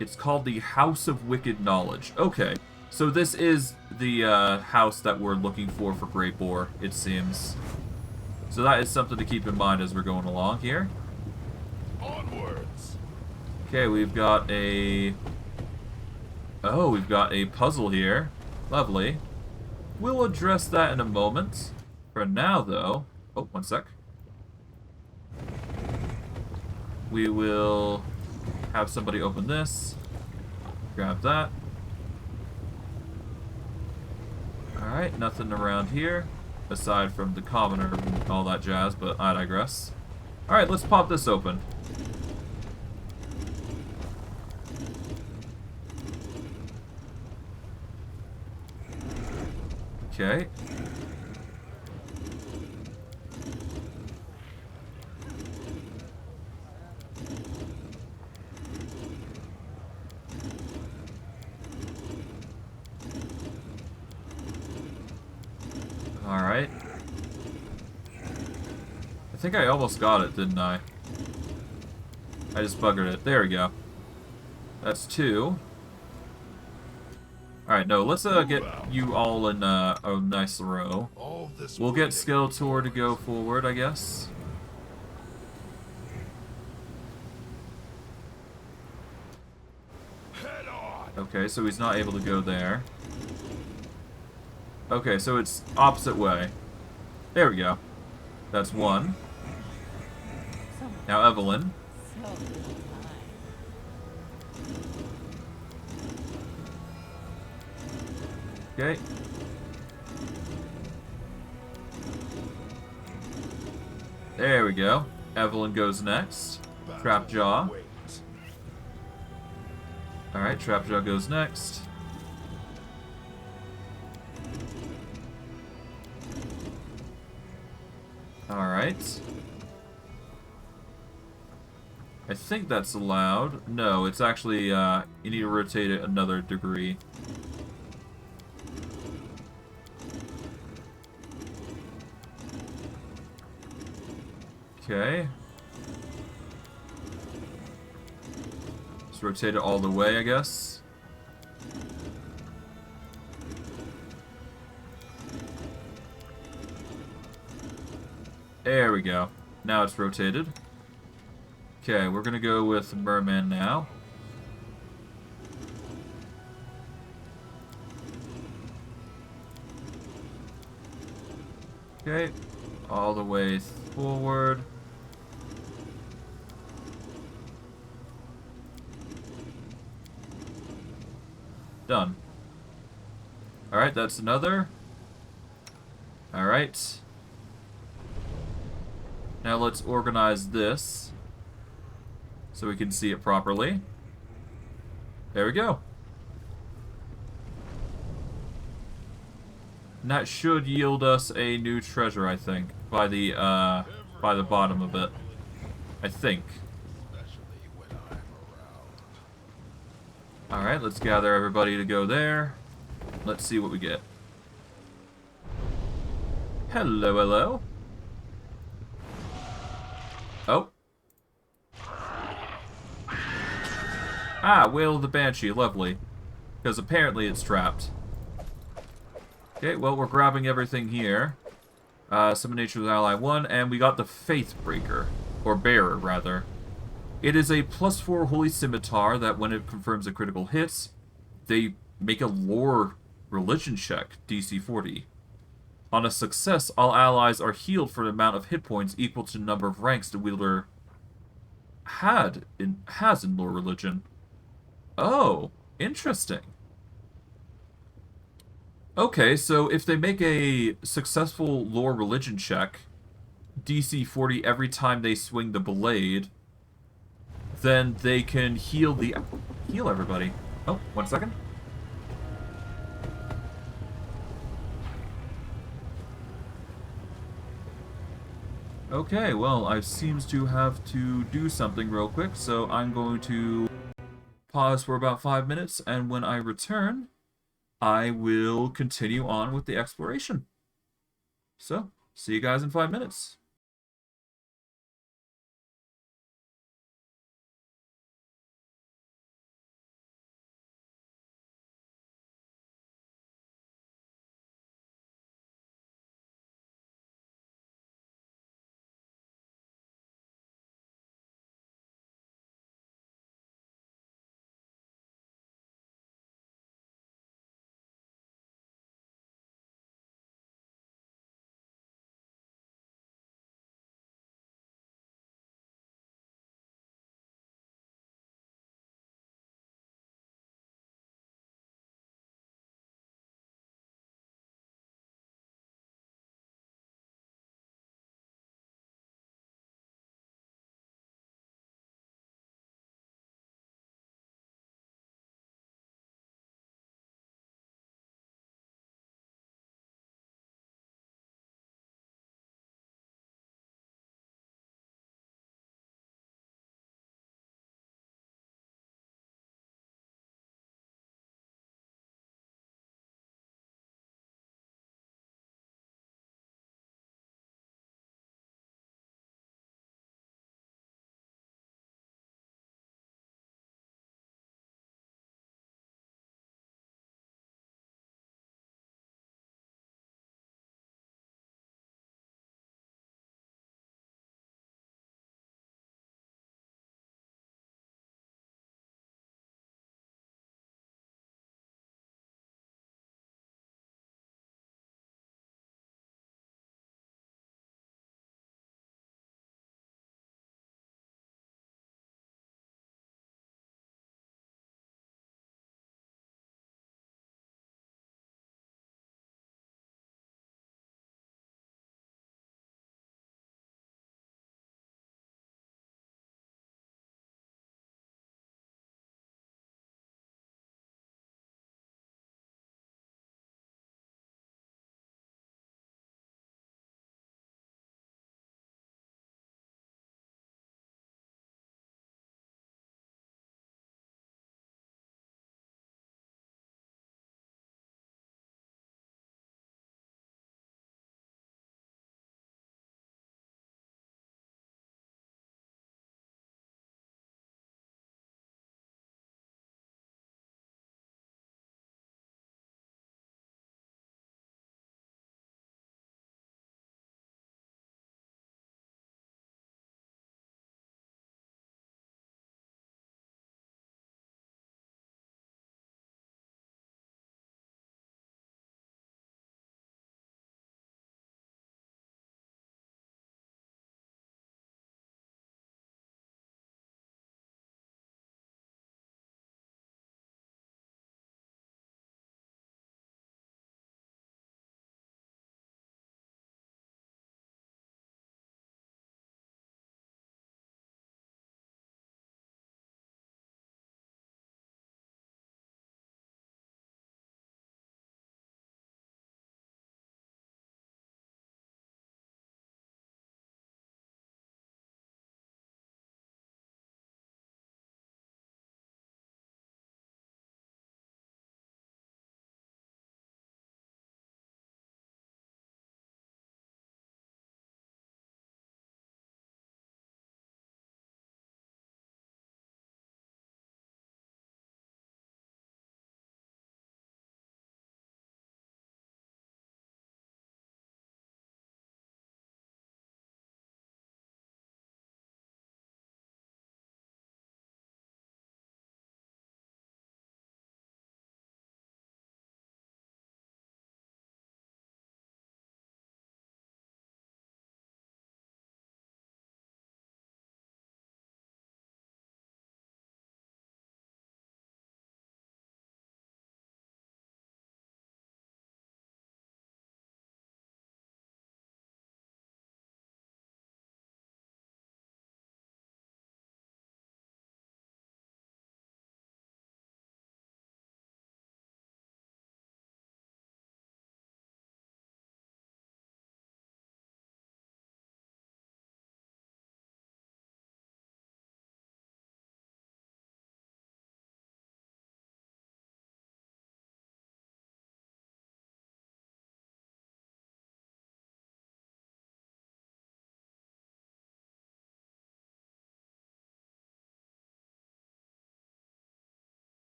S1: It's called the House of Wicked Knowledge. Okay. So this is the house that we're looking for Greyboar, it seems. So that is something to keep in mind as we're going along here.
S3: Onwards.
S1: Okay, we've got a... Oh, we've got a puzzle here. Lovely. We'll address that in a moment. For now, though... Oh, one sec. We will have somebody open this. Grab that. Alright, nothing around here, aside from the commoner and all that jazz, but I digress. Alright, let's pop this open. Okay. Alright. I think I almost got it, didn't I? I just buggered it. There we go. That's 2. Alright, no, let's get you all in a nice row. We'll get Skeletor to go forward, I guess. Okay, so he's not able to go there. Okay, so it's opposite way. There we go. That's 1. Now Evelyn. Okay. There we go. Evelyn goes next. Trapjaw. Alright, Trapjaw goes next. Alright. I think that's allowed. No, it's actually, you need to rotate it another degree. Okay. Just rotate it all the way, I guess. There we go. Now it's rotated. Okay, we're gonna go with Merman now. Okay, all the way forward. Done. Alright, that's another. Alright. Now let's organize this so we can see it properly. There we go. And that should yield us a new treasure, I think, by the bottom of it. I think. Alright, let's gather everybody to go there. Let's see what we get. Hello, hello. Oh. Ah, Wail of the Banshee, lovely. Because apparently it's trapped. Okay, well, we're grabbing everything here. Summon Nature's Ally 1, and we got the Faithbreaker. Or Bearer, rather. It is a +4 Holy Scimitar that when it confirms a critical hit, they make a lore religion check, DC 40. On a success, all allies are healed for an amount of hit points equal to the number of ranks the wielder has in lore religion. Oh, interesting. Okay, so if they make a successful lore religion check, DC 40 every time they swing the blade, then they can heal everybody. Oh, 1 second. Okay, well, I seems to have to do something real quick, so I'm going to pause for about 5 minutes, and when I return, I will continue on with the exploration. So, see you guys in 5 minutes.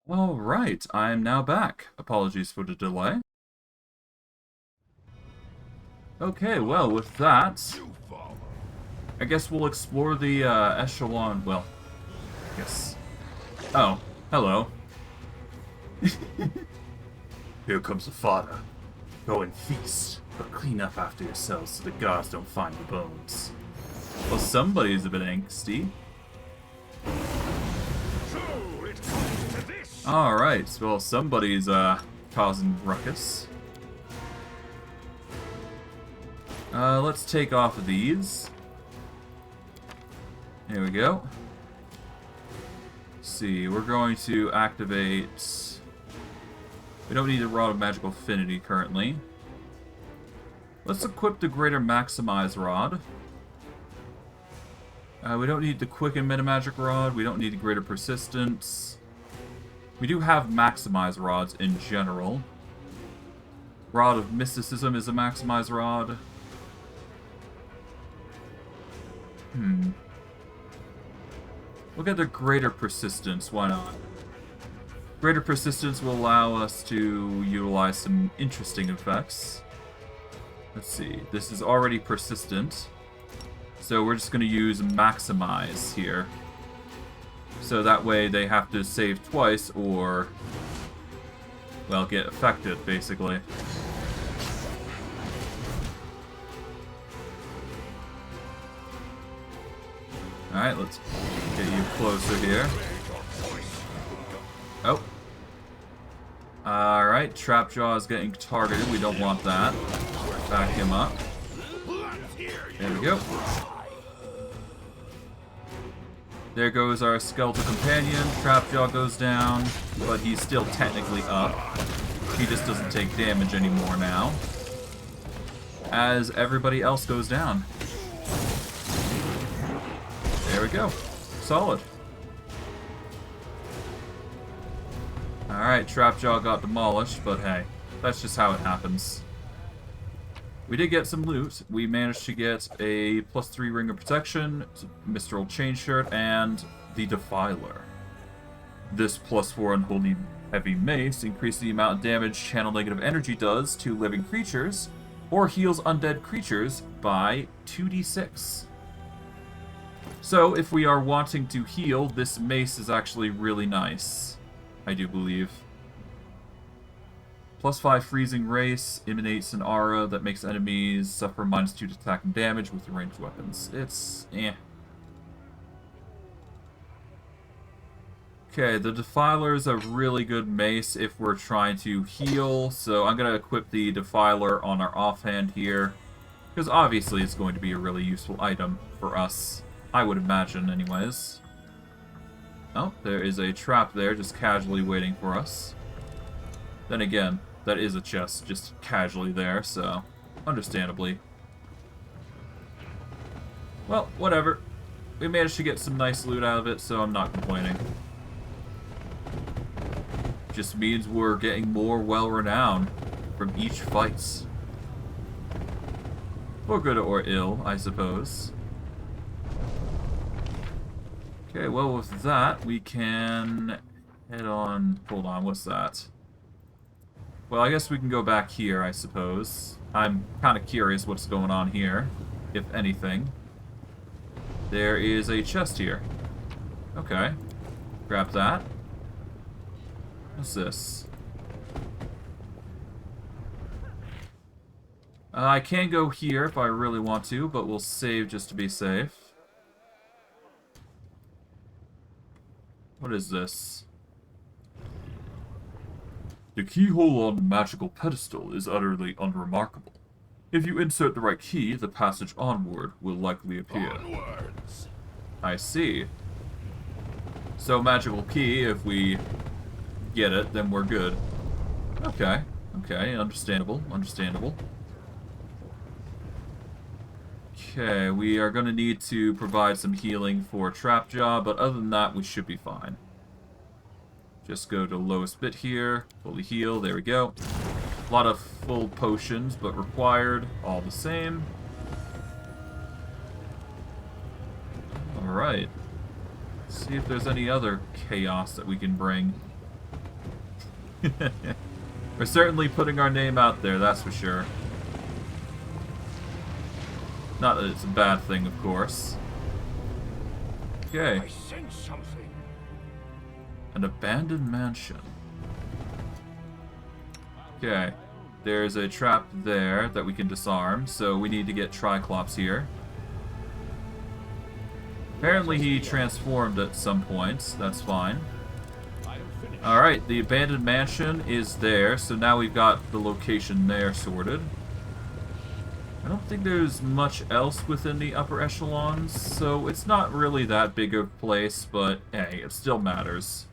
S1: Alright, I am now back. Apologies for the delay. Okay, well, with that, I guess we'll explore the echelon. Well, I guess. Oh, hello. Here comes the fodder. Go and feast, but clean up after yourselves so the guards don't find your bones. Well, somebody's a bit angsty.
S3: So it comes to this.
S1: Alright, well, somebody's causing ruckus. Let's take off of these. There we go. Let's see, we're going to activate... We don't need a Rod of Magical Affinity currently. Let's equip the Greater Maximize Rod. We don't need the Quicken Metamagic Rod. We don't need the Greater Persistence. We do have Maximize Rods in general. Rod of Mysticism is a Maximize Rod. We'll get the Greater Persistence, why not? Greater Persistence will allow us to utilize some interesting effects. Let's see, this is already persistent. So we're just going to use Maximize here. So that way they have to save twice or, well, get affected, basically. Alright, let's get you closer here. Oh. Alright, Trapjaw is getting targeted. We don't want that. Back him up. There we go. There goes our Skeletor companion. Trapjaw goes down, but he's still technically up. He just doesn't take damage anymore now. As everybody else goes down. There we go. Solid. Alright, Trapjaw got demolished, but hey, that's just how it happens. We did get some loot. We managed to get a +3 Ring of Protection, Mistral Chain Shirt, and the Defiler. This +4 Unholy Heavy Mace increases the amount of damage Channel Negative Energy does to living creatures, or heals undead creatures by 2d6. So, if we are wanting to heal, this mace is actually really nice, I do believe. +5 Freezing Race emanates an aura that makes enemies suffer -2 to attack and damage with ranged weapons. It's eh. Okay, the Defiler is a really good mace if we're trying to heal, so I'm going to equip the Defiler on our offhand here, because obviously it's going to be a really useful item for us, I would imagine anyways. Oh, there is a trap there just casually waiting for us. Then again, that is a chest just casually there, so understandably. Well, whatever. We managed to get some nice loot out of it, so I'm not complaining. Just means we're getting more well-renowned from each fight. For good or ill, I suppose. Okay, well with that, we can head on... Hold on, what's that? Well, I guess we can go back here, I suppose. I'm kind of curious what's going on here, if anything. There is a chest here. Okay. Grab that. What's this? I can go here if I really want to, but we'll save just to be safe. What is this? The keyhole on the magical pedestal is utterly unremarkable. If you insert the right key, the passage onward will likely appear.
S3: Onwards.
S1: I see. So magical key, if we get it, then we're good. Okay. Okay, understandable. Understandable. Okay, we are going to need to provide some healing for Trapjaw, but other than that, we should be fine. Just go to lowest bit here, fully heal, there we go. A lot of full potions, but required, all the same. Alright. See if there's any other chaos that we can bring. We're certainly putting our name out there, that's for sure. Not that it's a bad thing, of course. Okay.
S3: I sense something.
S1: An abandoned mansion. Okay. There's a trap there that we can disarm, so we need to get Triclops here. Apparently he transformed at some point. That's fine. Alright, the abandoned mansion is there, so now we've got the location there sorted. I don't think there's much else within the upper echelons, so it's not really that big of a place, but hey, it still matters.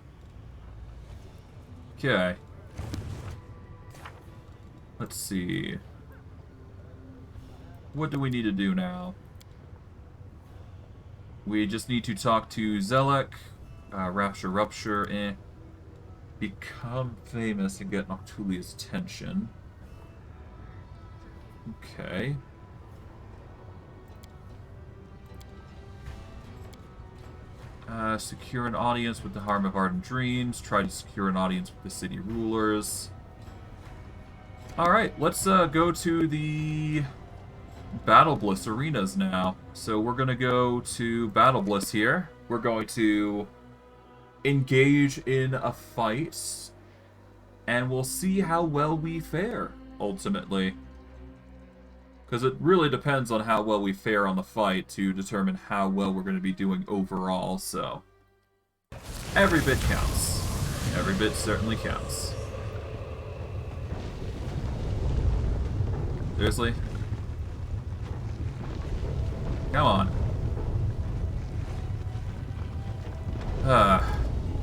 S1: Okay. Let's see. What do we need to do now? We just need to talk to Zelek, Rupture, become famous and get Noctulia's attention. Okay. Secure an audience with the Harm of Ardent Dreams. Try to secure an audience with the city rulers. Alright, let's go to the Battlebliss arenas now. So we're going to go to Battlebliss here. We're going to engage in a fight, and we'll see how well we fare, ultimately. Because it really depends on how well we fare on the fight to determine how well we're going to be doing overall, so... every bit counts. Every bit certainly counts. Seriously? Come on.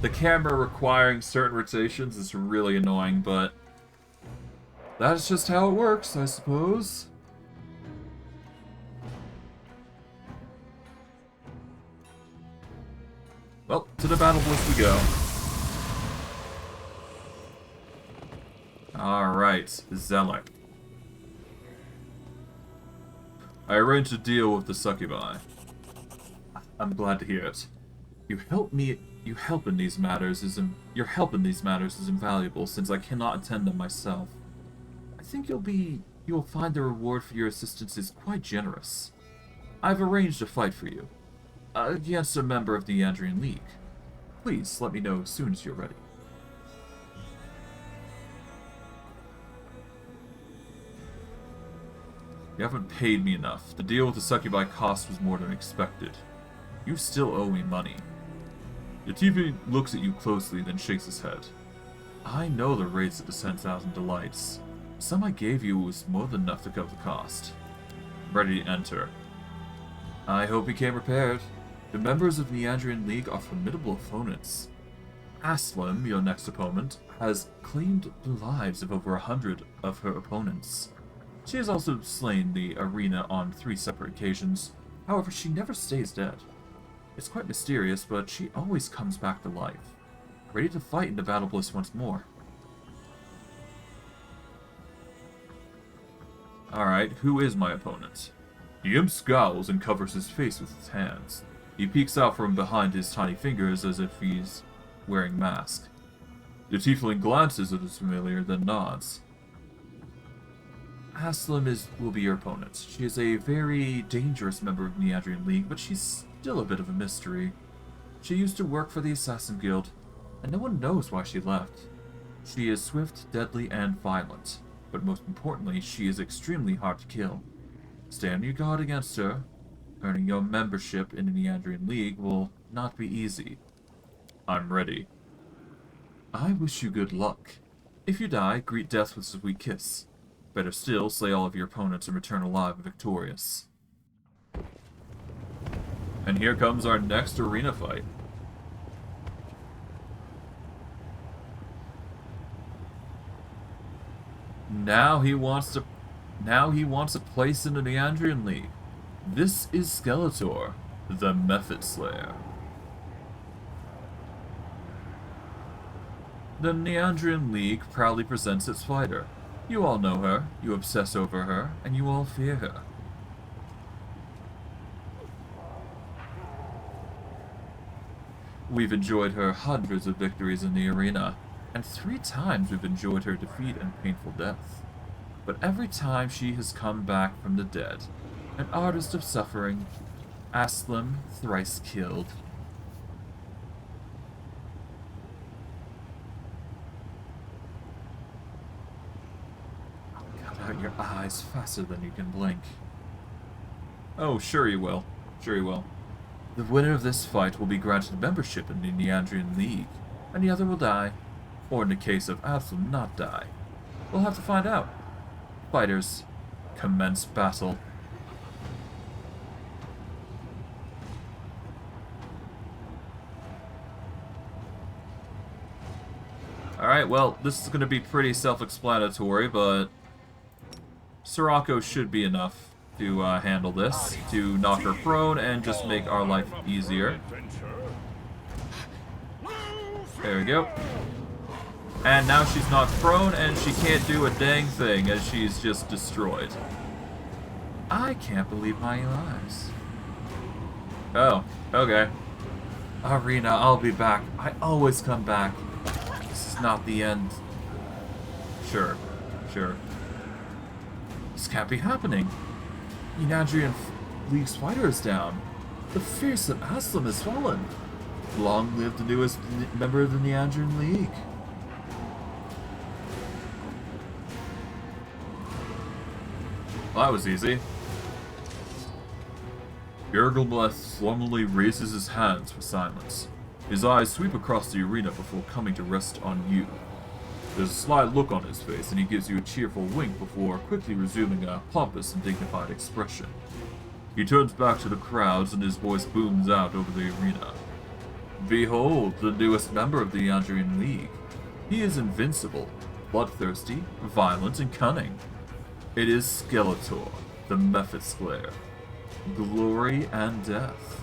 S1: The camera requiring certain rotations is really annoying, but... that's just how it works, I suppose. Well, to the Battlebliss we go. Alright, Zelek. I arranged a deal with the succubi. I'm glad to hear it. Your help in these matters is invaluable, since I cannot attend them myself. I think you will find the reward for your assistance is quite generous. I've arranged a fight for you. Against a member of the Andrian League. Please let me know as soon as you're ready. You haven't paid me enough. The deal with the succubi cost was more than expected. You still owe me money. Yativi looks at you closely, then shakes his head. I know the rates of the 10,000 delights. The sum I gave you was more than enough to cover the cost. Ready to enter. I hope you came prepared. The members of the Andrian League are formidable opponents. Aslam, your next opponent, has claimed the lives of over 100 of her opponents. She has also slain the arena on 3 separate occasions. However, she never stays dead. It's quite mysterious, but she always comes back to life, ready to fight in the Battlebliss once more. Alright, who is my opponent? The imp scowls and covers his face with his hands. He peeks out from behind his tiny fingers as if he's wearing a mask. The tiefling glances at his familiar, then nods. Aslam will be your opponent. She is a very dangerous member of the Andrian League, but she's still a bit of a mystery. She used to work for the Assassin Guild, and no one knows why she left. She is swift, deadly, and violent, but most importantly, she is extremely hard to kill. Stay on your guard against her. Earning your membership in the Andrian League will not be easy. I'm ready. I wish you good luck. If you die, greet death with a sweet kiss. Better still, slay all of your opponents and return alive and victorious. And here comes our next arena fight. Now he wants a place in the Andrian League. This is Skeletor, the Method Slayer. The Neandrian League proudly presents its fighter. You all know her, you obsess over her, and you all fear her. We've enjoyed her hundreds of victories in the arena, and 3 times we've enjoyed her defeat and painful death. But every time she has come back from the dead, an artist of suffering, Aslam thrice killed. Cut out your eyes faster than you can blink. Oh, sure you will. Sure you will. The winner of this fight will be granted membership in the Neandrian League, and the other will die. Or in the case of Aslam, not die. We'll have to find out. Fighters, commence battle. Alright, well, this is going to be pretty self-explanatory, but Sirocco should be enough to handle this, to knock her prone and just make our life easier. There we go. And now she's not prone and she can't do a dang thing as she's just destroyed. I can't believe my eyes. Oh, okay. Arena, I'll be back. I always come back. This is not the end. Sure, sure. This can't be happening. The Neandrian League's fighter is down. The fearsome Aslam has fallen. Long live the newest member of the Neandrian League. Well, that was easy. Battlebliss solemnly raises his hands for silence. His eyes sweep across the arena before coming to rest on you. There's a sly look on his face, and he gives you a cheerful wink before quickly resuming a pompous and dignified expression. He turns back to the crowds, and his voice booms out over the arena. Behold, the newest member of the Neandrian League. He is invincible, bloodthirsty, violent, and cunning. It is Skeletor, the Mephistslayer. Glory and death.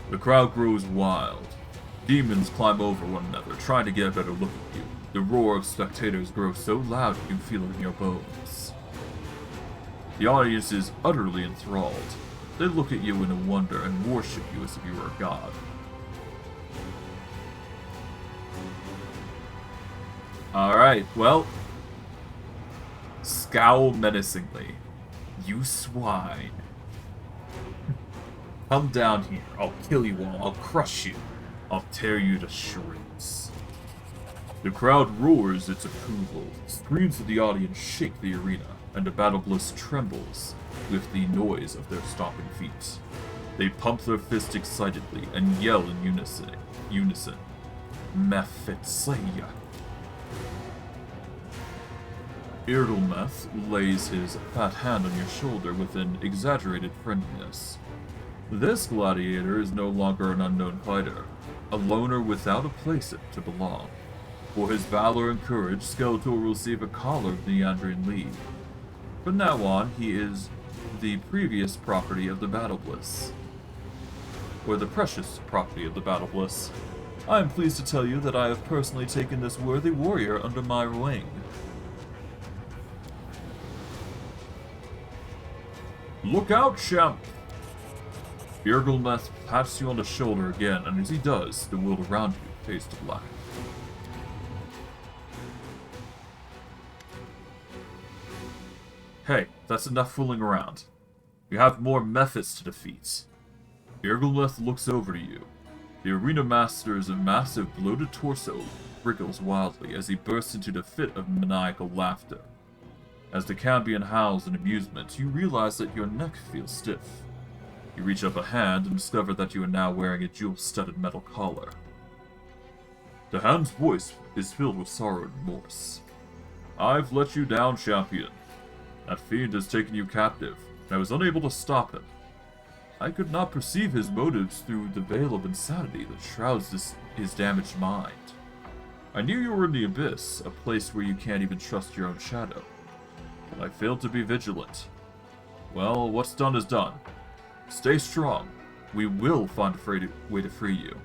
S1: The crowd grows wild. Demons climb over one another, trying to get a better look at you. The roar of spectators grows so loud you can feel it in your bones. The audience is utterly enthralled. They look at you in wonder and worship you as if you were a god. Alright, well. Scowl menacingly. You swine. Come down here. I'll kill you all. I'll crush you. I'll tear you to shreds. The crowd roars its approval. Screams of the audience shake the arena, and the Battlebliss trembles with the noise of their stomping feet. They pump their fists excitedly and yell in unison. Mephistslayer. Irdelmeth lays his fat hand on your shoulder with an exaggerated friendliness. This gladiator is no longer an unknown fighter, a loner without a place to belong. For his valor and courage, Skeletor will receive a collar of the Neandrian League. From now on, he is the previous property of the Battlebliss. Or the precious property of the Battlebliss. I am pleased to tell you that I have personally taken this worthy warrior under my wing. Look out, champ! Irdelmeth pats you on the shoulder again, and as he does, the world around you fades to black. Hey, that's enough fooling around. You have more methods to defeat. Irdelmeth looks over to you. The arena master's massive bloated torso wriggles wildly as he bursts into the fit of maniacal laughter. As the Cambion howls in amusement, you realize that your neck feels stiff. You reach up a hand and discover that you are now wearing a jewel-studded metal collar. The hand's voice is filled with sorrow and remorse. I've let you down, champion. That fiend has taken you captive, and I was unable to stop him. I could not perceive his motives through the veil of insanity that shrouds his damaged mind. I knew you were in the abyss, a place where you can't even trust your own shadow. But I failed to be vigilant. Well, what's done is done. Stay strong. We will find a way to free you.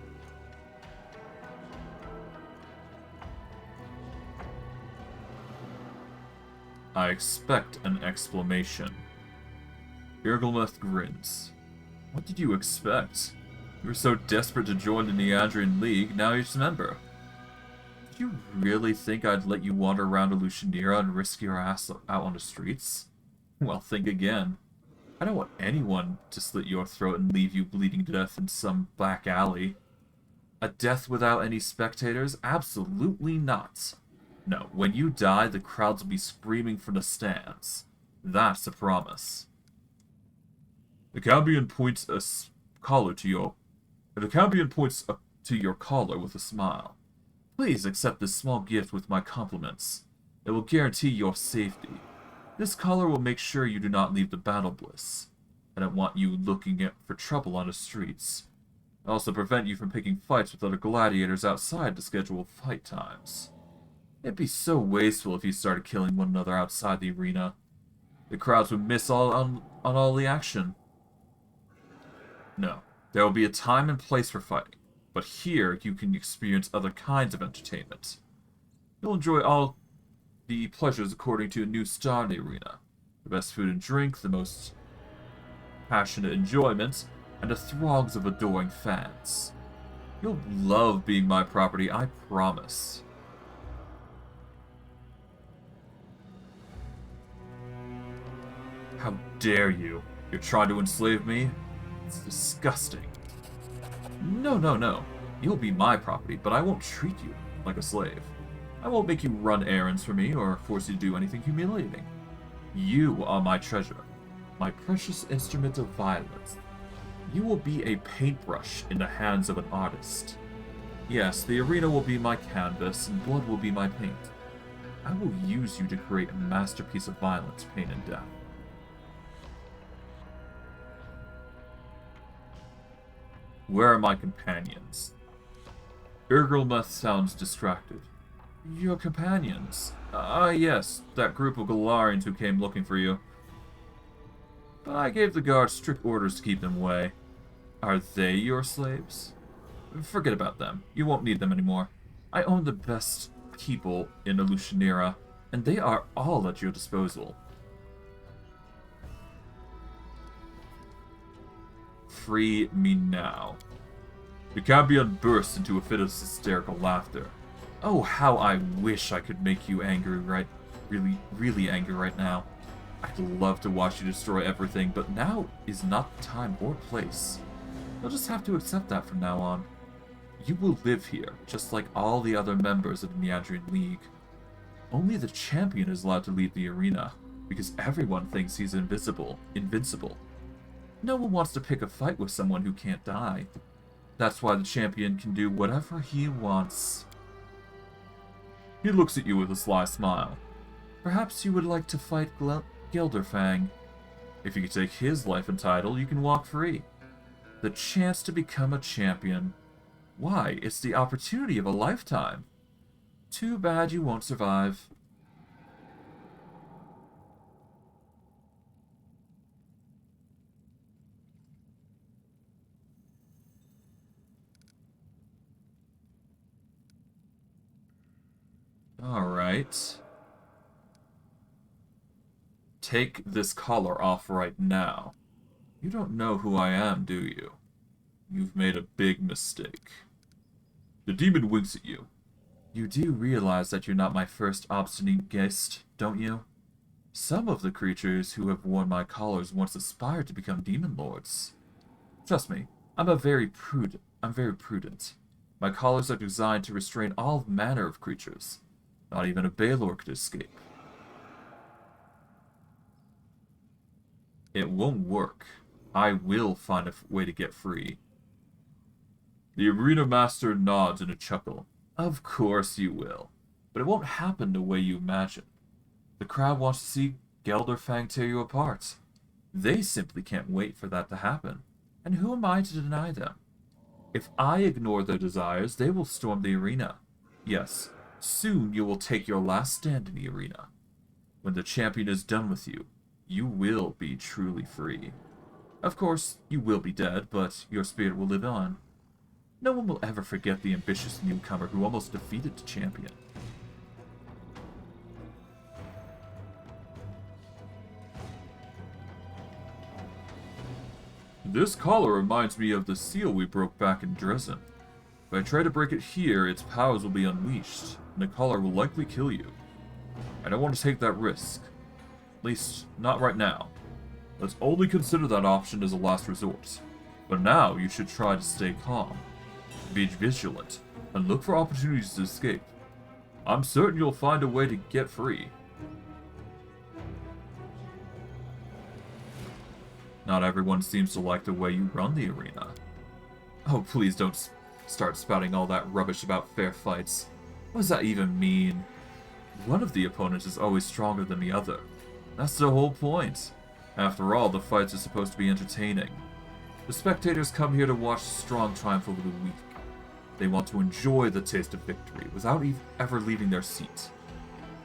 S1: I expect an exclamation. Irdelmeth grins. What did you expect? You were so desperate to join the Neandrian League, now you're just a member. Did you really think I'd let you wander around Alushinyrra and risk your ass out on the streets? Well, think again. I don't want anyone to slit your throat and leave you bleeding to death in some back alley. A death without any spectators? Absolutely not. No, when you die, the crowds will be screaming from the stands. That's a promise. The Cambion points a collar to your... The Cambion points to your collar with a smile. Please accept this small gift with my compliments. It will guarantee your safety. This collar will make sure you do not leave the Battlebliss. I don't want you looking for trouble on the streets. I'll also prevent you from picking fights with other gladiators outside the scheduled fight times. It'd be so wasteful if you started killing one another outside the arena. The crowds would miss on all the action. No, there will be a time and place for fighting, but here you can experience other kinds of entertainment. You'll enjoy all the pleasures according to a new star in the arena. The best food and drink, the most passionate enjoyment, and the throngs of adoring fans. You'll love being my property, I promise. How dare you? You're trying to enslave me? It's disgusting. No. You'll be my property, but I won't treat you like a slave. I won't make you run errands for me or force you to do anything humiliating. You are my treasure, my precious instrument of violence. You will be a paintbrush in the hands of an artist. Yes, the arena will be my canvas, and blood will be my paint. I will use you to create a masterpiece of violence, pain, and death. Where are my companions? Urgulmeth sounds distracted. Your companions? Yes, that group of Galarians who came looking for you. But I gave the guards strict orders to keep them away. Are they your slaves? Forget about them. You won't need them anymore. I own the best people in Alushinyrra, and they are all at your disposal. Free me now. The Cambion burst into a fit of hysterical laughter. Oh, how I wish I could make you angry really angry right now. I'd love to watch you destroy everything, but now is not the time or place. You'll just have to accept that from now on. You will live here, just like all the other members of the Neandrian League. Only the champion is allowed to leave the arena, because everyone thinks he's invincible. No one wants to pick a fight with someone who can't die. That's why the champion can do whatever he wants. He looks at you with a sly smile. Perhaps you would like to fight Gelderfang. If you could take his life and title, you can walk free. The chance to become a champion. Why, it's the opportunity of a lifetime. Too bad you won't survive. Alright. Take this collar off right now. You don't know who I am, do you? You've made a big mistake. The demon winks at you. You do realize that you're not my first obstinate guest, don't you? Some of the creatures who have worn my collars once aspired to become demon lords. Trust me, I'm very prudent. My collars are designed to restrain all manner of creatures. Not even a Balor could escape. It won't work. I will find a way to get free. The arena master nods in a chuckle. Of course you will. But it won't happen the way you imagine. The crowd wants to see Gelderfang tear you apart. They simply can't wait for that to happen. And who am I to deny them? If I ignore their desires, they will storm the arena. Yes, soon you will take your last stand in the arena. When the champion is done with you, you will be truly free. Of course, you will be dead, but your spirit will live on. No one will ever forget the ambitious newcomer who almost defeated the champion. This collar reminds me of the seal we broke back in Dresden. If I try to break it here, its powers will be unleashed, and the collar will likely kill you. I don't want to take that risk. At least, not right now. Let's only consider that option as a last resort. But now, you should try to stay calm. Be vigilant, and look for opportunities to escape. I'm certain you'll find a way to get free. Not everyone seems to like the way you run the arena. Oh, please don't start spouting all that rubbish about fair fights. What does that even mean? One of the opponents is always stronger than the other. That's the whole point. After all, the fights are supposed to be entertaining. The spectators come here to watch the strong triumph over the weak. They want to enjoy the taste of victory without ever leaving their seat.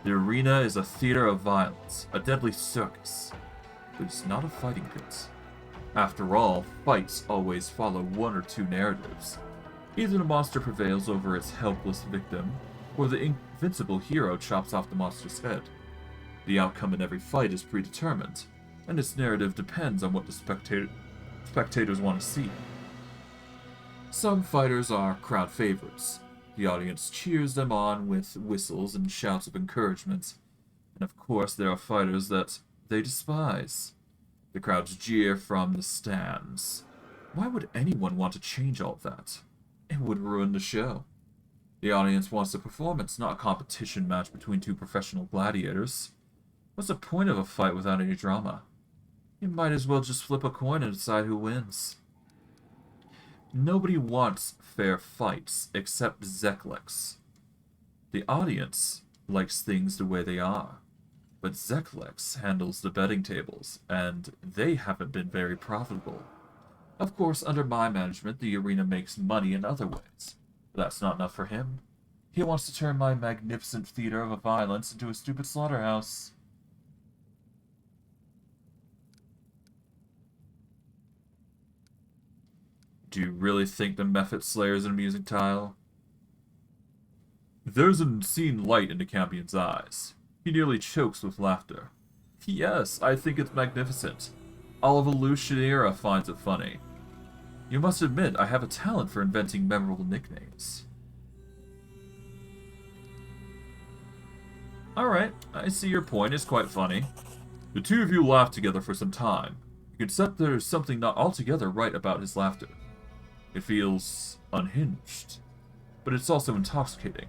S1: The arena is a theater of violence, a deadly circus. But it's not a fighting pit. After all, fights always follow one or two narratives. Either the monster prevails over its helpless victim, or the invincible hero chops off the monster's head. The outcome in every fight is predetermined, and its narrative depends on what the spectators want to see. Some fighters are crowd favorites. The audience cheers them on with whistles and shouts of encouragement. And of course, there are fighters that they despise. The crowds jeer from the stands. Why would anyone want to change all that? It would ruin the show. The audience wants a performance, not a competition match between two professional gladiators. What's the point of a fight without any drama? You might as well just flip a coin and decide who wins. Nobody wants fair fights except Zeklex. The audience likes things the way they are. But Zeklex handles the betting tables, and they haven't been very profitable. Of course, under my management, the arena makes money in other ways. But that's not enough for him. He wants to turn my magnificent theater of violence into a stupid slaughterhouse. Do you really think the Mephit Slayer is an amusing tile? There's an obscene light in the champion's eyes. He nearly chokes with laughter. Yes, I think it's magnificent. All of Alushinyrra finds it funny. You must admit, I have a talent for inventing memorable nicknames. Alright, I see your point. It's quite funny. The two of you laugh together for some time. You can sense there's something not altogether right about his laughter. It feels unhinged, but it's also intoxicating.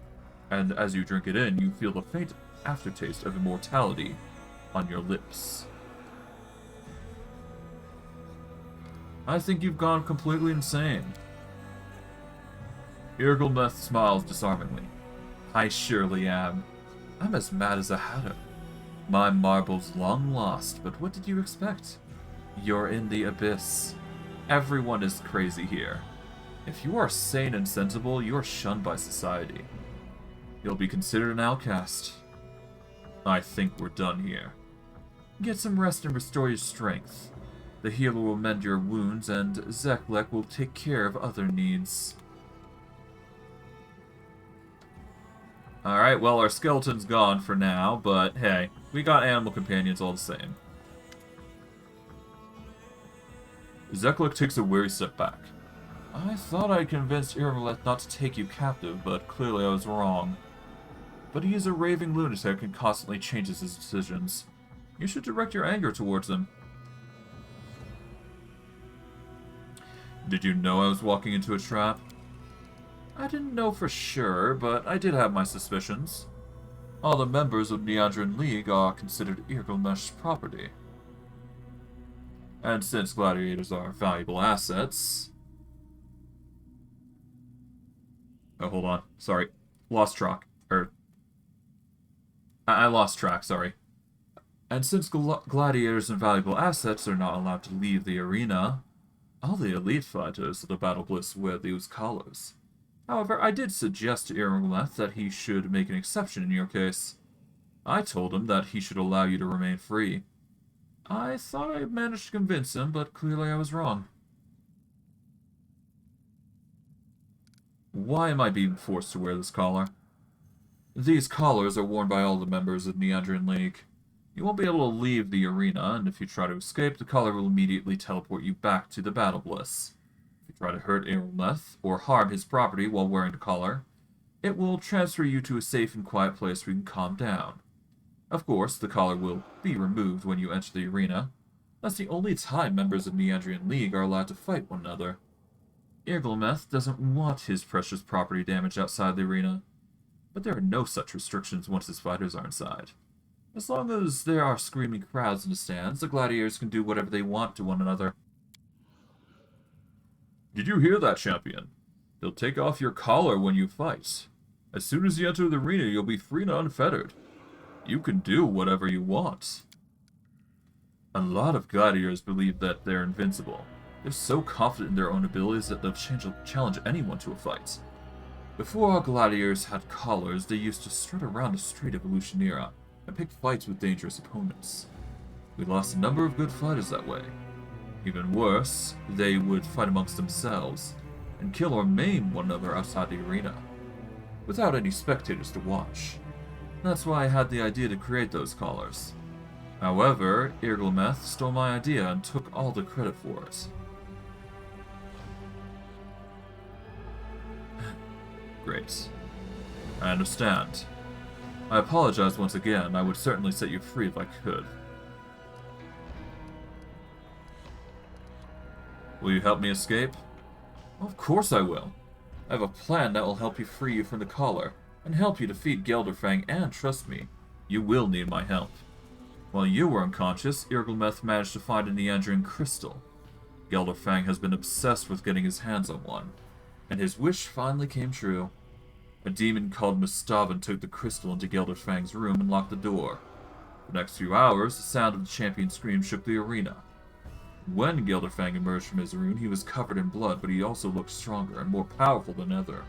S1: And as you drink it in, you feel the faint aftertaste of immortality on your lips. I think you've gone completely insane. Irgelmeth smiles disarmingly. I surely am. I'm as mad as a hatter. My marble's long lost, but what did you expect? You're in the abyss. Everyone is crazy here. If you are sane and sensible, you are shunned by society. You'll be considered an outcast. I think we're done here. Get some rest and restore your strength. The healer will mend your wounds, and Zeklek will take care of other needs. Alright, well, our skeleton's gone for now, but hey, we got animal companions all the same. Zeklek takes a weary step back. I thought I convinced Irmeleth not to take you captive, but clearly I was wrong. But he is a raving lunatic and constantly changes his decisions. You should direct your anger towards him. Did you know I was walking into a trap? I didn't know for sure, but I did have my suspicions. All the members of Neandrin League are considered Irgelmesh's property. And since gladiators are valuable assets... Oh, hold on. Sorry. Lost track. I lost track, sorry. And since gladiators and valuable assets are not allowed to leave the arena, all the elite fighters of the Battlebliss wear these collars. However, I did suggest to Irmeleth that he should make an exception in your case. I told him that he should allow you to remain free. I thought I managed to convince him, but clearly I was wrong. Why am I being forced to wear this collar? These collars are worn by all the members of Neandrin League. You won't be able to leave the arena, and if you try to escape, the collar will immediately teleport you back to the Battlebliss. If you try to hurt Erlmeth or harm his property while wearing the collar, it will transfer you to a safe and quiet place where you can calm down. Of course, the collar will be removed when you enter the arena. That's the only time members of Neandrian League are allowed to fight one another. Erlmeth doesn't want his precious property damaged outside the arena, but there are no such restrictions once his fighters are inside. As long as there are screaming crowds in the stands, the gladiators can do whatever they want to one another. Did you hear that, champion? They'll take off your collar when you fight. As soon as you enter the arena, you'll be free and unfettered. You can do whatever you want. A lot of gladiators believe that they're invincible. They're so confident in their own abilities that they'll challenge anyone to a fight. Before our gladiators had collars, they used to strut around the street of Alushinyrra and pick fights with dangerous opponents. We lost a number of good fighters that way. Even worse, they would fight amongst themselves and kill or maim one another outside the arena, without any spectators to watch. That's why I had the idea to create those collars. However, Erlmeth stole my idea and took all the credit for it. Great. I understand. I apologize once again. I would certainly set you free if I could. Will you help me escape? Well, of course I will. I have a plan that will help you free you from the collar, and help you defeat Gelderfang, and trust me, you will need my help. While you were unconscious, Erlmeth managed to find a Neandrian crystal. Gelderfang has been obsessed with getting his hands on one, and his wish finally came true. A demon called Mustavan took the crystal into Gelderfang's room and locked the door. For the next few hours, the sound of the champion's scream shook the arena. When Gelderfang emerged from his room, he was covered in blood, but he also looked stronger and more powerful than ever.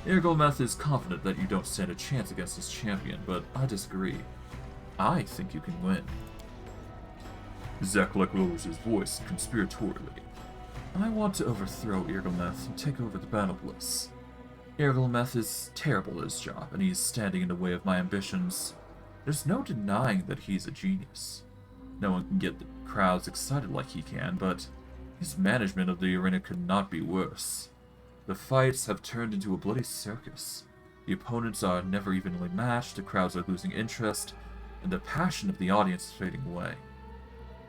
S1: Erlmeth is confident that you don't stand a chance against his champion, but I disagree. I think you can win. Zeklek lowers his voice conspiratorially. I want to overthrow Erlmeth and take over the Battlebliss. Erlmeth is terrible at his job, and he's standing in the way of my ambitions. There's no denying that he's a genius. No one can get the crowds excited like he can, but his management of the arena could not be worse. The fights have turned into a bloody circus. The opponents are never evenly matched, the crowds are losing interest, and the passion of the audience is fading away.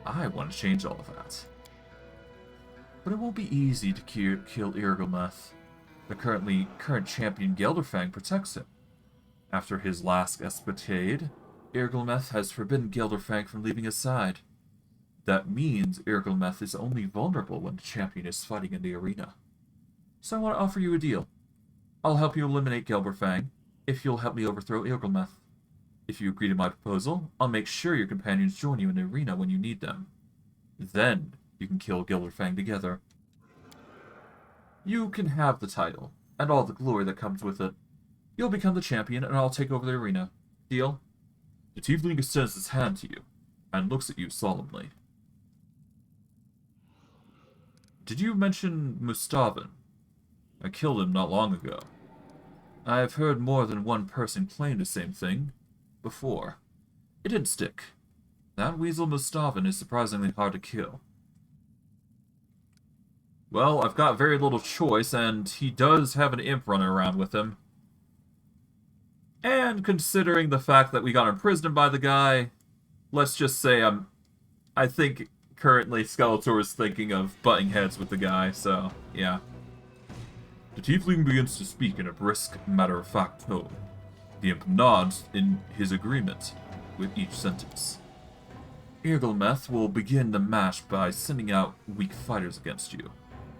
S1: I want to change all of that. But it won't be easy to kill Erlmeth. The current champion Gelderfang protects him. After his last escapade, Erlmeth has forbidden Gelderfang from leaving his side. That means Erlmeth is only vulnerable when the champion is fighting in the arena. So I want to offer you a deal. I'll help you eliminate Gelderfang if you'll help me overthrow Erlmeth. If you agree to my proposal, I'll make sure your companions join you in the arena when you need them. Then you can kill Gelderfang together. You can have the title, and all the glory that comes with it. You'll become the champion, and I'll take over the arena. Deal? The tiefling extends his hand to you, and looks at you solemnly. Did you mention Mustavan? I killed him not long ago. I have heard more than one person claim the same thing before. It didn't stick. That weasel Mustavan is surprisingly hard to kill. Well, I've got very little choice, and he does have an imp running around with him. And considering the fact that we got imprisoned by the guy, let's just say I think currently Skeletor is thinking of butting heads with the guy, so yeah. The tiefling begins to speak in a brisk, matter-of-fact tone. The imp nods in his agreement with each sentence. Erlmeth will begin the match by sending out weak fighters against you,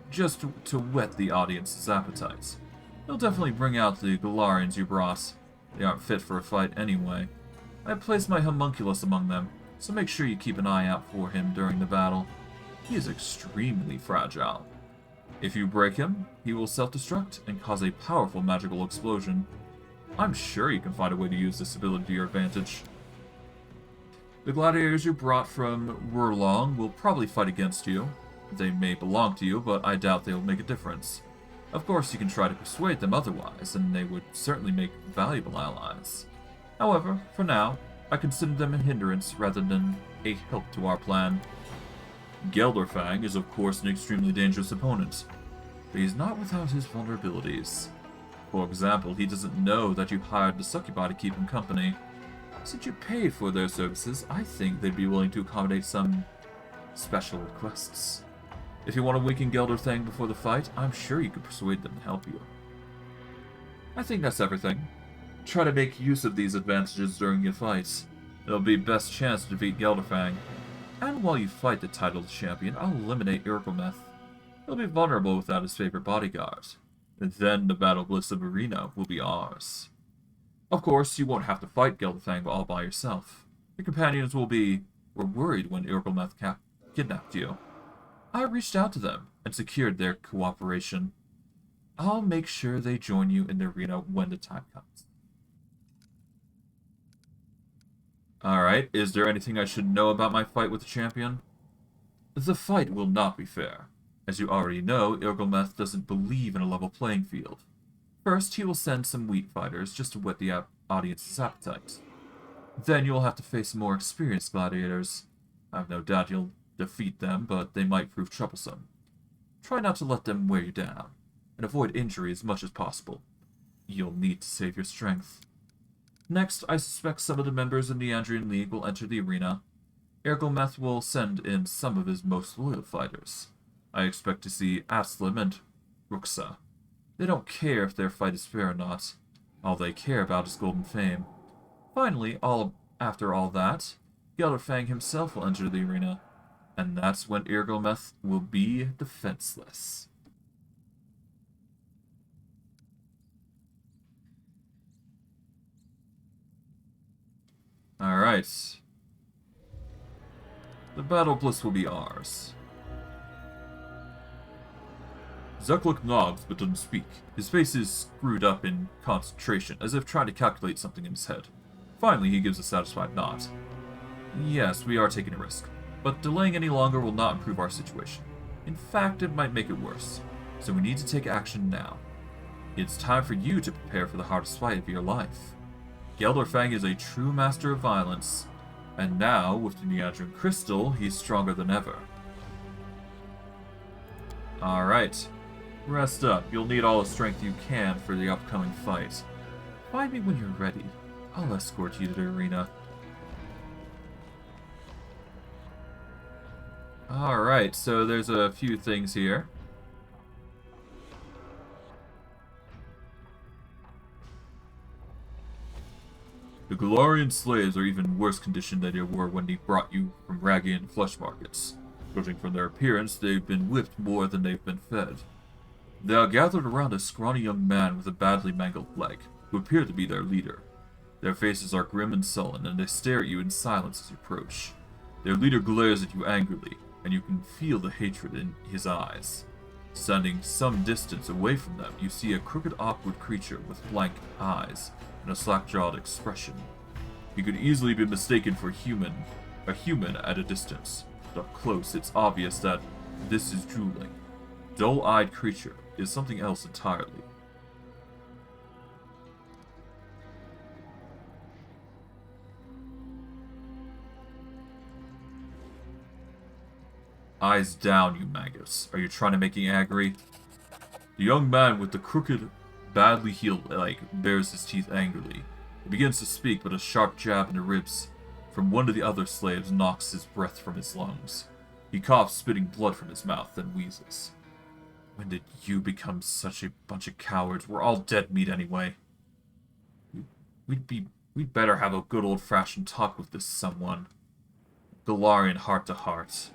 S1: just to whet the audience's appetites. He'll definitely bring out the Galarians you brought. They aren't fit for a fight anyway. I placed my homunculus among them, so make sure you keep an eye out for him during the battle. He is extremely fragile. If you break him, he will self-destruct and cause a powerful magical explosion. I'm sure you can find a way to use this ability to your advantage. The gladiators you brought from Rurlong will probably fight against you. They may belong to you, but I doubt they will make a difference. Of course, you can try to persuade them otherwise, and they would certainly make valuable allies. However, for now, I consider them a hindrance rather than a help to our plan. Gelderfang is of course an extremely dangerous opponent, but he's not without his vulnerabilities. For example, he doesn't know that you hired the succubi to keep him company. Since you paid for their services, I think they'd be willing to accommodate some special requests. If you want to weaken Gelderfang before the fight, I'm sure you could persuade them to help you. I think that's everything. Try to make use of these advantages during your fights. It'll be best chance to defeat Gelderfang. And while you fight the titled champion, I'll eliminate Urkelmeth. He'll be vulnerable without his favorite bodyguard. And then the Battlebliss of Arena will be ours. Of course, you won't have to fight Gelderfang all by yourself. Your companions were worried when Urkelmeth kidnapped you. I reached out to them and secured their cooperation. I'll make sure they join you in the arena when the time comes. Alright, is there anything I should know about my fight with the champion? The fight will not be fair. As you already know, Urkelmeth doesn't believe in a level playing field. First, he will send some weak fighters just to whet the audience's appetite. Then you'll have to face more experienced gladiators. I have no doubt you'll defeat them, but they might prove troublesome. Try not to let them wear you down, and avoid injury as much as possible. You'll need to save your strength. Next, I suspect some of the members of the Andrian League will enter the arena. Urkelmeth will send in some of his most loyal fighters. I expect to see Aslim and Ruxa. They don't care if their fight is fair or not. All they care about is golden fame. Finally, after all that, Gelderfang himself will enter the arena, and that's when Urkelmeth will be defenseless. Alright. The Battlebliss will be ours. Zuckluck nods but doesn't speak. His face is screwed up in concentration, as if trying to calculate something in his head. Finally, he gives a satisfied nod. Yes, we are taking a risk, but delaying any longer will not improve our situation. In fact, it might make it worse, so we need to take action now. It's time for you to prepare for the hardest fight of your life. Gelderfang is a true master of violence, and now, with the Neandrian Crystal, he's stronger than ever. Alright. Rest up. You'll need all the strength you can for the upcoming fight. Find me when you're ready. I'll escort you to the arena. Alright, so there's a few things here. The Galarian slaves are even worse conditioned than they were when they brought you from Ragian flesh markets. Judging from their appearance, they've been whipped more than they've been fed. They are gathered around a scrawny young man with a badly mangled leg, who appeared to be their leader. Their faces are grim and sullen, and they stare at you in silence as you approach. Their leader glares at you angrily, and you can feel the hatred in his eyes. Standing some distance away from them, you see a crooked, awkward creature with blank eyes and a slack-jawed expression. He could easily be mistaken for a human at a distance, but up close it's obvious that this is drooling. Dull-eyed creature is something else entirely. Eyes down, you maggots. Are you trying to make me angry? The young man with the crooked, badly healed leg bares his teeth angrily. He begins to speak, but a sharp jab in the ribs from one of the other slaves knocks his breath from his lungs. He coughs, spitting blood from his mouth, then wheezes. When did you become such a bunch of cowards? We're all dead meat anyway. We'd better have a good old-fashioned talk with this someone. Galarian heart to heart.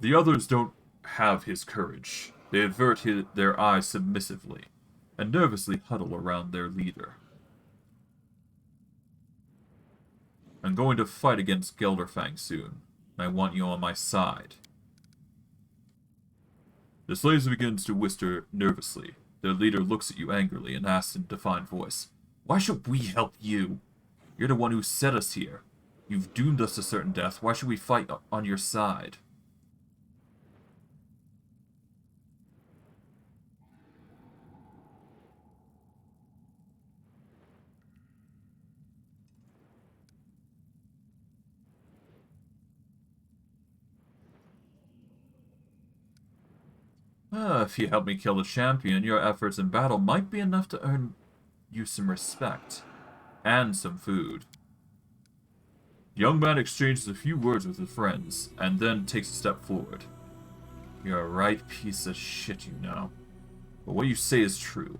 S1: The others don't have his courage. They avert their eyes submissively, and nervously huddle around their leader. I'm going to fight against Gelderfang soon, and I want you on my side. The slaves begins to whisper nervously. Their leader looks at you angrily and asks in a defiant voice, "Why should we help you? You're the one who set us here. You've doomed us to certain death. Why should we fight on your side?" If you help me kill the champion, your efforts in battle might be enough to earn you some respect. And some food. The young man exchanges a few words with his friends, and then takes a step forward. You're a right piece of shit, you know. But what you say is true.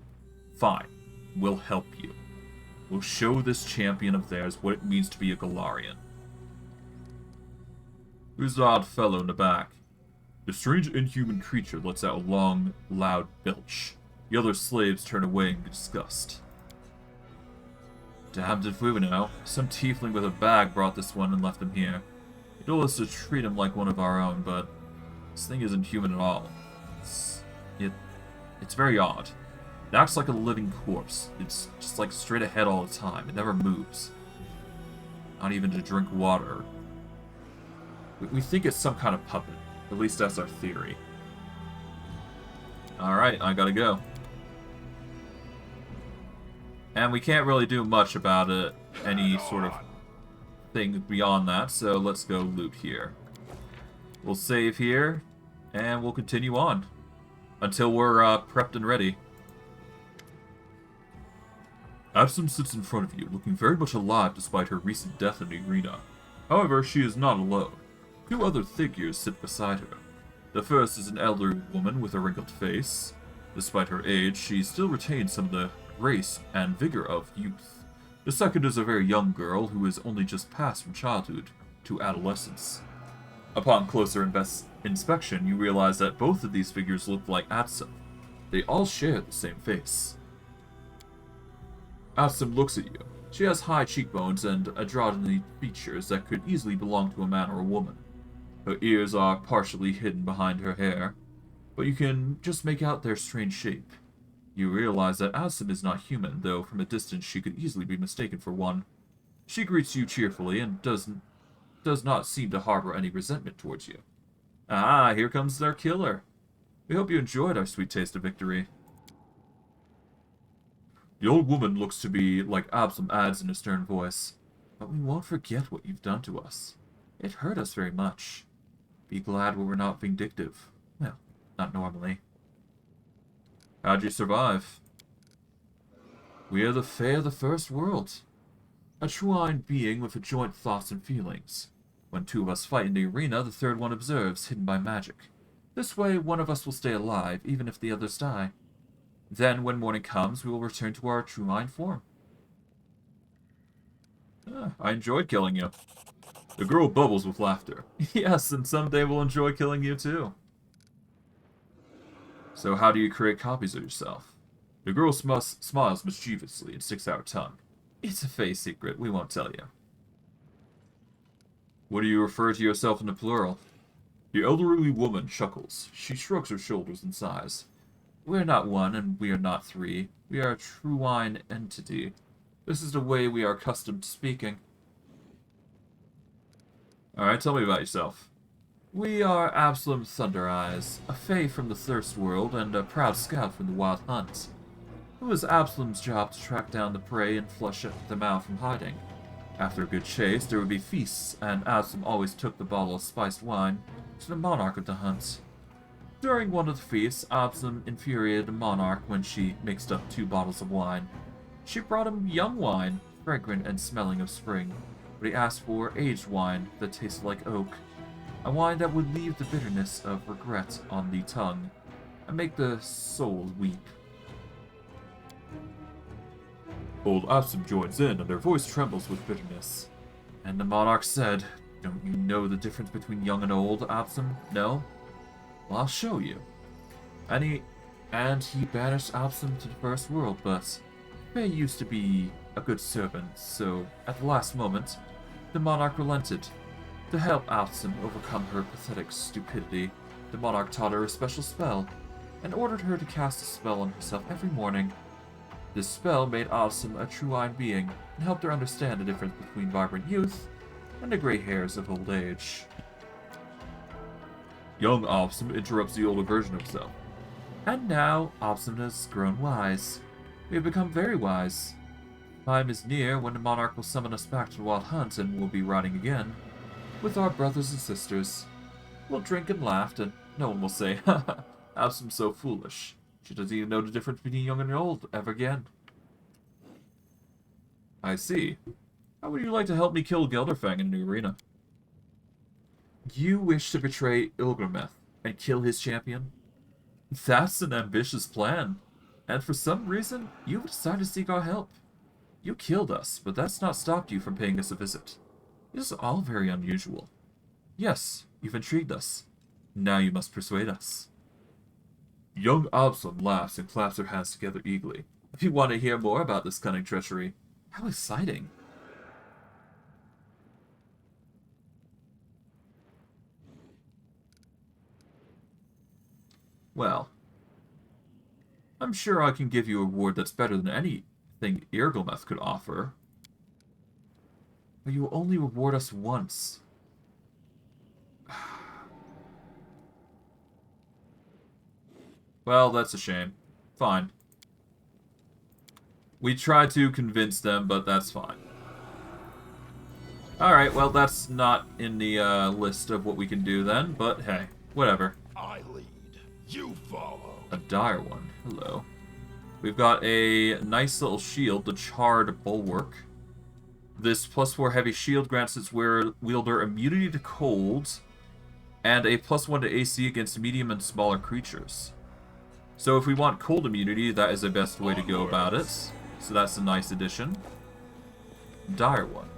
S1: Fine. We'll help you. We'll show this champion of theirs what it means to be a Galarian. Who's the odd fellow in the back? The strange inhuman creature lets out a long, loud belch. The other slaves turn away in disgust. Damned if we would know. Some tiefling with a bag brought this one and left him here. He told us to treat him like one of our own, but this thing isn't human at all. It's very odd. It acts like a living corpse. It's just like straight ahead all the time. It never moves. Not even to drink water. We think it's some kind of puppet. At least that's our theory. Alright, I gotta go. And we can't really do much about it, any sort of thing beyond that, so let's go loot here. We'll save here, and we'll continue on. Until we're prepped and ready. Absum sits in front of you, looking very much alive despite her recent death in the arena. However, she is not alone. Two other figures sit beside her. The first is an elderly woman with a wrinkled face. Despite her age, she still retains some of the grace and vigor of youth. The second is a very young girl who has only just passed from childhood to adolescence. Upon closer inspection, you realize that both of these figures look like Absum. They all share the same face. Absum looks at you. She has high cheekbones and androgyny features that could easily belong to a man or a woman. Her ears are partially hidden behind her hair, but you can just make out their strange shape. You realize that Absum is not human, though from a distance she could easily be mistaken for one. She greets you cheerfully and does not seem to harbor any resentment towards you. Ah, here comes their killer. We hope you enjoyed our sweet taste of victory. The old woman looks to be like Absum adds in a stern voice. But we won't forget what you've done to us. It hurt us very much. Be glad we were not vindictive. Well, not normally. How'd you survive? We are the Fae of the First World. A true-eyed being with adjoint thoughts and feelings. When two of us fight in the arena, the third one observes, hidden by magic. This way, one of us will stay alive, even if the others die. Then, when morning comes, we will return to our true-eyed form. I enjoyed killing you. The girl bubbles with laughter. Yes, and someday we'll enjoy killing you too. So how do you create copies of yourself? The girl smiles mischievously and sticks out her tongue. It's a Fae secret, we won't tell you. What do you refer to yourself in the plural? The elderly woman chuckles. She shrugs her shoulders and sighs. We're not one, and we are not three. We are a true-eyed entity. This is the way we are accustomed to speaking. Alright, tell me about yourself. We are Absalom Thunder Eyes, a Fae from the Thirst World and a proud scout from the Wild Hunt. It was Absalom's job to track down the prey and flush them out from hiding. After a good chase, there would be feasts, and Absalom always took the bottle of spiced wine to the monarch of the hunt. During one of the feasts, Absalom infuriated the monarch when she mixed up 2 bottles of wine. She brought him young wine, fragrant and smelling of spring, but he asked for aged wine that tasted like oak, a wine that would leave the bitterness of regret on the tongue and make the soul weep. Old Absalom joins in, and their voice trembles with bitterness. And the monarch said, Don't you know the difference between young and old, Absalom? No? Well, I'll show you. And he banished Absalom to the First World, but Faye used to be a good servant, so at the last moment, the monarch relented. To help Absalom overcome her pathetic stupidity, the monarch taught her a special spell, and ordered her to cast a spell on herself every morning. This spell made Absalom a true-eyed being, and helped her understand the difference between vibrant youth and the gray hairs of old age. Young Absalom interrupts the older version of himself. And now, Absalom has grown wise. We have become very wise. Time is near when the monarch will summon us back to the Wild Hunt, and we'll be riding again with our brothers and sisters. We'll drink and laugh, and no one will say, How some so foolish? She doesn't even know the difference between young and old ever again. I see. How would you like to help me kill Gelderfang in the arena? You wish to betray Ilgrimeth and kill his champion? That's an ambitious plan. And for some reason, you've decided to seek our help. You killed us, but that's not stopped you from paying us a visit. This is all very unusual. Yes, you've intrigued us. Now you must persuade us. Young Absalom laughs and claps her hands together eagerly. If you want to hear more about this cunning treachery, how exciting. Well, I'm sure I can give you a reward that's better than anything Irgilmeth could offer. But you will only reward us once. Well, that's a shame. Fine. We tried to convince them, but that's fine. Alright, well, that's not in the list of what we can do then, but hey, whatever.
S3: I lead. You follow.
S1: A dire one. Hello. We've got a nice little shield, the Charred Bulwark. This +4 heavy shield grants its wielder immunity to cold, and a +1 to AC against medium and smaller creatures. So if we want cold immunity, that is the best way to go about it. So that's a nice addition. Dire one.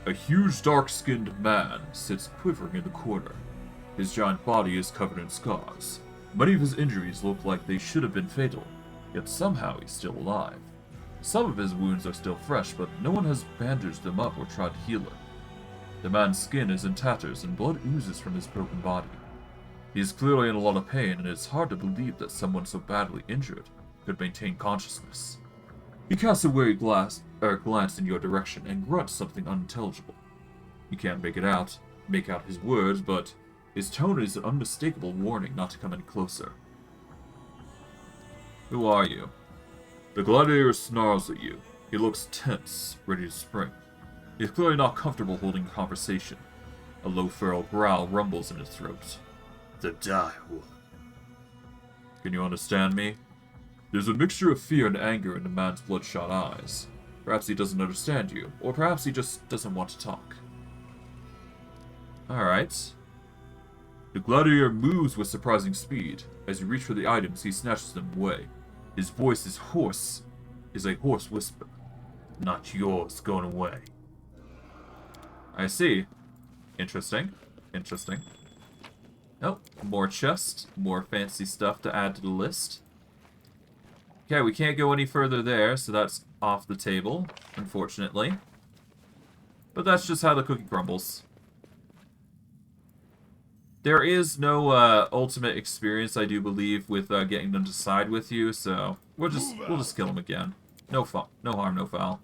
S1: A huge dark-skinned man sits quivering in the corner. His giant body is covered in scars. Many of his injuries look like they should have been fatal, yet somehow he's still alive. Some of his wounds are still fresh, but no one has bandaged them up or tried to heal him. The man's skin is in tatters and blood oozes from his broken body. He is clearly in a lot of pain, and it's hard to believe that someone so badly injured could maintain consciousness. He casts a wary glance in your direction and grunts something unintelligible. You can't make out his words, but his tone is an unmistakable warning not to come any closer. Who are you? The gladiator snarls at you. He looks tense, ready to spring. He's clearly not comfortable holding a conversation. A low feral growl rumbles in his throat. The dire one. Can you understand me? There's a mixture of fear and anger in the man's bloodshot eyes. Perhaps he doesn't understand you, or perhaps he just doesn't want to talk. Alright. The gladiator moves with surprising speed. As you reach for the items, he snatches them away. His voice is a hoarse whisper. Not yours, going away. I see. Interesting. Interesting. Oh, more chest, more fancy stuff to add to the list. Okay, we can't go any further there, so that's off the table, unfortunately. But that's just how the cookie crumbles. There is no ultimate experience, I do believe, with getting them to side with you, so we'll just kill them again. No harm, no foul.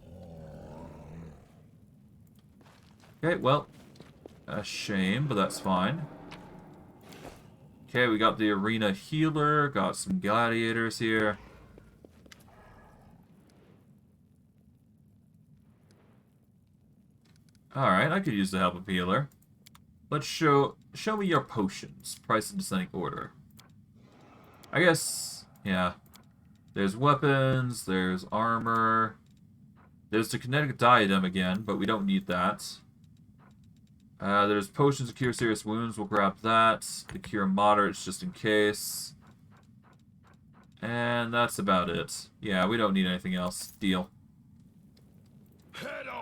S1: Okay, well, a shame, but that's fine. Okay, we got the arena healer, got some gladiators here. Alright, I could use the help of healer. Let's show me your potions. Price in descending order. I guess, yeah. There's weapons, there's armor. There's the kinetic diadem again, but we don't need that. There's potions to cure serious wounds, we'll grab that. The cure moderates just in case. And that's about it. Yeah, we don't need anything else. Deal.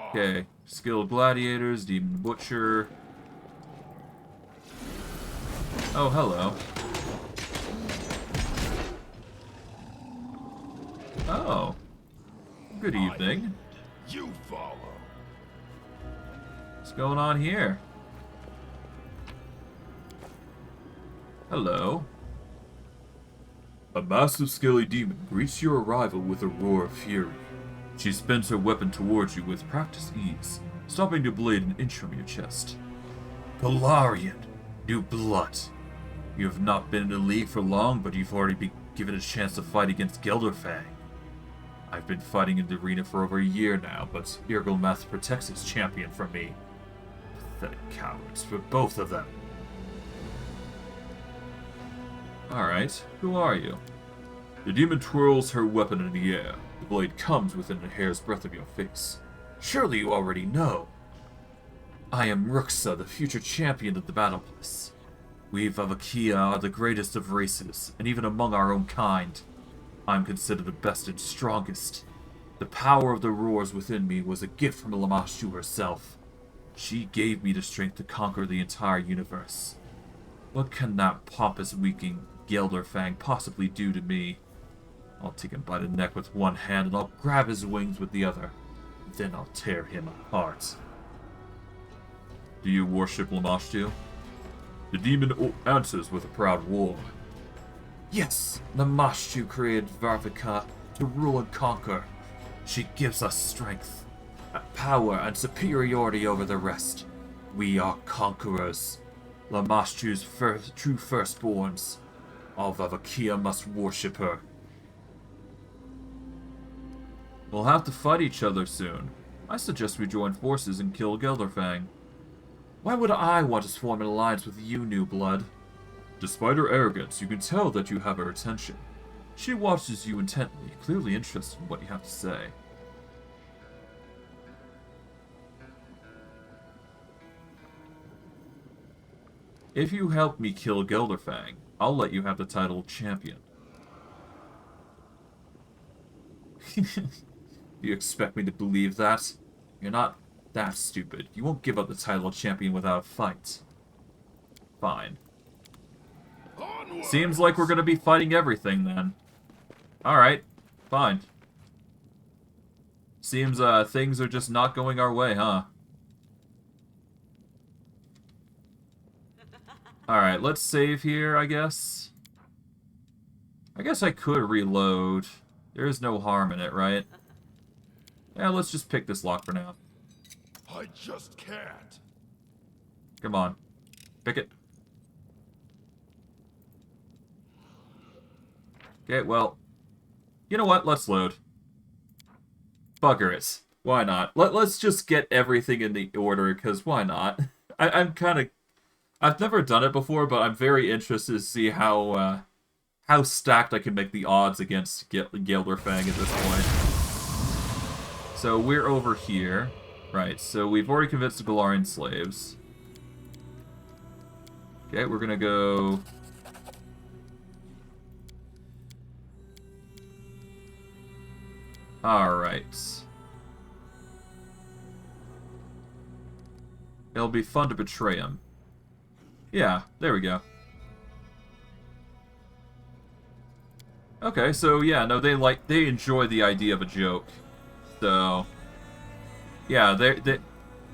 S1: Okay, skilled gladiators, demon butcher. Oh, hello. Oh. Good evening.
S3: You follow.
S1: What's going on here? Hello. A massive scaly demon greets your arrival with a roar of fury. She spins her weapon towards you with practiced ease, stopping the blade an inch from your chest. Polarian, new blood. You have not been in the league for long, but you've already been given a chance to fight against Gelderfang. I've been fighting in the arena for over a year now, but Irgilmeth protects his champion from me. Pathetic cowards, for both of them. Alright, who are you? The demon twirls her weapon in the air. The blade comes within a hair's breadth of your face. Surely you already know. I am Ruxa, the future champion of the Battlebliss. We Vavakia are the greatest of races, and even among our own kind. I'm considered the best and strongest. The power of the roars within me was a gift from Lamashu herself. She gave me the strength to conquer the entire universe. What can that pompous weakling Gelderfang possibly do to me? I'll take him by the neck with one hand and I'll grab his wings with the other. Then I'll tear him apart. Do you worship Lamashtu? The demon answers with a proud roar. Yes, Lamashtu created Varvika to rule and conquer. She gives us strength, power, and superiority over the rest. We are conquerors. Lamashtu's true firstborns. All Vavakia must worship her. We'll have to fight each other soon. I suggest we join forces and kill Gelderfang. Why would I want to form an alliance with you, new blood? Despite her arrogance, you can tell that you have her attention. She watches you intently, clearly interested in what you have to say. If you help me kill Gelderfang, I'll let you have the title of champion. You expect me to believe that? You're not that stupid. You won't give up the title of champion without a fight. Fine.
S3: Onwards.
S1: Seems like we're gonna be fighting everything then. Alright, fine. Seems things are just not going our way, huh? Alright, let's save here, I guess. I guess I could reload. There is no harm in it, right? Yeah, let's just pick this lock for now.
S3: I just can't.
S1: Come on. Pick it. Okay, well. You know what? Let's load. Bugger it. Why not? Let's just get everything in the order, because why not? I'm kind of... I've never done it before, but I'm very interested to see how stacked I can make the odds against Gelderfang at this point. So we're over here. Right, so we've already convinced the Galarian slaves. Okay, we're gonna go... Alright. It'll be fun to betray him. Yeah, there we go. Okay, so yeah, no, they enjoy the idea of a joke. So... Yeah, they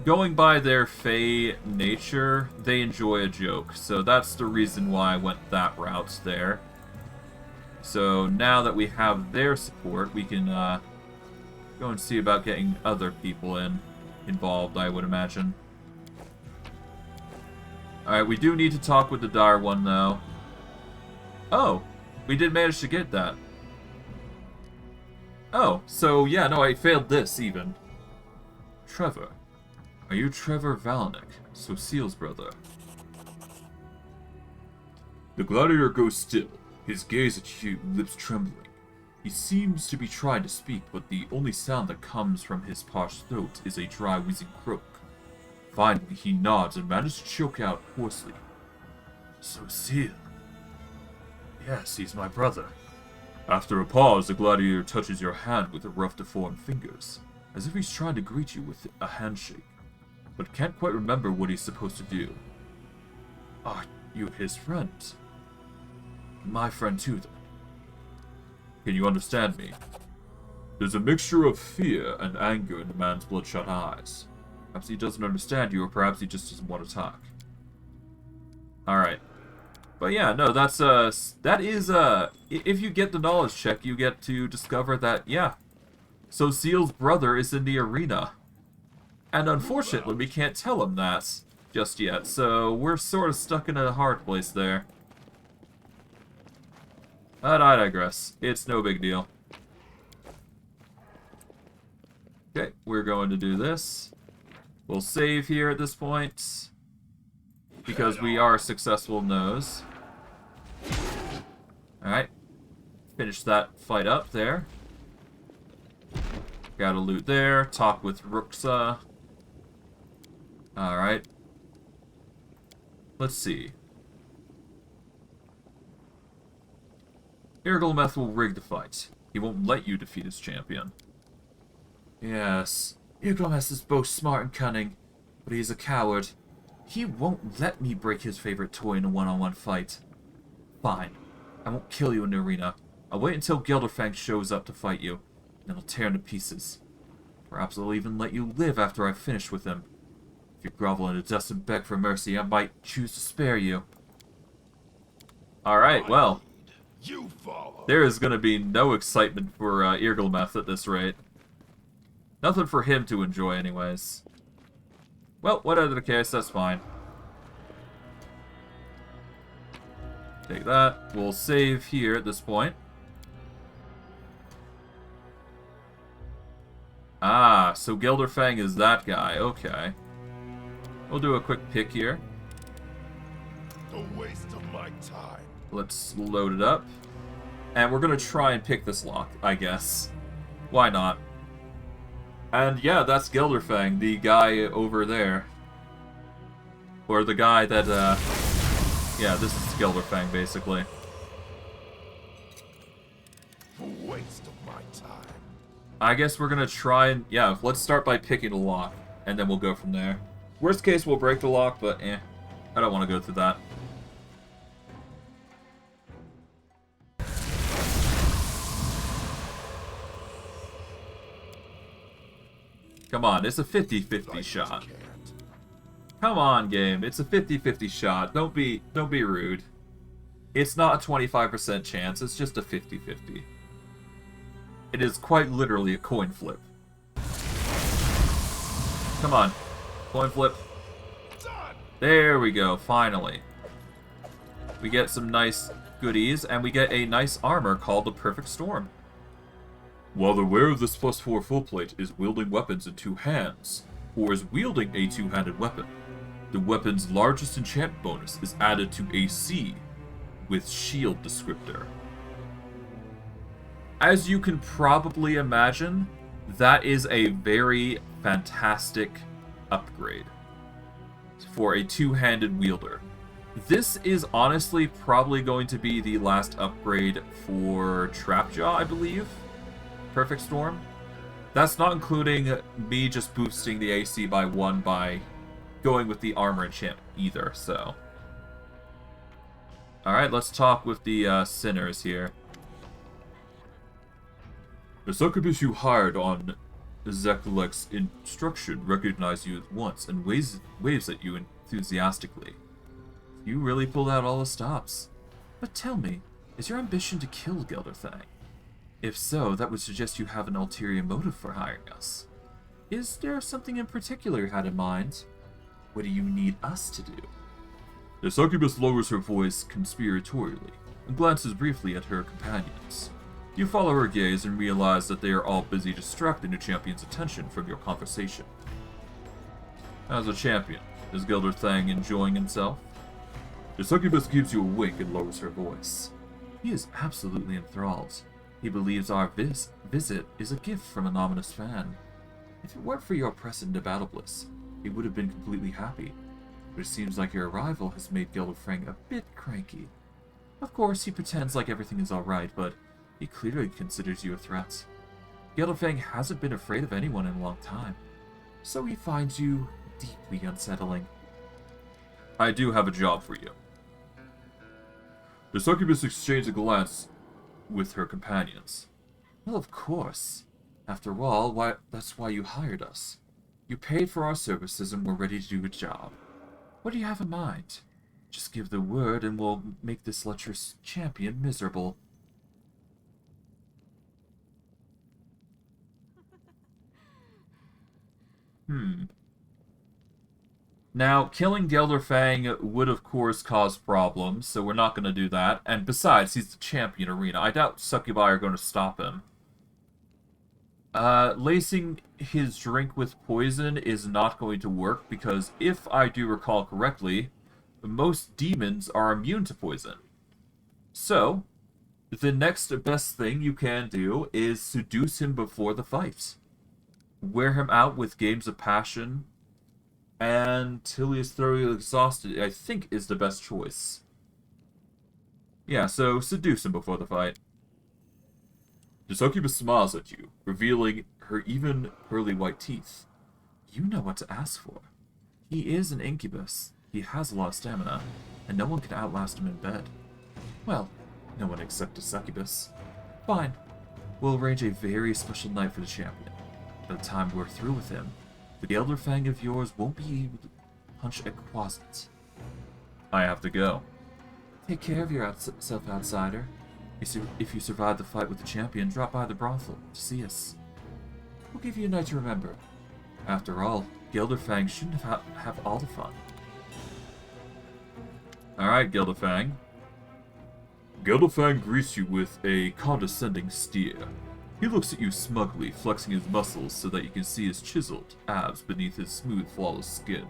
S1: going by their Fey nature, they enjoy a joke. So that's the reason why I went that route there. So now that we have their support, we can go and see about getting other people involved, I would imagine. Alright, we do need to talk with the dire one, though. Oh, we did manage to get that. Oh, so yeah, no, I failed this, even. Trevor. Are you Trevor Valenick, Sociel's brother? The gladiator goes still, his gaze at you, lips trembling. He seems to be trying to speak, but the only sound that comes from his parched throat is a dry, wheezing croak. Finally, he nods and manages to choke out hoarsely. Sociel. Yes, he's my brother. After a pause, the gladiator touches your hand with rough, deformed fingers, as if he's trying to greet you with a handshake, but can't quite remember what he's supposed to do. Are you his friend? My friend too, then. Can you understand me? There's a mixture of fear and anger in the man's bloodshot eyes. Perhaps he doesn't understand you, or perhaps he just doesn't want to talk. Alright. But yeah, no, that is, if you get the knowledge check, you get to discover that, yeah, Sociel's brother is in the arena. And unfortunately, we can't tell him that just yet, so we're sort of stuck in a hard place there. But I digress. It's no big deal. Okay, we're going to do this. We'll save here at this point, because we are successful in those. Alright. Finish that fight up there. Gotta loot there. Talk with Ruxa. Alright. Let's see. Irgilmeth will rig the fight. He won't let you defeat his champion. Yes, Irgilmeth is both smart and cunning, but he's a coward. He won't let me break his favorite toy in a one-on-one fight. Fine. I won't kill you in the arena. I'll wait until Gelderfang shows up to fight you, and then I'll tear him to pieces. Perhaps I'll even let you live after I've finished with him. If you grovel in the dust and beg for mercy, I might choose to spare you. Alright, well.
S3: You follow.
S1: There is going to be no excitement for Irgilmeth at this rate. Nothing for him to enjoy anyways. Well, whatever the case, that's fine. Take that. We'll save here at this point. Ah, so Gelderfang is that guy. Okay. We'll do a quick pick here.
S3: A waste of my time.
S1: Let's load it up. And we're going to try and pick this lock, I guess. Why not? And yeah, that's Gelderfang, the guy over there. Or the guy that, yeah, this is Gelderfang, basically.
S3: A waste of my time.
S1: I guess we're going to try and, yeah, let's start by picking the lock. And then we'll go from there. Worst case, we'll break the lock, but I don't want to go through that. Come on, it's a 50-50 shot. Come on, game. It's a 50-50 shot. Don't be rude. It's not a 25% chance, it's just a 50-50. It is quite literally a coin flip. Come on. Coin flip. There we go, finally. We get some nice goodies, and we get a nice armor called the Perfect Storm. While the wearer of this +4 full plate is wielding weapons in two hands, or is wielding a two-handed weapon, the weapon's largest enchant bonus is added to AC with shield descriptor. As you can probably imagine, that is a very fantastic upgrade for a two-handed wielder. This is honestly probably going to be the last upgrade for Trapjaw, I believe. Perfect Storm. That's not including me just boosting the AC by 1 by going with the armor enchant either, so. Alright, let's talk with the sinners here. The succubus you hired on Zekulek's instruction recognized you at once and waves at you enthusiastically. You really pulled out all the stops. But tell me, is your ambition to kill Gelderthang? If so, that would suggest you have an ulterior motive for hiring us. Is there something in particular you had in mind? What do you need us to do? The succubus lowers her voice conspiratorially and glances briefly at her companions. You follow her gaze and realize that they are all busy distracting the champion's attention from your conversation. As a champion, is Gelderthang enjoying himself? The succubus gives you a wink and lowers her voice. He is absolutely enthralled. He believes our visit is a gift from an ominous fan. If it weren't for your press into Battlebliss, he would have been completely happy. But it seems like your arrival has made Gelderfang a bit cranky. Of course, he pretends like everything is alright, but he clearly considers you a threat. Gelderfang hasn't been afraid of anyone in a long time, so he finds you deeply unsettling. I do have a job for you. The succubus exchanged a glance with her companions. Well, of course. After all, that's why you hired us. You paid for our services and we're ready to do a job. What do you have in mind? Just give the word and we'll make this lecherous champion miserable. Now, killing Gelderfang would of course cause problems, so we're not going to do that. And besides, he's the champion arena. I doubt Succubi are going to stop him. Lacing his drink with poison is not going to work because if I do recall correctly, most demons are immune to poison. So, the next best thing you can do is seduce him before the fight. Wear him out with games of passion until he is thoroughly exhausted, I think is the best choice. Yeah, so seduce him before the fight. The succubus smiles at you, revealing her even pearly white teeth. You know what to ask for. He is an incubus. He has a lot of stamina, and no one can outlast him in bed. Well, no one except a succubus. Fine. We'll arrange a very special night for the champion. By the time we're through with him, the Elder Fang of yours won't be able to punch a quasit. I have to go. Take care of yourself, outsider. If you survive the fight with the champion, drop by the brothel to see us. We'll give you a night to remember. After all, Gelderfang shouldn't have all the fun. Alright, Gelderfang. Gelderfang greets you with a condescending stare. He looks at you smugly, flexing his muscles so that you can see his chiseled abs beneath his smooth, flawless skin.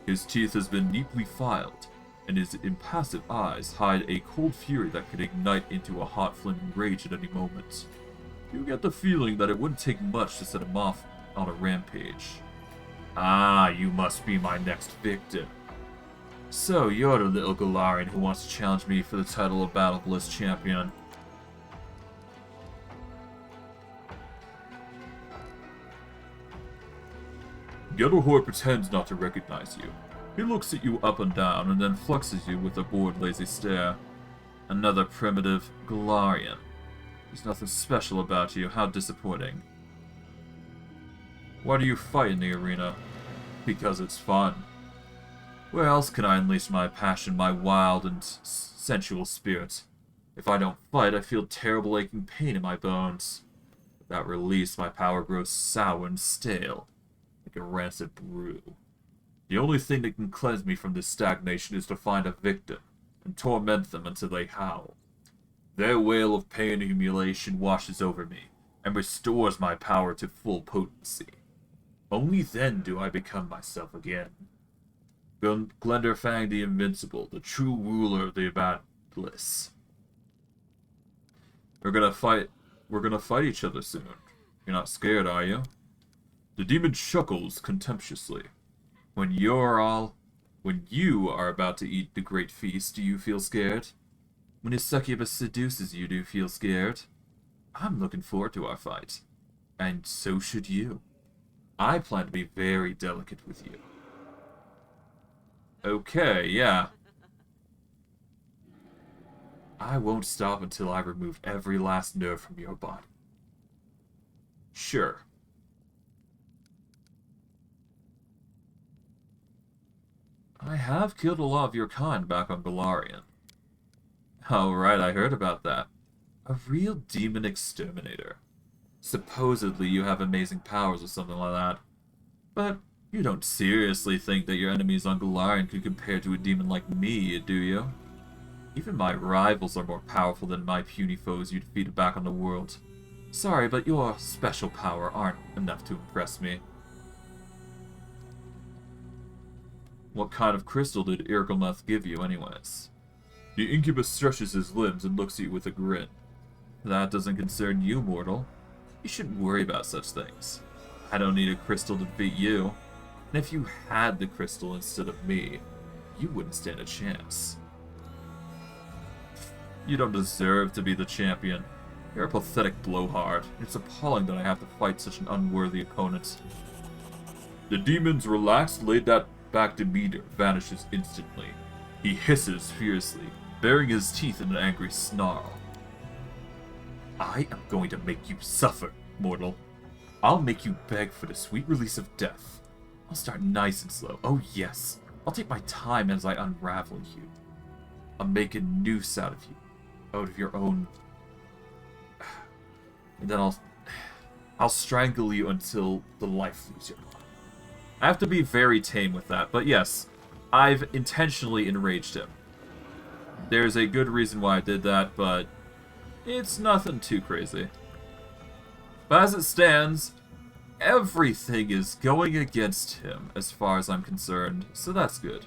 S1: His teeth has been neatly filed, and his impassive eyes hide a cold fury that could ignite into a hot flaming rage at any moment. You get the feeling that it wouldn't take much to set him off on a rampage. Ah, you must be my next victim. So, you're the little Galarian who wants to challenge me for the title of Battlebliss champion. Gelderhor pretends not to recognize you. He looks at you up and down, and then flexes you with a bored, lazy stare. Another primitive Galarian. There's nothing special about you. How disappointing. Why do you fight in the arena? Because it's fun. Where else can I unleash my passion, my wild and sensual spirit? If I don't fight, I feel terrible aching pain in my bones. Without release, my power grows sour and stale, like a rancid brew. The only thing that can cleanse me from this stagnation is to find a victim, and torment them until they howl. Their wail of pain and humiliation washes over me, and restores my power to full potency. Only then do I become myself again. Glenderfang the Invincible, the true ruler of the Battlebliss. We're gonna fight each other soon. You're not scared, are you? The demon chuckles contemptuously. When you are about to eat the great feast, do you feel scared? When his succubus seduces you, do you feel scared? I'm looking forward to our fight. And so should you. I plan to be very delicate with you. Okay, yeah. I won't stop until I've removed every last nerve from your body. Sure. I have killed a lot of your kind back on Galarian. Oh, right, I heard about that. A real demon exterminator. Supposedly you have amazing powers or something like that. But you don't seriously think that your enemies on Galarian could compare to a demon like me, do you? Even my rivals are more powerful than my puny foes you defeated back on the world. Sorry, but your special power aren't enough to impress me. What kind of crystal did Irgelmuth give you, anyways? The incubus stretches his limbs and looks at you with a grin. That doesn't concern you, mortal. You shouldn't worry about such things. I don't need a crystal to defeat you. And if you had the crystal instead of me, you wouldn't stand a chance. You don't deserve to be the champion. You're a pathetic blowhard. It's appalling that I have to fight such an unworthy opponent. The demon's relaxed, laid-back demeanor vanishes instantly. He hisses fiercely, baring his teeth in an angry snarl. I am going to make you suffer, mortal. I'll make you beg for the sweet release of death. I'll start nice and slow. Oh yes, I'll take my time as I unravel you. I'll make a noose out of you, out of your own... And then I'll strangle you until the life leaves your body. I have to be very tame with that, but yes, I've intentionally enraged him. There's a good reason why I did that, but it's nothing too crazy. But as it stands, everything is going against him as far as I'm concerned, so that's good.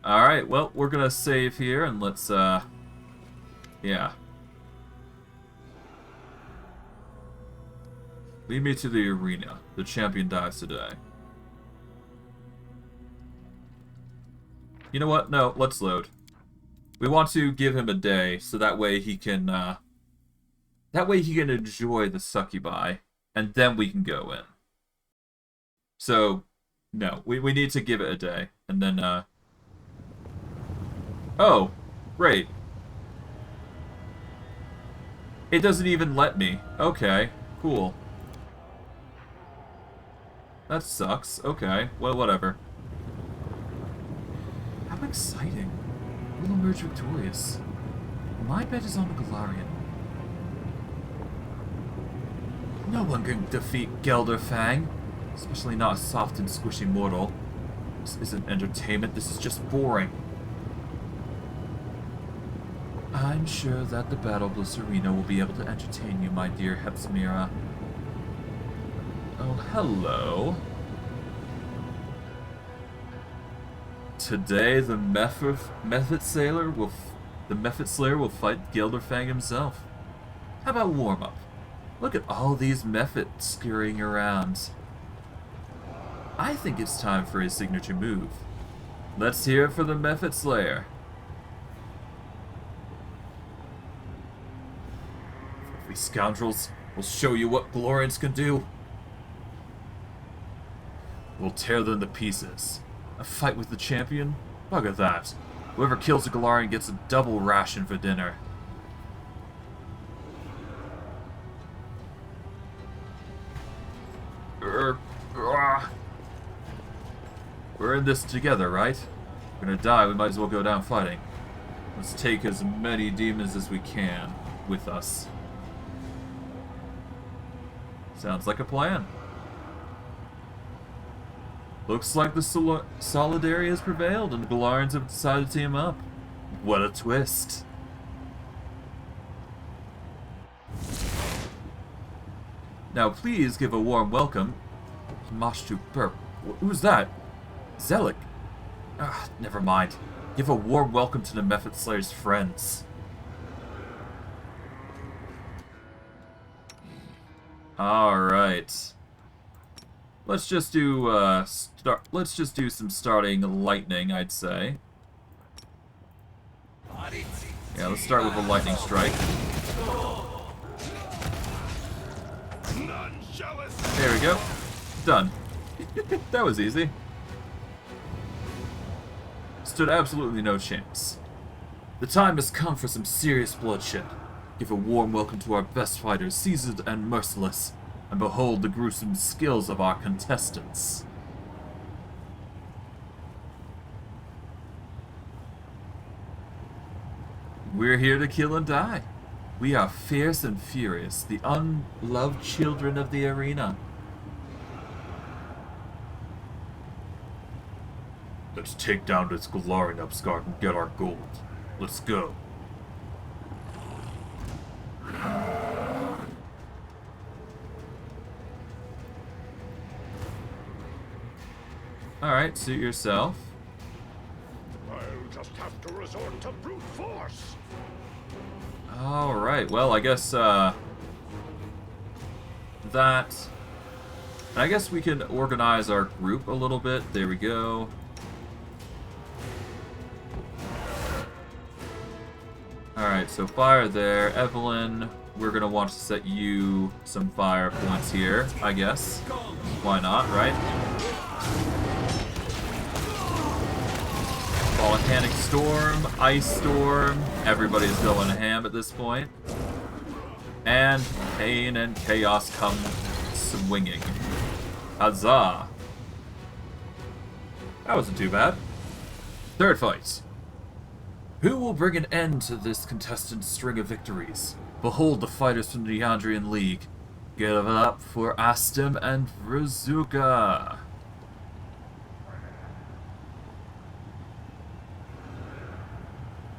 S1: Alright, well, we're gonna save here and let's Yeah. Lead me to the arena. The champion dies today. You know what? No, let's load. We want to give him a day, so that way he can, enjoy the succubi, and then we can go in. So, no, we need to give it a day, and then, oh, great. It doesn't even let me. Okay, cool. That sucks. Okay, well, whatever. How exciting. We'll emerge victorious. My bet is on the Galarian. No one can defeat Gelderfang, especially not a soft and squishy mortal. This isn't entertainment, this is just boring. I'm sure that the Battlebliss arena will be able to entertain you, my dear Hepzimira. Oh, hello. Today, the Mephit Slayer will fight Gelderfang himself. How about warm-up? Look at all these Mephit scurrying around. I think it's time for his signature move. Let's hear it for the Mephit Slayer. We scoundrels will show you what Glorians can do. We'll tear them to pieces. A fight with the champion? Bugger that. Whoever kills a Galarian gets a double ration for dinner. We're in this together, right? We're gonna die, we might as well go down fighting. Let's take as many demons as we can with us. Sounds like a plan. Looks like the Solidarity has prevailed and the Galarians have decided to team up. What a twist. Now please give a warm welcome. Mashtu Burp. Who's that? Zelik. Ah, never mind. Give a warm welcome to the Mephit Slayer's friends. Alright. Let's just do some starting lightning, I'd say. Yeah, let's start with a lightning strike. There we go. Done. That was easy. Stood absolutely no chance. The time has come for some serious bloodshed. Give a warm welcome to our best fighters, seasoned and merciless, and behold the gruesome skills of our contestants. We're here to kill and die. We are fierce and furious, the unloved children of the arena. Let's take down this Galarian upstart and get our gold. Let's go. Alright, suit yourself.
S3: I'll just have to resort to brute force.
S1: Alright, well, I guess, that... I guess we can organize our group a little bit. There we go. Alright, so fire there. Evelyn, we're going to want to set you some fire points here, I guess. Why not, right? Volcanic Storm, Ice Storm, everybody's going ham at this point. And pain and chaos come swinging. Huzzah! That wasn't too bad. Third fight. Who will bring an end to this contestant string of victories? Behold the fighters from the Yandrian League. Give it up for Astim and Vrazuka.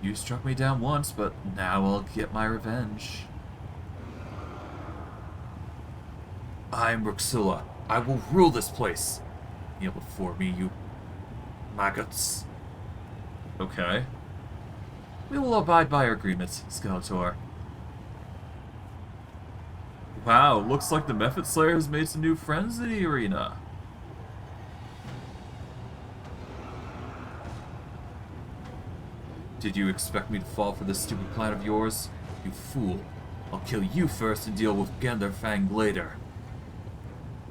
S1: You struck me down once, but now I'll get my revenge. I'm Ruxilla. I will rule this place. Kneel before me, you maggots. Okay.
S2: We will abide by our agreements, Skeletor.
S1: Wow, looks like the Method Slayer has made some new friends in the arena.
S2: Did you expect me to fall for this stupid plan of yours? You fool. I'll kill you first and deal with Genderfang later.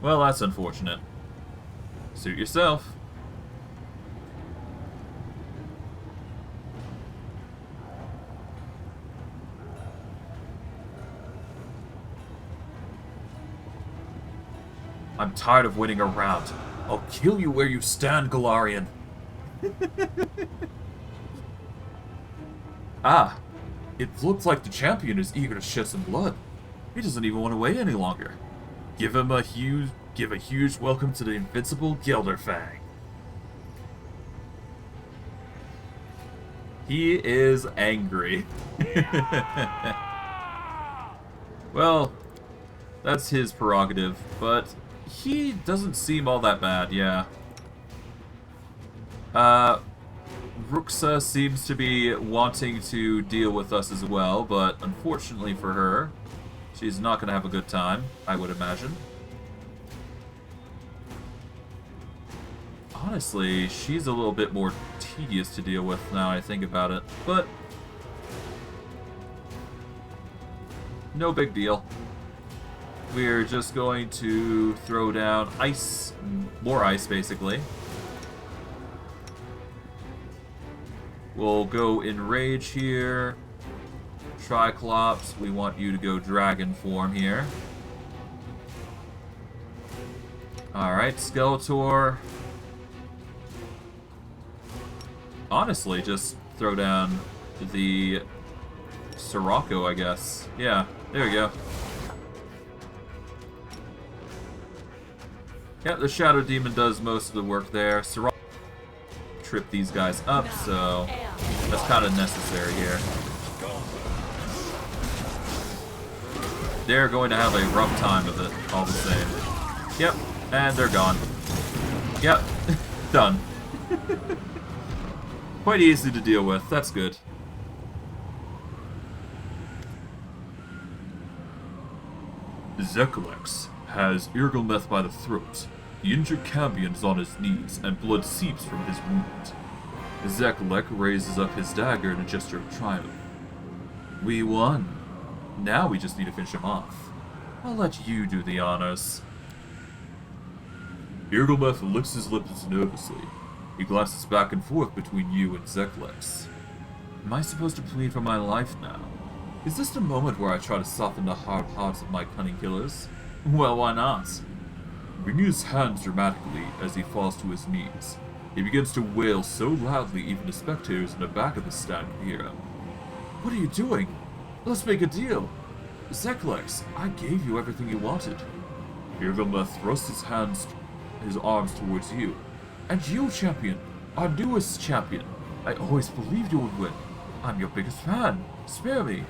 S1: Well, that's unfortunate. Suit yourself.
S2: I'm tired of waiting around. I'll kill you where you stand, Galarian.
S1: Ah, it looks like the champion is eager to shed some blood. He doesn't even want to wait any longer. Give a huge welcome to the invincible Gelderfang. He is angry. Well, that's his prerogative, but he doesn't seem all that bad, yeah. Ruxa seems to be wanting to deal with us as well, but unfortunately for her, she's not going to have a good time, I would imagine. Honestly, she's a little bit more tedious to deal with now I think about it, but no big deal. We're just going to throw down ice, more ice basically. We'll go in rage here. Triclops, we want you to go dragon form here. Alright, Skeletor. Honestly, just throw down the Sirocco, I guess. Yeah, there we go. Yeah, the Shadow Demon does most of the work there. Sirocco trip these guys up, so that's kind of necessary here. They're going to have a rough time with it, all the same. Yep, and they're gone. Yep, done. Quite easy to deal with, that's good.
S3: Zekalex has Irgelmeth by the throat. The injured champion is on his knees, and blood seeps from his wound. Zekalek raises up his dagger in a gesture of triumph.
S1: We won. Now we just need to finish him off. I'll let you do the honors.
S3: Irgelmeth licks his lips nervously. He glances back and forth between you and Zekalex.
S1: Am I supposed to plead for my life now? Is this the moment where I try to soften the hard hearts of my cunning killers? Well, why not?
S3: Wringing his hands dramatically as he falls to his knees, he begins to wail so loudly even the spectators in the back of the stand can hear him.
S1: What are you doing? Let's make a deal. Zekalex, I gave you everything you wanted.
S3: Irgelmeth thrusts his arms towards you.
S1: And you, champion, our newest champion. I always believed you would win. I'm your biggest fan. Spare me.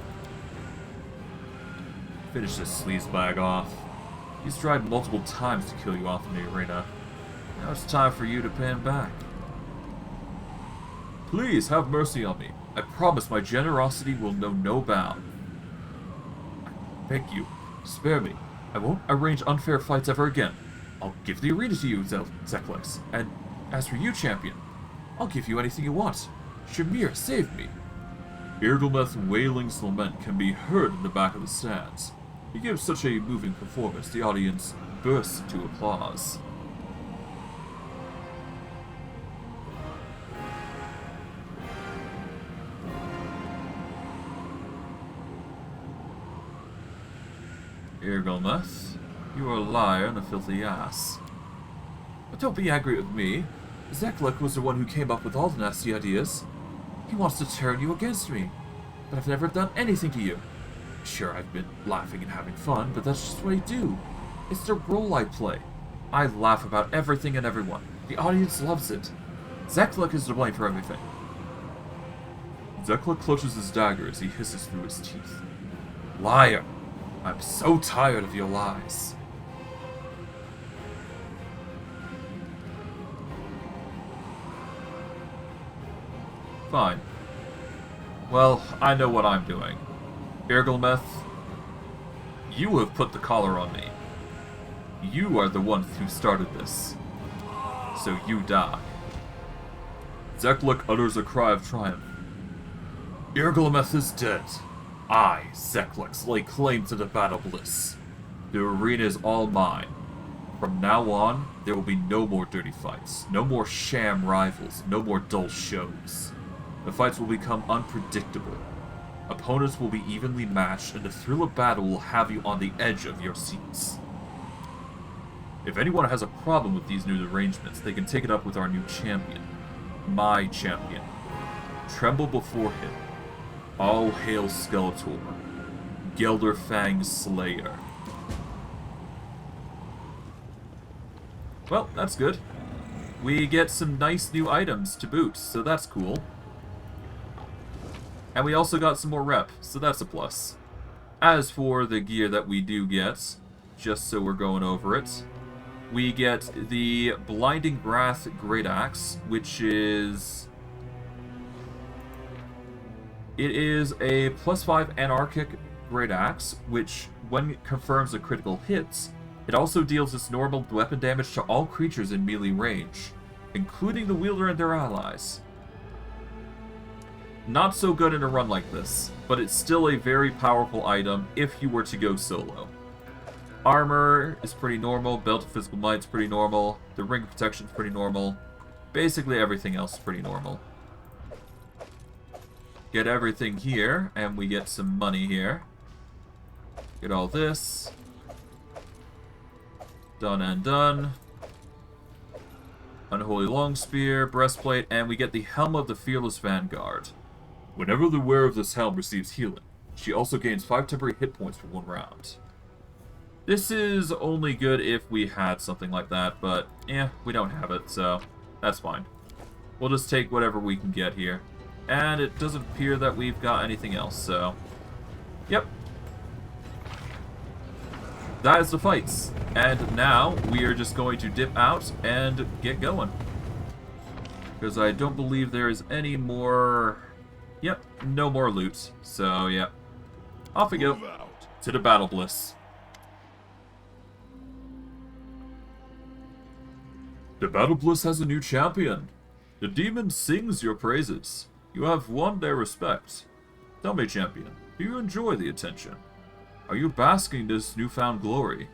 S3: Finish this sleazebag off.
S1: He's tried multiple times to kill you off in the arena. Now it's time for you to pay him back.
S3: Please have mercy on me.
S1: I promise my generosity will know no bound.
S3: Thank you.
S1: Spare me. I won't arrange unfair fights ever again. I'll give the arena to you, Zekalex. And as for you, champion, I'll give you anything you want. Shamir, save me.
S3: Irgelmeth's wailing lament can be heard in the back of the stands. He gives such a moving performance, the audience bursts into applause.
S1: Irgelmeth, you are a liar and a filthy ass. But don't be angry with me. Zekalex was the one who came up with all the nasty ideas. He wants to turn you against me. But I've never done anything to you. Sure, I've been laughing and having fun, but that's just what I do. It's the role I play. I laugh about everything and everyone. The audience loves it. Zekalex is to blame for everything.
S3: Zekalex clutches his dagger as he hisses through his teeth.
S1: Liar! I'm so tired of your lies.
S3: Fine. Well, I know what I'm doing. Irgelmeth, you have put the collar on me. You are the one who started this. So you die. Zeklik utters a cry of triumph. Irgelmeth is dead. I, Zeklik, lay claim to the Battlebliss. The arena is all mine. From now on, there will be no more dirty fights, no more sham rivals, no more dull shows. The fights will become unpredictable. Opponents will be evenly matched, and the thrill of battle will have you on the edge of your seats. If anyone has a problem with these new arrangements, they can take it up with our new champion. My champion. Tremble before him. All hail Skeletor. Gelderfang's Slayer. Well, that's good. We get some nice new items to boot, so that's cool. And we also got some more rep, so that's a plus. As for the gear that we do get, just so we're going over it, we get the Blinding Wrath Great Axe, which is... It is a +5 Anarchic Great Axe, which, when it confirms a critical hit, it also deals its normal weapon damage to all creatures in melee range, including the wielder and their allies. Not so good in a run like this, but it's still a very powerful item if you were to go solo. Armor is pretty normal, Belt of Physical Might is pretty normal, the Ring of Protection is pretty normal, basically everything else is pretty normal. Get everything here, and we get some money here. Get all this. Done and done. Unholy Longspear, Breastplate, and we get the Helm of the Fearless Vanguard. Whenever the wearer of this helm receives healing, she also gains 5 temporary hit points for 1 round. This is only good if we had something like that, but we don't have it, so that's fine. We'll just take whatever we can get here. And it doesn't appear that we've got anything else, so... Yep. That is the fights. And now we are just going to dip out and get going. Because I don't believe there is any more... Yep, no more loot. So, yep. Off we go. To the Battlebliss. The Battlebliss has a new champion. The demon sings your praises. You have won their respect. Tell me, champion, do you enjoy the attention? Are you basking in this newfound glory?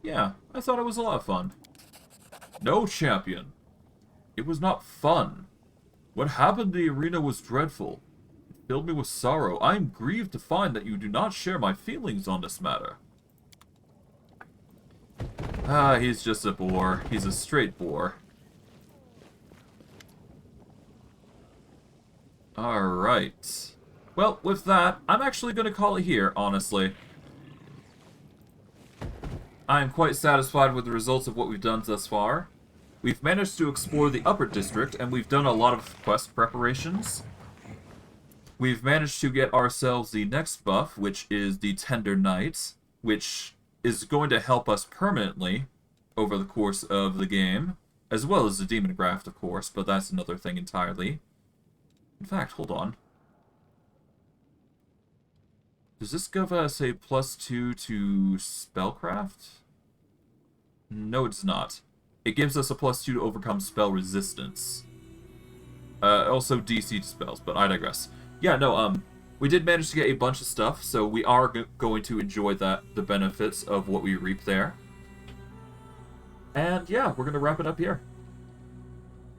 S3: Yeah, I thought it was a lot of fun. No, champion. It was not fun. What happened in the arena was dreadful. It filled me with sorrow. I am grieved to find that you do not share my feelings on this matter. Ah, he's just a bore. He's a straight bore. Alright. Well, with that, I'm actually going to call it here, honestly. I am quite satisfied with the results of what we've done thus far. We've managed to explore the Upper District, and we've done a lot of quest preparations. We've managed to get ourselves the next buff, which is the Tender Knight, which is going to help us permanently over the course of the game, as well as the Demon Graft, of course, but that's another thing entirely. In fact, hold on. Does this give us a +2 to Spellcraft? No, it does not. It gives us a +2 to overcome spell resistance. Also DC to spells, but I digress. Yeah, no, we did manage to get a bunch of stuff, so we are going to enjoy the benefits of what we reap there. And yeah, we're going to wrap it up here.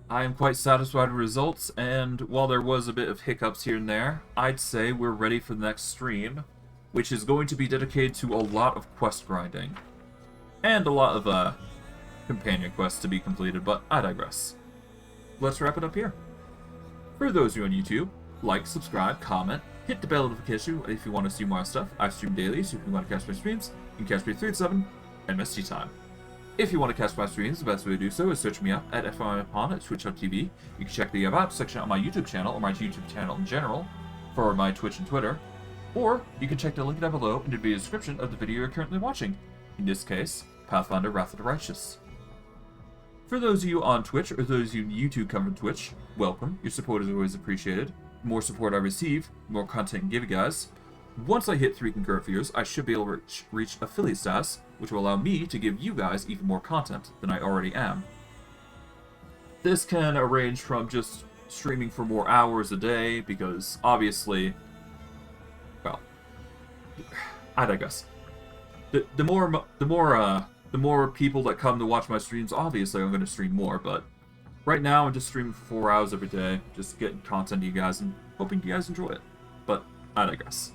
S3: I am quite satisfied with results, and while there was a bit of hiccups here and there, I'd say we're ready for the next stream, which is going to be dedicated to a lot of quest grinding. And a lot of, companion quests to be completed, but I digress. Let's wrap it up here. For those of you on YouTube, like, subscribe, comment, hit the bell notification if you want to see more stuff. I stream daily, so if you want to catch my streams, you can catch me at 3 to 7 MST time. If you want to catch my streams, the best way to do so is search me up at FYMPon at twitch.tv. You can check the About section on my YouTube channel, or my YouTube channel in general.
S2: for my Twitch and Twitter, or you can check the link down below in the video description of the video you're currently watching. In this case, Pathfinder Wrath of the Righteous. For those of you on Twitch, or those of you on YouTube coming to Twitch, welcome. Your support is always appreciated. The more support I receive, the more content I can give you guys. Once I hit 3 concurrent viewers, I should be able to reach affiliate status, which will allow me to give you guys even more content than I already am. This can range from just streaming for more hours a day, because obviously, well, I digress. The more people that come to watch my streams, obviously I'm going to stream more, but right now I'm just streaming for 4 hours every day, just getting content to you guys and hoping you guys enjoy it. But I digress.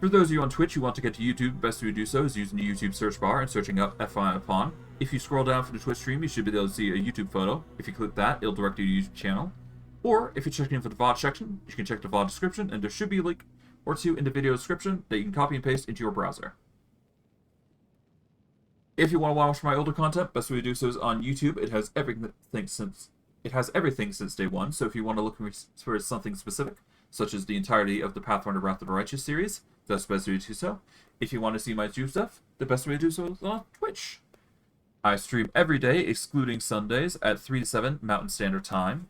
S2: For those of you on Twitch who want to get to YouTube, the best way to do so is using the YouTube search bar and searching up FI Upon. If you scroll down for the Twitch stream, you should be able to see a YouTube photo. If you click that, it'll direct you to the YouTube channel. Or, if you're checking in for the VOD section, you can check the VOD description, and there should be a link or two in the video description that you can copy and paste into your browser. If you want to watch my older content, best way to do so is on YouTube. It has everything since day one, so if you want to look for something specific, such as the entirety of the Pathfinder Wrath of the Righteous series, that's the best way to do so. If you want to see my YouTube stuff, the best way to do so is on Twitch. I stream every day, excluding Sundays, at 3 to 7 Mountain Standard Time.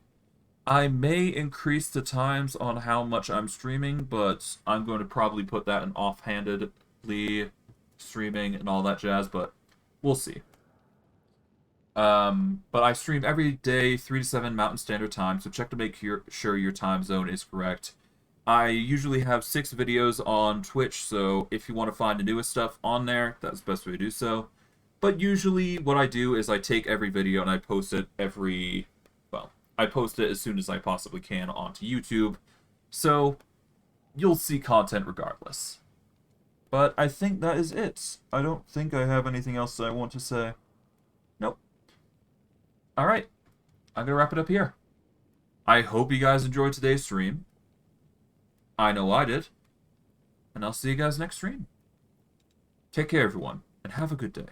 S2: I may increase the times on how much I'm streaming, but I'm going to probably put that in offhandedly streaming and all that jazz, but we'll see. But I stream every day, 3 to 7 Mountain Standard Time, so check to make sure your time zone is correct. I usually have 6 videos on Twitch, so if you want to find the newest stuff on there, that's the best way to do so. But usually what I do is I take every video and I post it I post it as soon as I possibly can onto YouTube, so you'll see content regardless. But I think that is it. I don't think I have anything else I want to say. Nope. Alright, I'm gonna wrap it up here. I hope you guys enjoyed today's stream. I know I did. And I'll see you guys next stream. Take care, everyone, and have a good day.